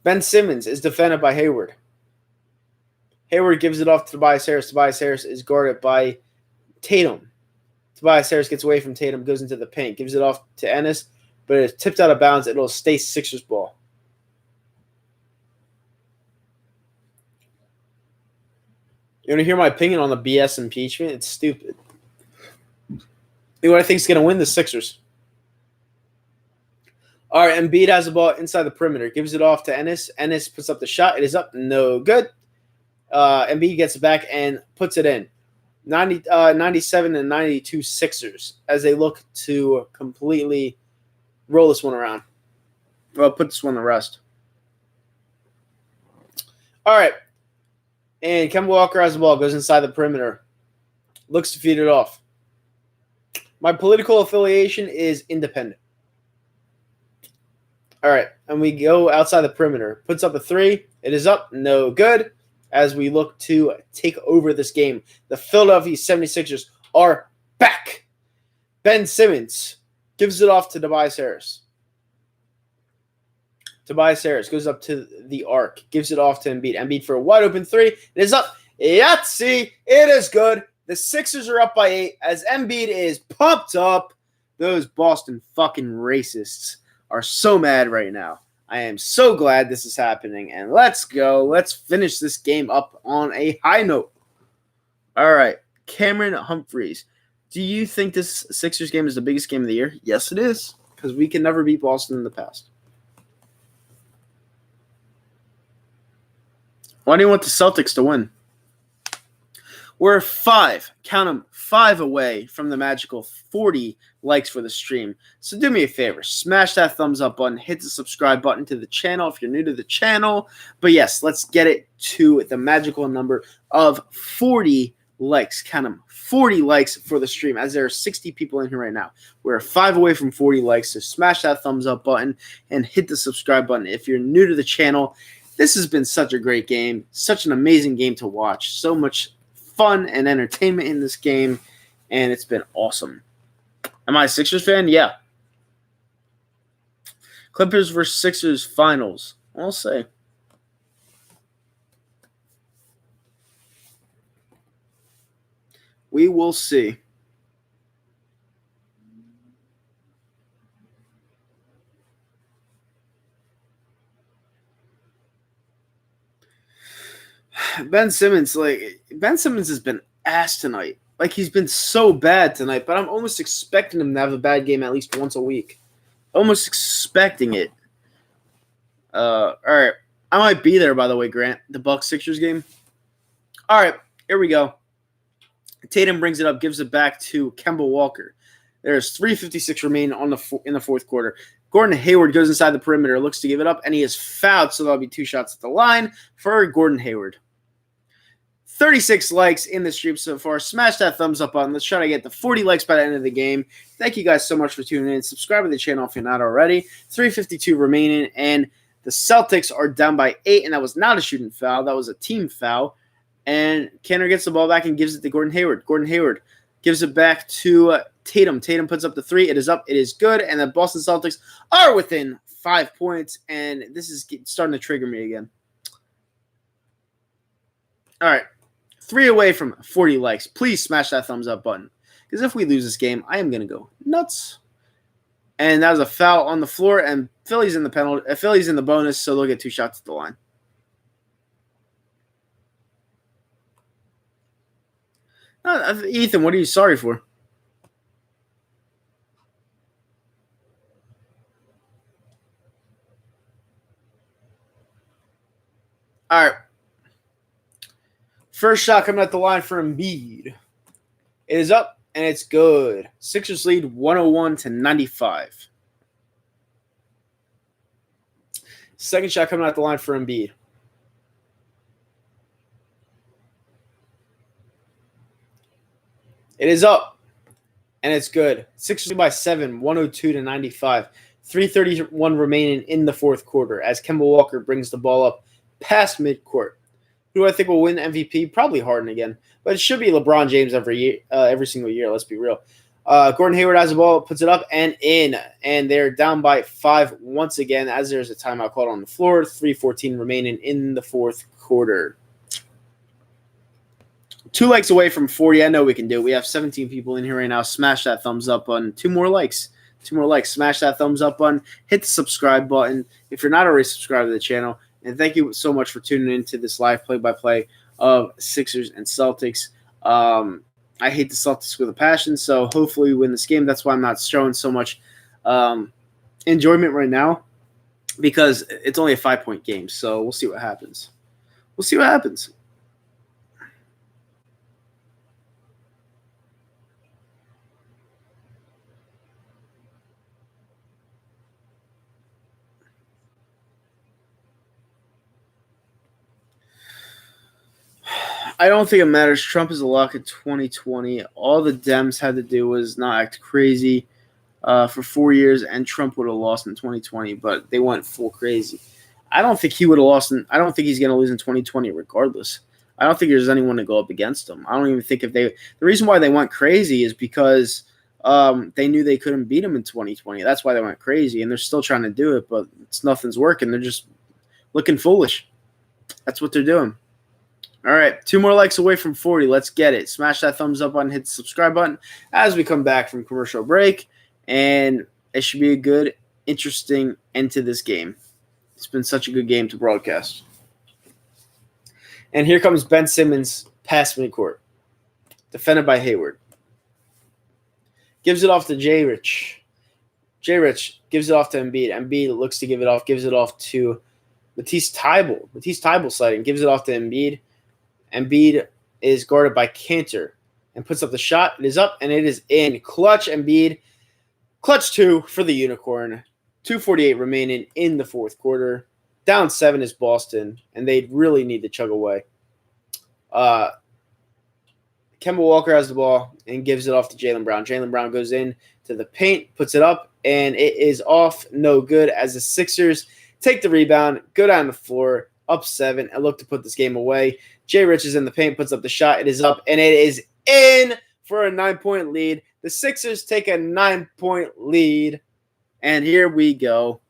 Ben Simmons is defended by Hayward. Hayward gives it off to Tobias Harris. Tobias Harris is guarded by Tatum. Tobias Harris gets away from Tatum, goes into the paint, gives it off to Ennis, but it's tipped out of bounds. It'll stay Sixers ball. You want to hear my opinion on the BS impeachment? It's stupid. You know what I think is going to win? The Sixers. All right, Embiid has the ball inside the perimeter. Gives it off to Ennis. Ennis puts up the shot. It is up. No good. Embiid gets it back and puts it in. 97-92 Sixers as they look to completely roll this one around. Well, put this one to rest. All right. And Kemba Walker has the ball, goes inside the perimeter. Looks to feed it off. My political affiliation is independent. All right. And we go outside the perimeter. Puts up a 3. It is up. No good. As we look to take over this game. The Philadelphia 76ers are back. Ben Simmons gives it off to Tobias Harris. Tobias Harris goes up to the arc, gives it off to Embiid. Embiid for a wide open 3. It is up. Yahtzee. It is good. The Sixers are up by 8 as Embiid is pumped up. Those Boston fucking racists are so mad right now. I am so glad this is happening, and let's go. Let's finish this game up on a high note. All right, Cameron Humphreys. Do you think this Sixers game is the biggest game of the year? Yes, it is, because we can never beat Boston in the past. Why do you want the Celtics to win? We're 5, count them, 5 away from the magical 40 likes for the stream. So do me a favor, smash that thumbs up button, hit the subscribe button to the channel if you're new to the channel. But yes, let's get it to the magical number of 40 likes. Count them, 40 likes for the stream, as there are 60 people in here right now. We're 5 away from 40 likes, so smash that thumbs up button and hit the subscribe button if you're new to the channel. This has been such a great game, such an amazing game to watch, so much fun and entertainment in this game, and it's been awesome. Am I a Sixers fan? Yeah. Clippers versus Sixers finals. I'll say. We will see. Ben Simmons has been ass tonight. Like, he's been so bad tonight, but I'm almost expecting him to have a bad game at least once a week. Almost expecting it. All right. I might be there, by the way, Grant. The Bucks Sixers game. All right, here we go. Tatum brings it up, gives it back to Kemba Walker. There's 3:56 remaining in the fourth quarter. Gordon Hayward goes inside the perimeter, looks to give it up, and he is fouled, so that'll be 2 shots at the line for Gordon Hayward. 36 likes in the stream so far. Smash that thumbs up button. Let's try to get to 40 likes by the end of the game. Thank you guys so much for tuning in. Subscribe to the channel if you're not already. 3:52 remaining, and the Celtics are down by 8, and that was not a shooting foul. That was a team foul. And Kanter gets the ball back and gives it to Gordon Hayward. Gordon Hayward gives it back to Tatum. Tatum puts up the 3. It is up. It is good. And the Boston Celtics are within 5 points. And this is starting to trigger me again. All right. 3 away from 40 likes. Please smash that thumbs up button. Because if we lose this game, I am going to go nuts. And that was a foul on the floor. And Philly's in the penalty. Philly's in the bonus, so they'll get 2 shots at the line. Ethan, what are you sorry for? All right. First shot coming at the line for Embiid. It is up, and it's good. Sixers lead 101-95. Second shot coming at the line for Embiid. It is up, and it's good. Sixers by 7, 102-95. 3:31 remaining in the fourth quarter as Kemba Walker brings the ball up past midcourt. Who do I think will win MVP? Probably Harden again, but it should be LeBron James every single year. Let's be real. Gordon Hayward has the ball, puts it up and in, and they're down by 5 once again as there's a timeout called on the floor. 3:14 remaining in the fourth quarter. 2 likes away from 40. I know we can do it. We have 17 people in here right now. Smash that thumbs up button. 2 more likes. 2 more likes. Smash that thumbs up button. Hit the subscribe button if you're not already subscribed to the channel. And thank you so much for tuning into this live play-by-play of Sixers and Celtics. I hate the Celtics with a passion, so hopefully we win this game. That's why I'm not showing so much enjoyment right now, because it's only a 5-point game. So we'll see what happens. We'll see what happens. I don't think it matters. Trump is a lock in 2020. All the Dems had to do was not act crazy for 4 years, and Trump would have lost in 2020, but they went full crazy. I don't think he would have lost. I don't think he's going to lose in 2020 regardless. I don't think there's anyone to go up against him. I don't even think the reason why they went crazy is because they knew they couldn't beat him in 2020. That's why they went crazy, and they're still trying to do it, but nothing's working. They're just looking foolish. That's what they're doing. All right, 2 more likes away from 40. Let's get it. Smash that thumbs up button, hit the subscribe button as we come back from commercial break. And it should be a good, interesting end to this game. It's been such a good game to broadcast. And here comes Ben Simmons past midcourt, defended by Hayward. Gives it off to J. Rich. J. Rich gives it off to Embiid. Embiid looks to give it off, gives it off to Matisse Thybulle. Matisse Thybulle sliding, gives it off to Embiid. Embiid is guarded by Kanter and puts up the shot. It is up, and it is in. Clutch Embiid. Clutch 2 for the Unicorn. 2:48 remaining in the fourth quarter. Down 7 is Boston, and they really need to chug away. Kemba Walker has the ball and gives it off to Jaylen Brown. Jaylen Brown goes in to the paint, puts it up, and it is off. No good as the Sixers take the rebound, go down the floor, up 7, and look to put this game away. Jay Rich is in the paint, puts up the shot. It is up, and it is in for a 9-point lead. The Sixers take a 9-point lead, and here we go.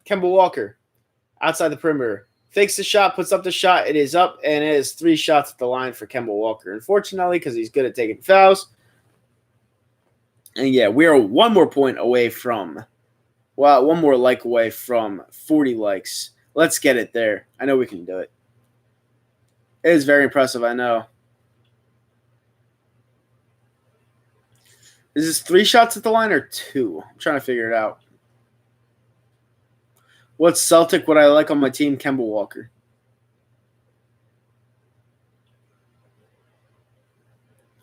Kemba Walker, outside the perimeter, fakes the shot, puts up the shot. It is up, and it is 3 shots at the line for Kemba Walker. Unfortunately, because he's good at taking fouls. And, yeah, we are 1 more point away from, 1 more like away from 40 likes. Let's get it there. I know we can do it. It is very impressive, I know. Is this 3 shots at the line or 2? I'm trying to figure it out. What Celtic would I like on my team? Kemba Walker.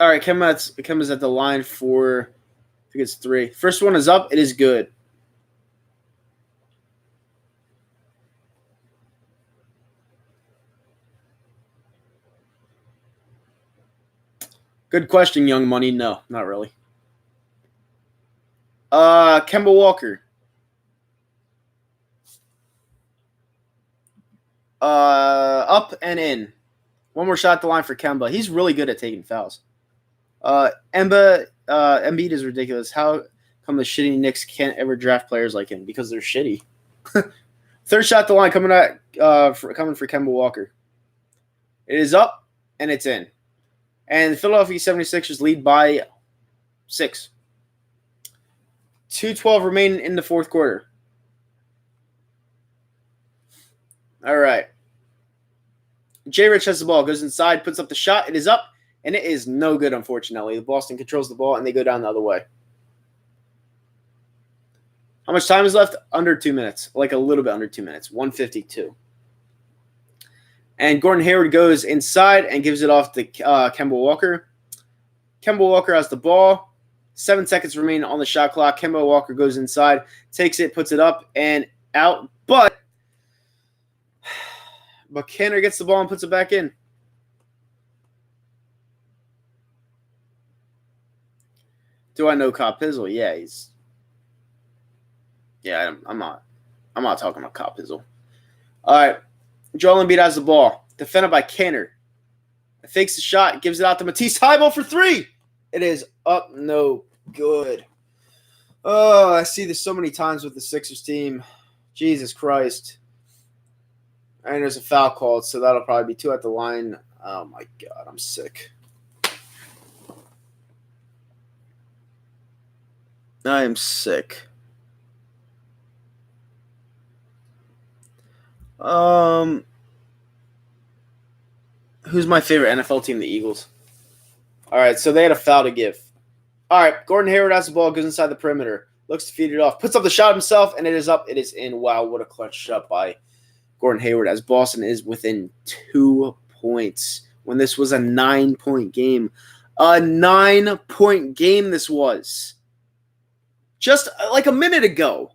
All right, Kemba's at the line for, I think it's 3. First one is up. It is good. Good question, Young Money. No, not really. Kemba Walker. Up and in. One more shot at the line for Kemba. He's really good at taking fouls. Embiid is ridiculous. How come the shitty Knicks can't ever draft players like him? Because they're shitty. Third shot at the line coming for Kemba Walker. It is up and it's in. And the Philadelphia 76ers lead by 6. 2:12 remaining in the fourth quarter. All right. J. Rich has the ball, goes inside, puts up the shot. It is up, and it is no good, unfortunately. Boston controls the ball, and they go down the other way. How much time is left? Under 2 minutes. Like a little bit under 2 minutes. 1:52. And Gordon Hayward goes inside and gives it off to Kemba Walker. Kemba Walker has the ball. 7 seconds remain on the shot clock. Kemba Walker goes inside, takes it, puts it up and out. But Kenner gets the ball and puts it back in. Do I know Kyle Pizzle? Yeah, I'm not talking about Kyle Pizzle. All right. Joel Embiid has the ball. Defended by Kenner. Fakes the shot. Gives it out to Matisse Thybulle for 3. It is up. No good. Oh, I see this so many times with the Sixers team. Jesus Christ. And there's a foul called, so that'll probably be 2 at the line. Oh, my God. I'm sick. I am sick. Who's my favorite NFL team? The Eagles. All right, so they had a foul to give. All right, Gordon Hayward has the ball, goes inside the perimeter, looks to feed it off, puts up the shot himself, and it is up. It is in. Wow, what a clutch shot by Gordon Hayward as Boston is within 2 points when this was a 9-point game. A 9-point game this was. Just like a minute ago.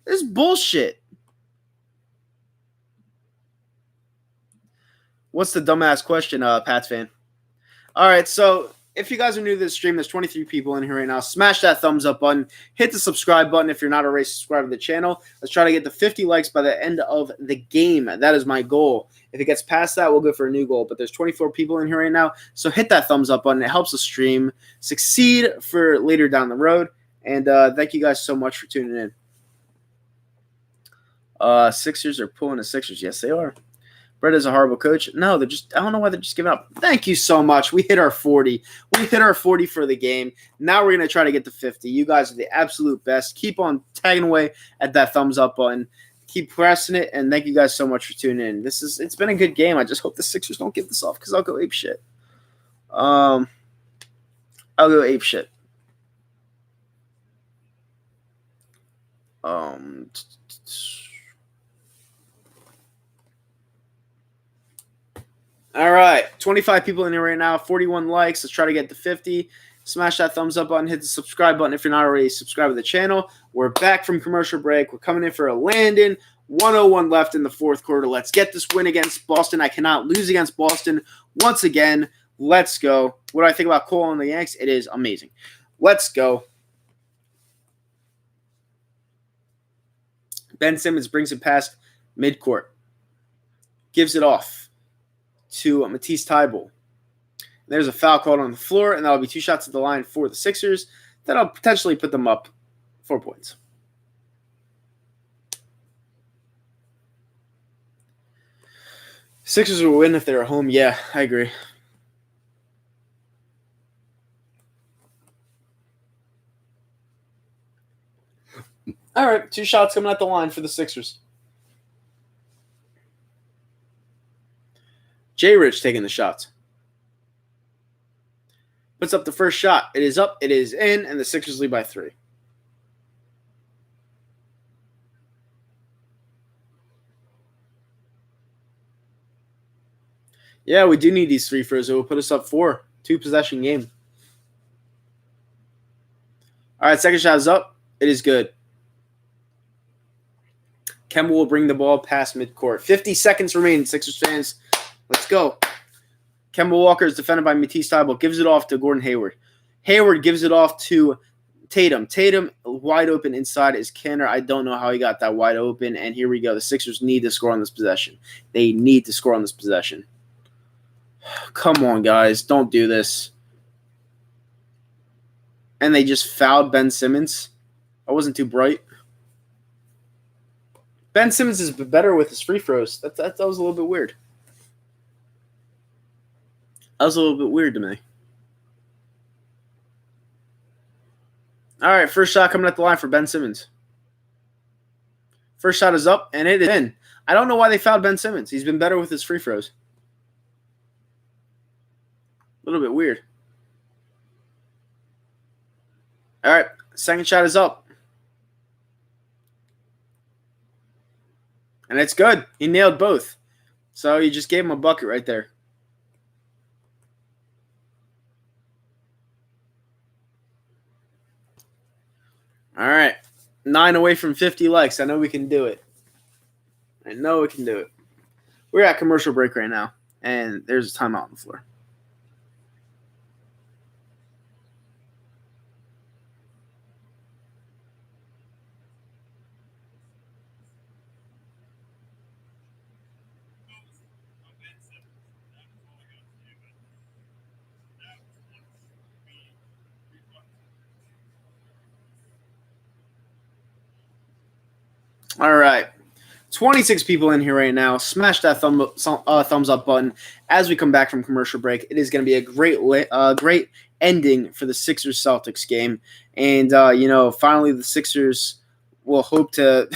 This is bullshit. What's the dumbass question, Pats fan? All right, so if you guys are new to this stream, there's 23 people in here right now. Smash that thumbs up button. Hit the subscribe button if you're not already subscribed to the channel. Let's try to get to 50 likes by the end of the game. That is my goal. If it gets past that, we'll go for a new goal. But there's 24 people in here right now, so hit that thumbs up button. It helps the stream succeed for later down the road. And thank you guys so much for tuning in. Sixers are pulling the Sixers. Yes, they are. Brett is a horrible coach. No, I don't know why they're just giving up. Thank you so much. We hit our 40. We hit our 40 for the game. Now we're going to try to get to 50. You guys are the absolute best. Keep on tagging away at that thumbs up button. Keep pressing it, and thank you guys so much for tuning in. It's been a good game. I just hope the Sixers don't give this off because I'll go ape shit. I'll go ape shit. All right, 25 people in here right now, 41 likes. Let's try to get to 50. Smash that thumbs up button, hit the subscribe button if you're not already subscribed to the channel. We're back from commercial break. We're coming in for a landing. 101 left in the fourth quarter. Let's get this win against Boston. I cannot lose against Boston once again. Let's go. What do I think about Cole and the Yanks? It is amazing. Let's go. Ben Simmons brings it past midcourt. Gives it off to Matisse Thybulle. There's a foul called on the floor, and that'll be 2 shots at the line for the Sixers. That'll potentially put them up 4 points. Sixers will win if they're at home. Yeah, I agree. All right, 2 shots coming at the line for the Sixers. J. Rich taking the shots. Puts up the first shot. It is up. It is in. And the Sixers lead by 3. Yeah, we do need these free throws. It will put us up 4. 2-possession game. All right, second shot is up. It is good. Kemba will bring the ball past midcourt. 50 seconds remaining, Sixers fans. Let's go. Kemba Walker is defended by Matisse Thybulle. Gives it off to Gordon Hayward. Hayward gives it off to Tatum. Tatum wide open inside is Kanter. I don't know how he got that wide open. And here we go. The Sixers need to score on this possession. They need to score on this possession. Come on, guys. Don't do this. And they just fouled Ben Simmons. I wasn't too bright. Ben Simmons is better with his free throws. That was a little bit weird. That was a little bit weird to me. All right, first shot coming at the line for Ben Simmons. First shot is up, and it is in. I don't know why they fouled Ben Simmons. He's been better with his free throws. A little bit weird. All right, second shot is up. And it's good. He nailed both. So you just gave him a bucket right there. All right. 9 away from 50 likes. I know we can do it. We're at commercial break right now. And there's a timeout on the floor. All right. 26 people in here right now. Smash that thumbs up button as we come back from commercial break. It is going to be a great ending for the Sixers-Celtics game. And, finally the Sixers will hope to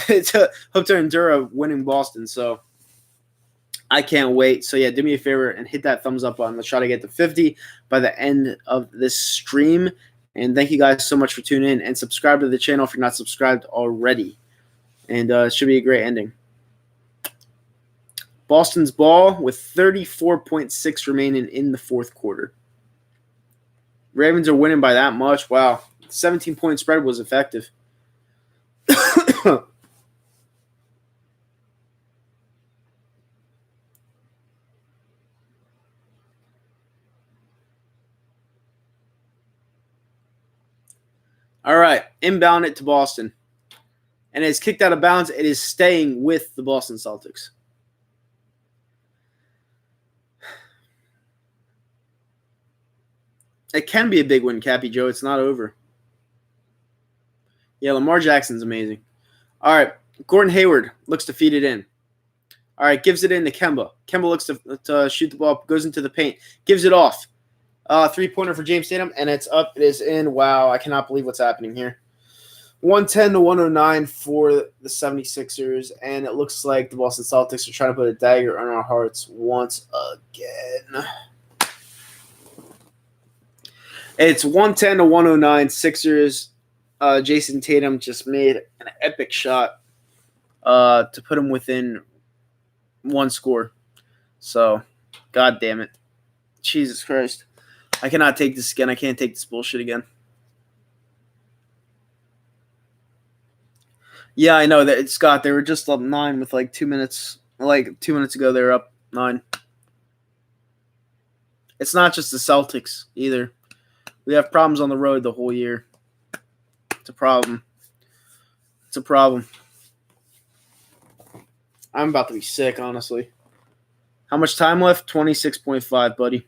endure a winning Boston. So I can't wait. So, yeah, do me a favor and hit that thumbs up button. Let's try to get to 50 by the end of this stream. And thank you guys so much for tuning in. And subscribe to the channel if you're not subscribed already. And it should be a great ending. Boston's ball with 34.6 remaining in the fourth quarter. Ravens are winning by that much. Wow. 17-point spread was effective. All right. Inbound it to Boston. And it's kicked out of bounds. It is staying with the Boston Celtics. It can be a big win, Cappy Joe. It's not over. Yeah, Lamar Jackson's amazing. All right, Gordon Hayward looks to feed it in. All right, gives it in to Kemba. Kemba looks to shoot the ball, goes into the paint, gives it off. Three-pointer for James Tatum, and it's up. It is in. Wow, I cannot believe what's happening here. 110 to 109 for the 76ers, and it looks like the Boston Celtics are trying to put a dagger on our hearts once again. It's 110 to 109. Sixers. Jason Tatum just made an epic shot to put him within one score. So, God damn it. Jesus Christ. I cannot take this again. I can't take this bullshit again. Yeah, I know that, Scott. They were just up 9 with 2 minutes. 2 minutes ago, they were up 9. It's not just the Celtics either. We have problems on the road the whole year. It's a problem. I'm about to be sick, honestly. How much time left? 26.5, buddy.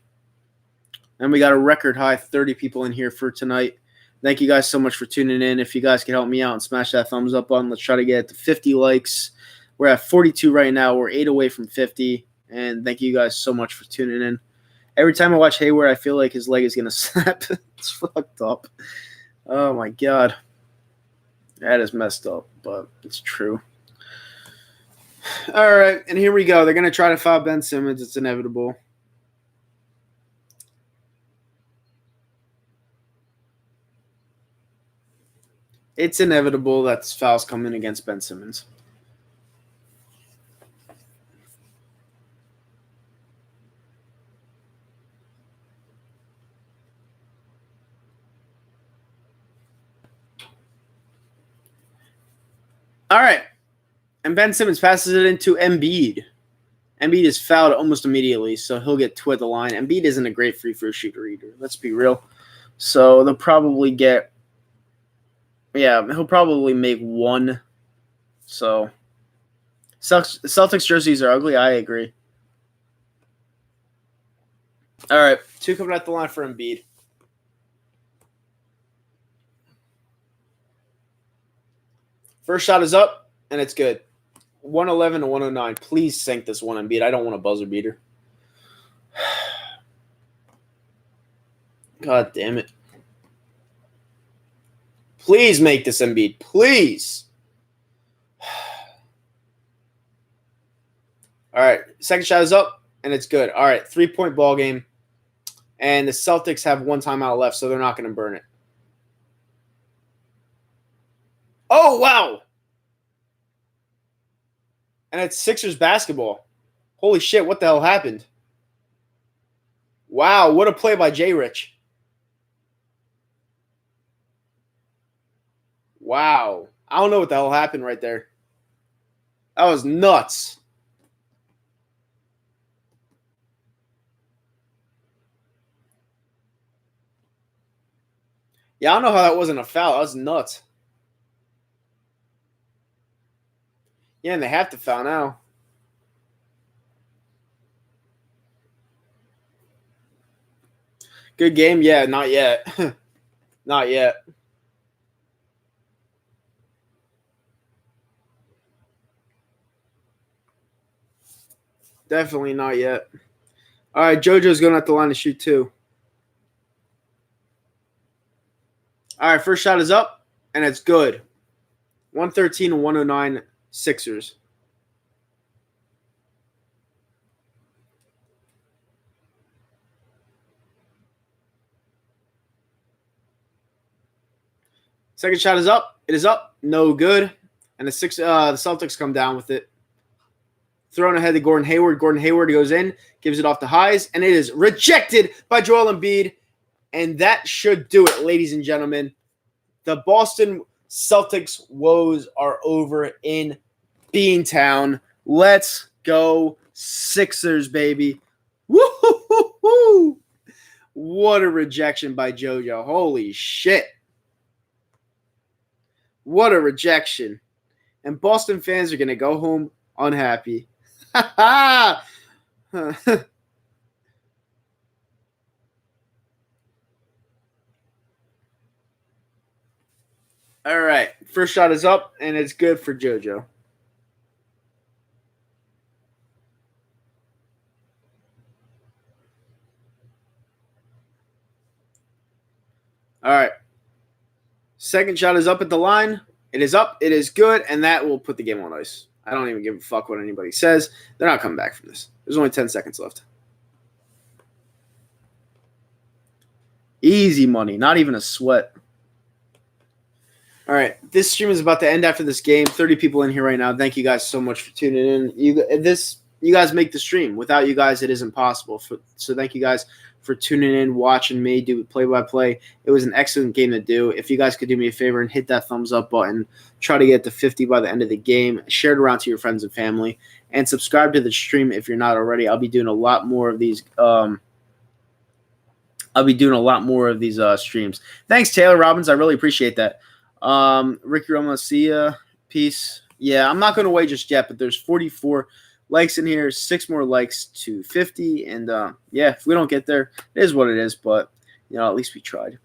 And we got a record high 30 people in here for tonight. Thank you guys so much for tuning in. If you guys can help me out and smash that thumbs up button, let's try to get it to 50 likes. We're at 42 right now. We're 8 away from 50. And thank you guys so much for tuning in. Every time I watch Hayward, I feel like his leg is going to snap. It's fucked up. Oh, my God. That is messed up, but it's true. All right, and here we go. They're going to try to foul Ben Simmons. It's inevitable. It's inevitable that fouls come in against Ben Simmons. All right. And Ben Simmons passes it into Embiid. Embiid is fouled almost immediately, so he'll get two at the line. Embiid isn't a great free throw shooter either. Let's be real. So they'll probably get, he'll probably make one. So Celtics jerseys are ugly. I agree. All right, two coming at the line for Embiid. First shot is up, and it's good. 111 to 109. Please sink this one, Embiid. I don't want a buzzer beater. God damn it. Please make this, Embiid. Please. All right, second shot is up, and it's good. All right, 3-point ball game. And the Celtics have one timeout left, so they're not going to burn it. Oh, wow. And it's Sixers basketball. Holy shit, what the hell happened? Wow, what a play by J. Rich. Wow. I don't know what the hell happened right there. That was nuts. Yeah, I don't know how that wasn't a foul. That was nuts. Yeah, and they have to foul now. Good game? Yeah, not yet. Not yet. Definitely not yet. All right, JoJo's going at the line to shoot two. All right, first shot is up, and it's good. 113 to 109 Sixers. Second shot is up. It is up. No good. And the Celtics come down with it. Thrown ahead to Gordon Hayward. Gordon Hayward goes in, gives it off to Hayes, and it is rejected by Joel Embiid. And that should do it, ladies and gentlemen. The Boston Celtics woes are over in Beantown. Let's go Sixers, baby. Woo-hoo-hoo-hoo. What a rejection by JoJo. Holy shit. What a rejection. And Boston fans are going to go home unhappy. All right. First shot is up, and it's good for JoJo. All right. Second shot is up at the line. It is up. It is good, and that will put the game on ice. I don't even give a fuck what anybody says. They're not coming back from this. There's only 10 seconds left. Easy money. Not even a sweat. All right. This stream is about to end after this game. 30 people in here right now. Thank you guys so much for tuning in. You guys make the stream. Without you guys, it isn't possible. So thank you guys for tuning in, watching me do play-by-play. It was an excellent game to do. If you guys could do me a favor and hit that thumbs up button, try to get to 50 by the end of the game, share it around to your friends and family, and subscribe to the stream if you're not already. I'll be doing a lot more of these streams. Thanks, Taylor Robbins. I really appreciate that. Ricky Roma, see ya. Peace. Yeah, I'm not going to wait just yet, but there's 44 likes in here, 6 more likes to 50, and if we don't get there, it is what it is, but at least we tried.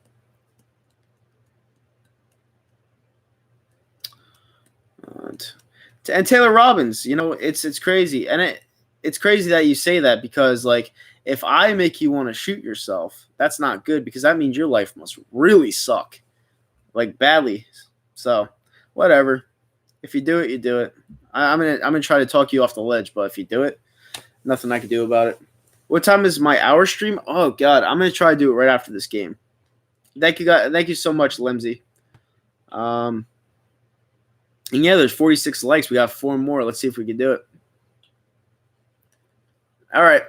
And Taylor Robbins, it's crazy, and it's crazy that you say that, because if I make you want to shoot yourself, that's not good, because that means your life must really suck, badly. So whatever. If you do it, you do it. I'm gonna try to talk you off the ledge, but if you do it, nothing I can do about it. What time is my hour stream? Oh God, I'm gonna try to do it right after this game. Thank you guys. Thank you so much, Limsey. And yeah, there's 46 likes. We got 4 more. Let's see if we can do it. All right.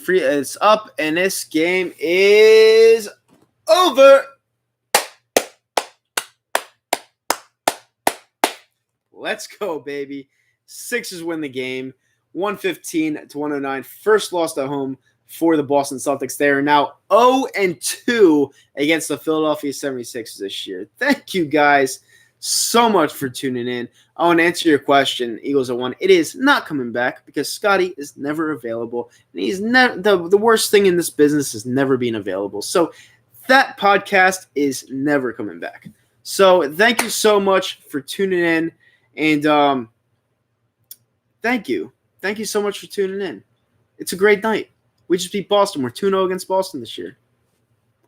It's up, and this game is over. Let's go, baby. Sixers win the game, 115-109. First loss at home for the Boston Celtics. They are now 0-2 against the Philadelphia 76ers this year. Thank you guys so much for tuning in. I want to answer your question, Eagles are 1. It is not coming back because Scotty is never available. And he's the worst thing in this business is never being available. So that podcast is never coming back. So thank you so much for tuning in. And thank you. Thank you so much for tuning in. It's a great night. We just beat Boston. We're 2-0 against Boston this year.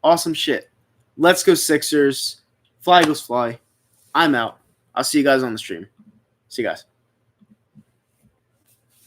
Awesome shit. Let's go Sixers. Fly Eagles fly. I'm out. I'll see you guys on the stream. See you guys.